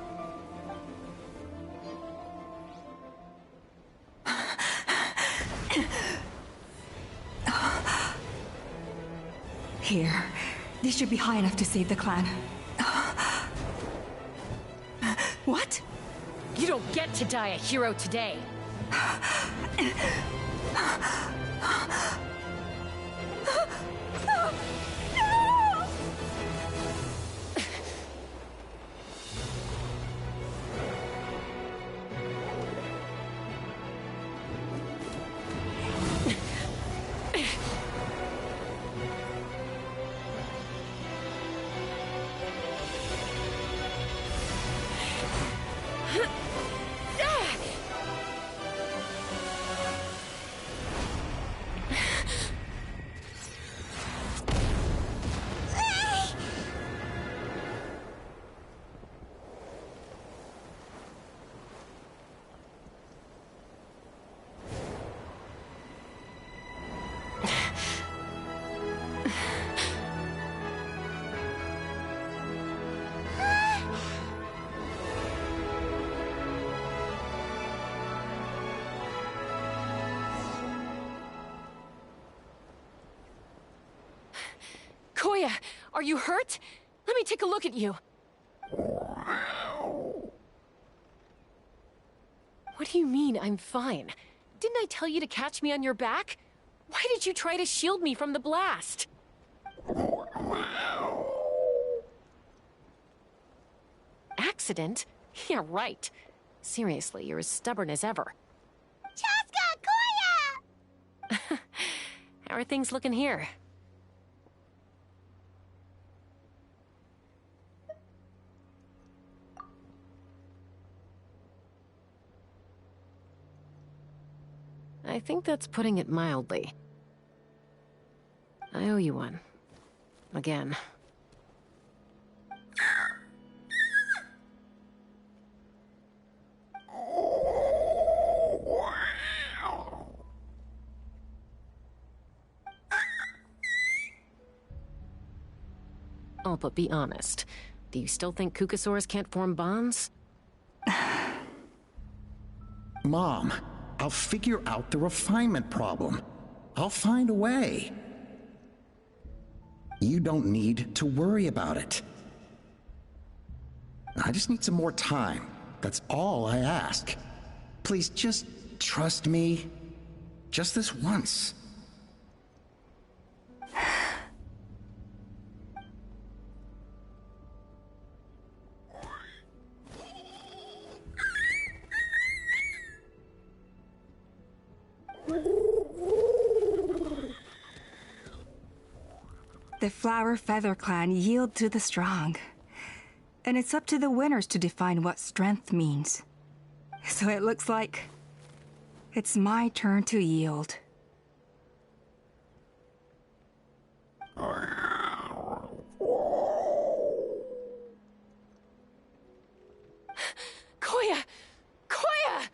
Here, this should be high enough to save the clan. What? You don't get to die a hero today. Koya, are you hurt? Let me take a look at you. What do you mean, I'm fine? Didn't I tell you to catch me on your back? Why did you try to shield me from the blast? Accident? Yeah, right. Seriously, you're as stubborn as ever. Chaska! Koya! How are things looking here? I think that's putting it mildly. I owe you one. Again. Oh, but be honest. Do you still think Kukasaurs can't form bonds? Mom, I'll figure out the refinement problem. I'll find a way. You don't need to worry about it. I just need some more time. That's all I ask. Please just trust me. Just this once. The Blumenfeder-Klan yield to the strong. And it's up to the winners to define what strength means. So it looks like it's my turn to yield. Koya! Koya!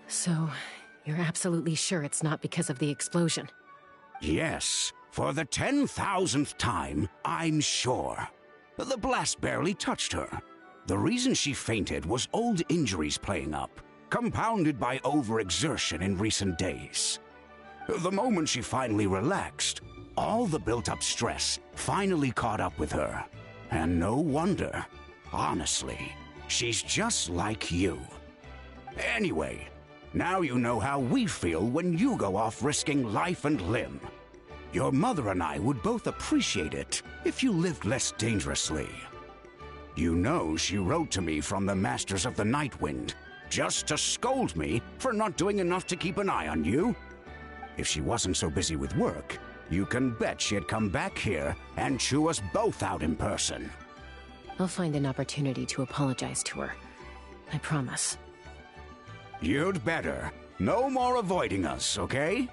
So, you're absolutely sure it's not because of the explosion? Yes, for the 10,000th time, I'm sure. The blast barely touched her. The reason she fainted was old injuries playing up, compounded by overexertion in recent days. The moment she finally relaxed, all the built-up stress finally caught up with her. And no wonder. Honestly, she's just like you. Anyway, now you know how we feel when you go off risking life and limb. Your mother and I would both appreciate it if you lived less dangerously. You know she wrote to me from the Masters of the Night Wind, just to scold me for not doing enough to keep an eye on you. If she wasn't so busy with work, you can bet she'd come back here and chew us both out in person. I'll find an opportunity to apologize to her. I promise. You'd better. No more avoiding us, okay?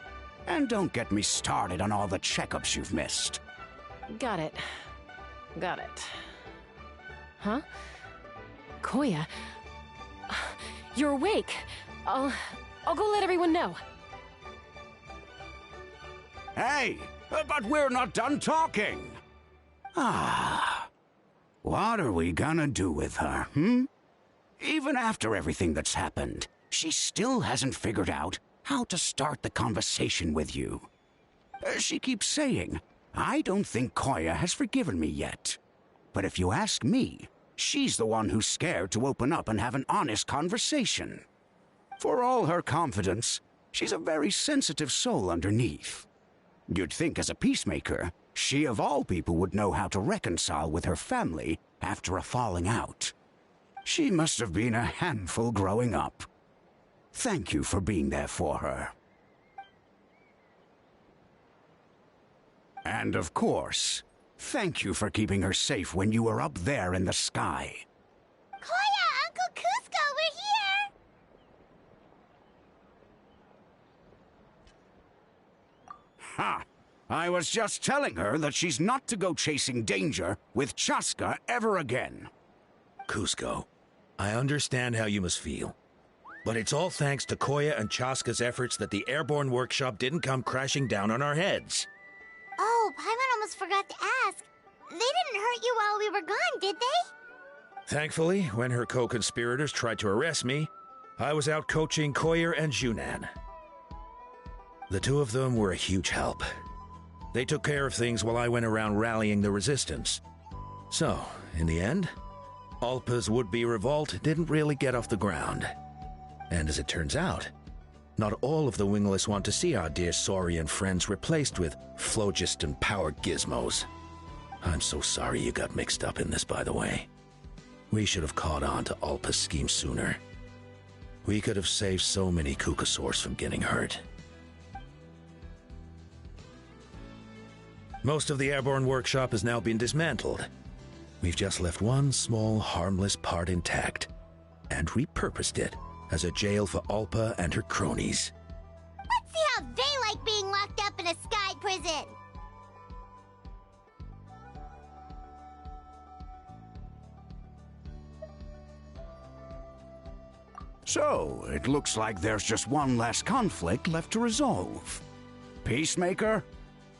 And don't get me started on all the checkups you've missed. Got it. Got it. Huh? Koya? You're awake. I'll go let everyone know. Hey, but we're not done talking. What are we gonna do with her, Even after everything that's happened, she still hasn't figured out how to start the conversation with you. She keeps saying, I don't think Koya has forgiven me yet. But if you ask me, she's the one who's scared to open up and have an honest conversation. For all her confidence, she's a very sensitive soul underneath. You'd think as a peacemaker, she of all people would know how to reconcile with her family after a falling out. She must have been a handful growing up. Thank you for being there for her. And of course, thank you for keeping her safe when you were up there in the sky. Koya, Uncle Cusco, we're here! Ha! I was just telling her that she's not to go chasing danger with Chaska ever again. Cusco, I understand how you must feel. But it's all thanks to Koya and Chaska's efforts that the airborne workshop didn't come crashing down on our heads. Oh, Paimon almost forgot to ask. They didn't hurt you while we were gone, did they? Thankfully, when her co-conspirators tried to arrest me, I was out coaching Koyer and Junan. The two of them were a huge help. They took care of things while I went around rallying the resistance. So, in the end, Alpa's would-be revolt didn't really get off the ground. And as it turns out, not all of the wingless want to see our dear Saurian friends replaced with phlogiston-powered gizmos. I'm so sorry you got mixed up in this, by the way. We should have caught on to Alpa's scheme sooner. We could have saved so many Kukasaurs from getting hurt. Most of the airborne workshop has now been dismantled. We've just left one small, harmless part intact, and repurposed it as a jail for Alpa and her cronies. Let's see how they like being locked up in a sky prison! So, it looks like there's just one last conflict left to resolve. Peacemaker,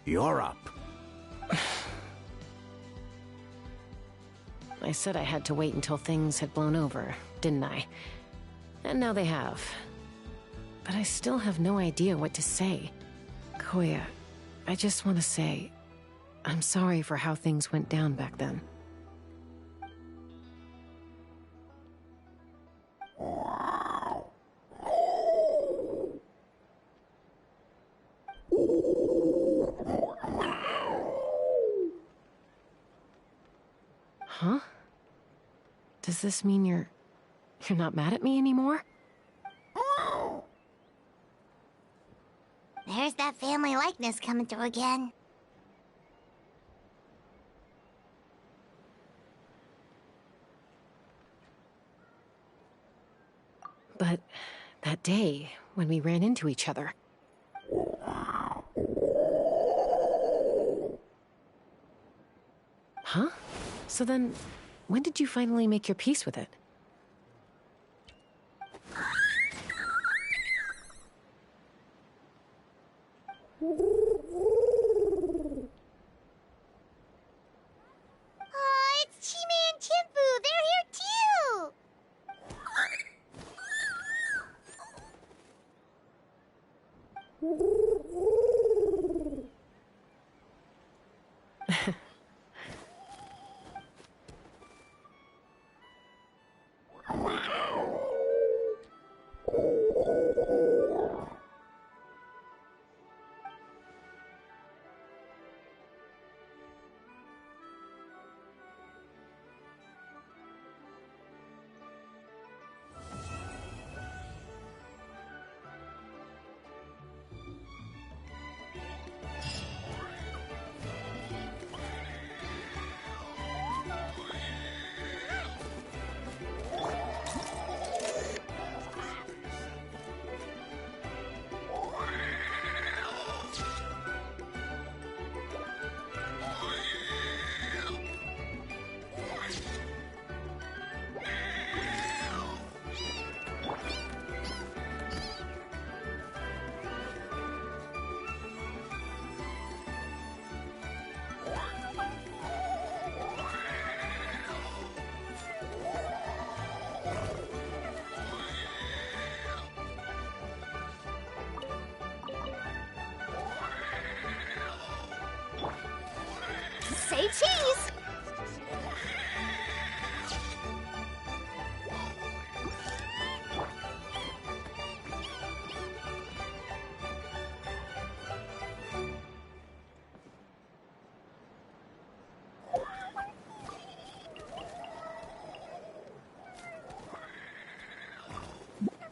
you're up. I said I had to wait until things had blown over, didn't I? And now they have. But I still have no idea what to say. Koya, I just want to say, I'm sorry for how things went down back then. Huh? Does this mean you're not mad at me anymore? There's that family likeness coming through again. But that day, when we ran into each other... Huh? So then, when did you finally make your peace with it? Aw, it's Chime and Chimpu! They're here too! Say cheese!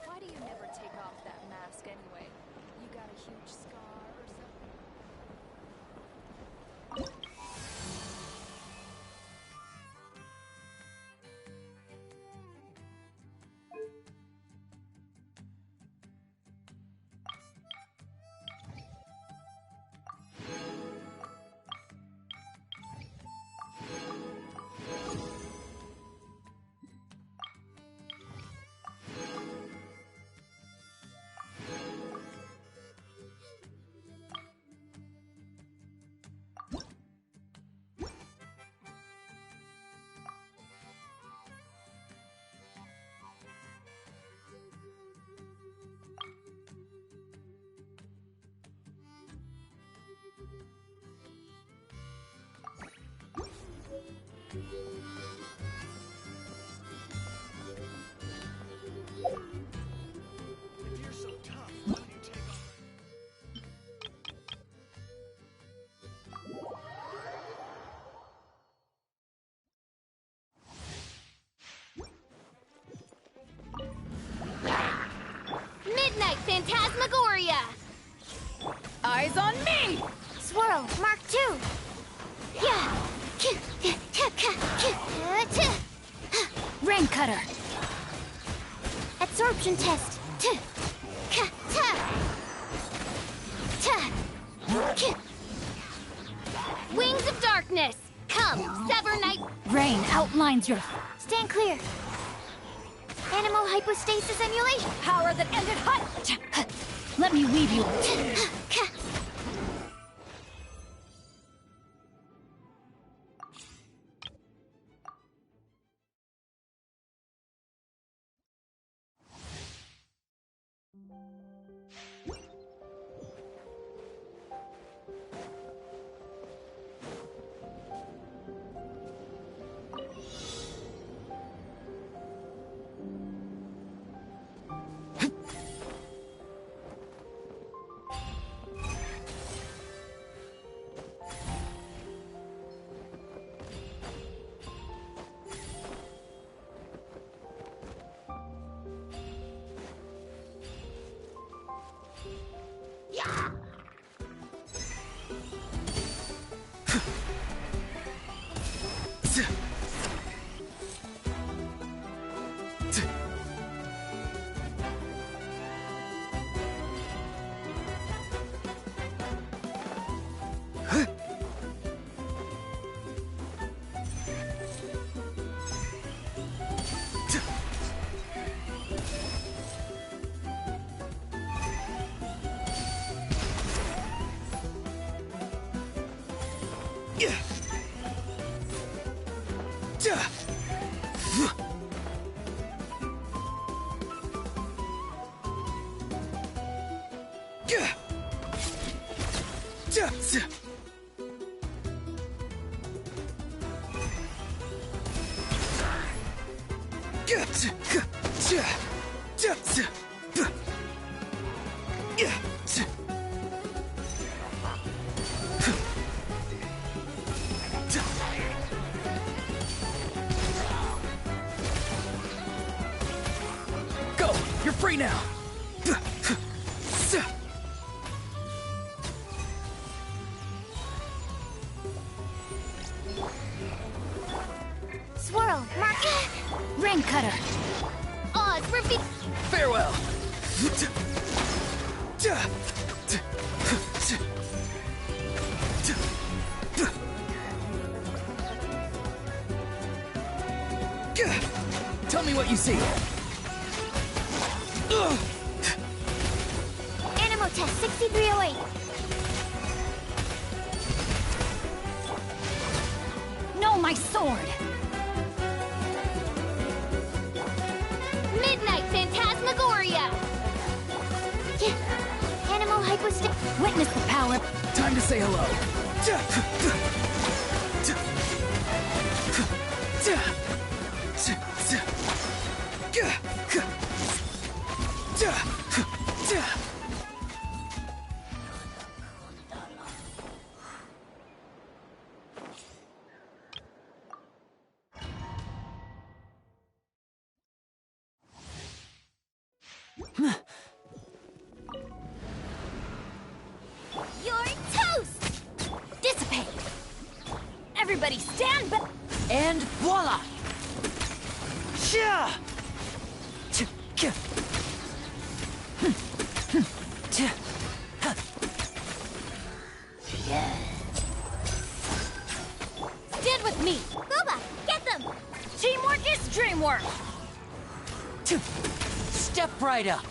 Why do you never take off that mask anyway? You got a huge scar or something? Midnight Phantasmagoria! Eyes on me! Swirl, Mark 2. Yeah. Rain Cutter! Absorption test. Wings of Darkness! Come, Sever Night! Rain outlines your... Stand clear. Animal hypostasis emulation. Power that ended hot! Let me weave you. Go! You're free now! Swirl, Mark. Rain Cutter! Oz, repeat... Farewell! Tell me what you see. Animal test 6308. No, my sword! Midnight Phantasmagoria! Animal hypostasis. Witness the power. Time to say hello. You're toast! Dissipate! Everybody stand back! And voila! Sha! Stand with me! Booba, get them! Teamwork is dreamwork! Step right up!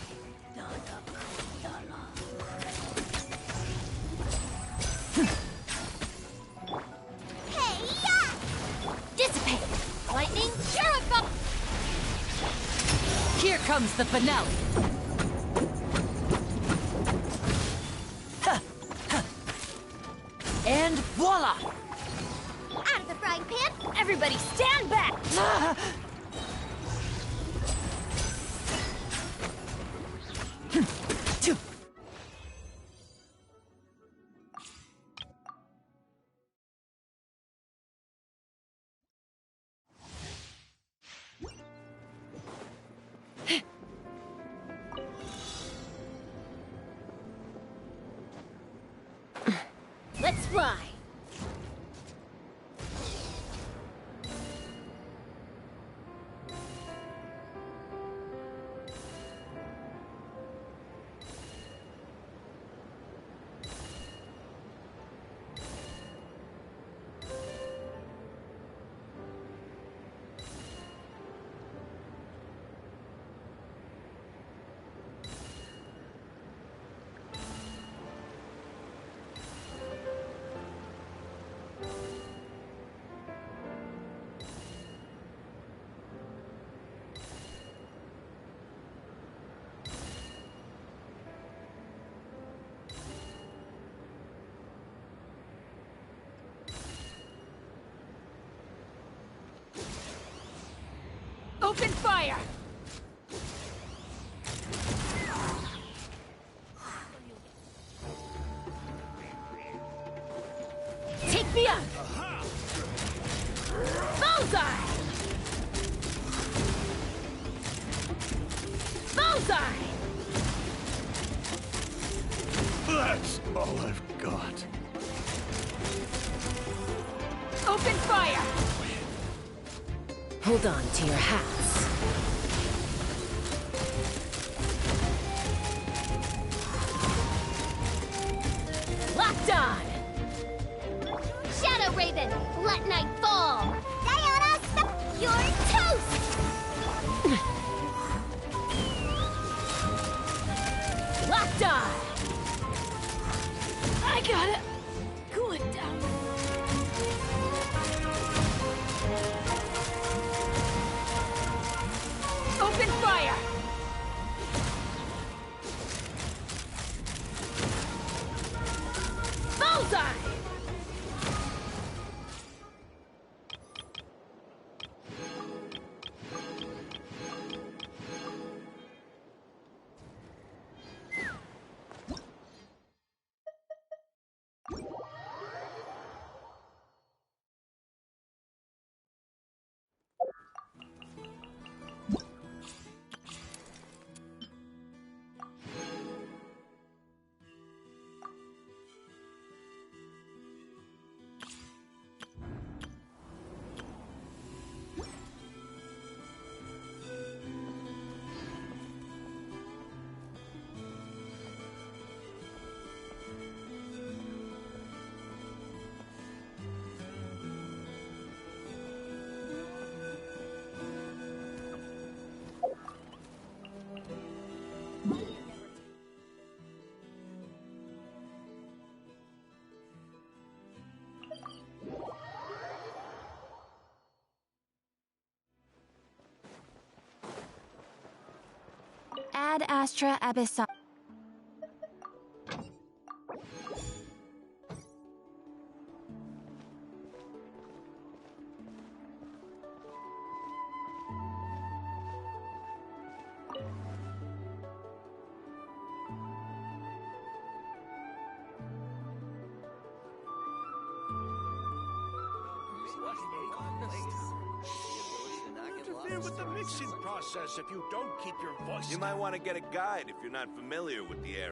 Dissipate! Lightning, purify! Here comes the finale! And voila! Out of the frying pan! Everybody stand back! Let's fly! Open fire! Take me up! Bullseye! Bullseye! That's all I've got. Open fire! Hold on to your hats. Locked on! Shadow Raven, let night fall! Sayonara, you're toast! Locked on! I got it! Cool it down. Open fire! Bullseye! Ad Astra Abyssal. Interfere with the mixing process if you don't keep your voice. You might want to get a guide if you're not familiar with the area.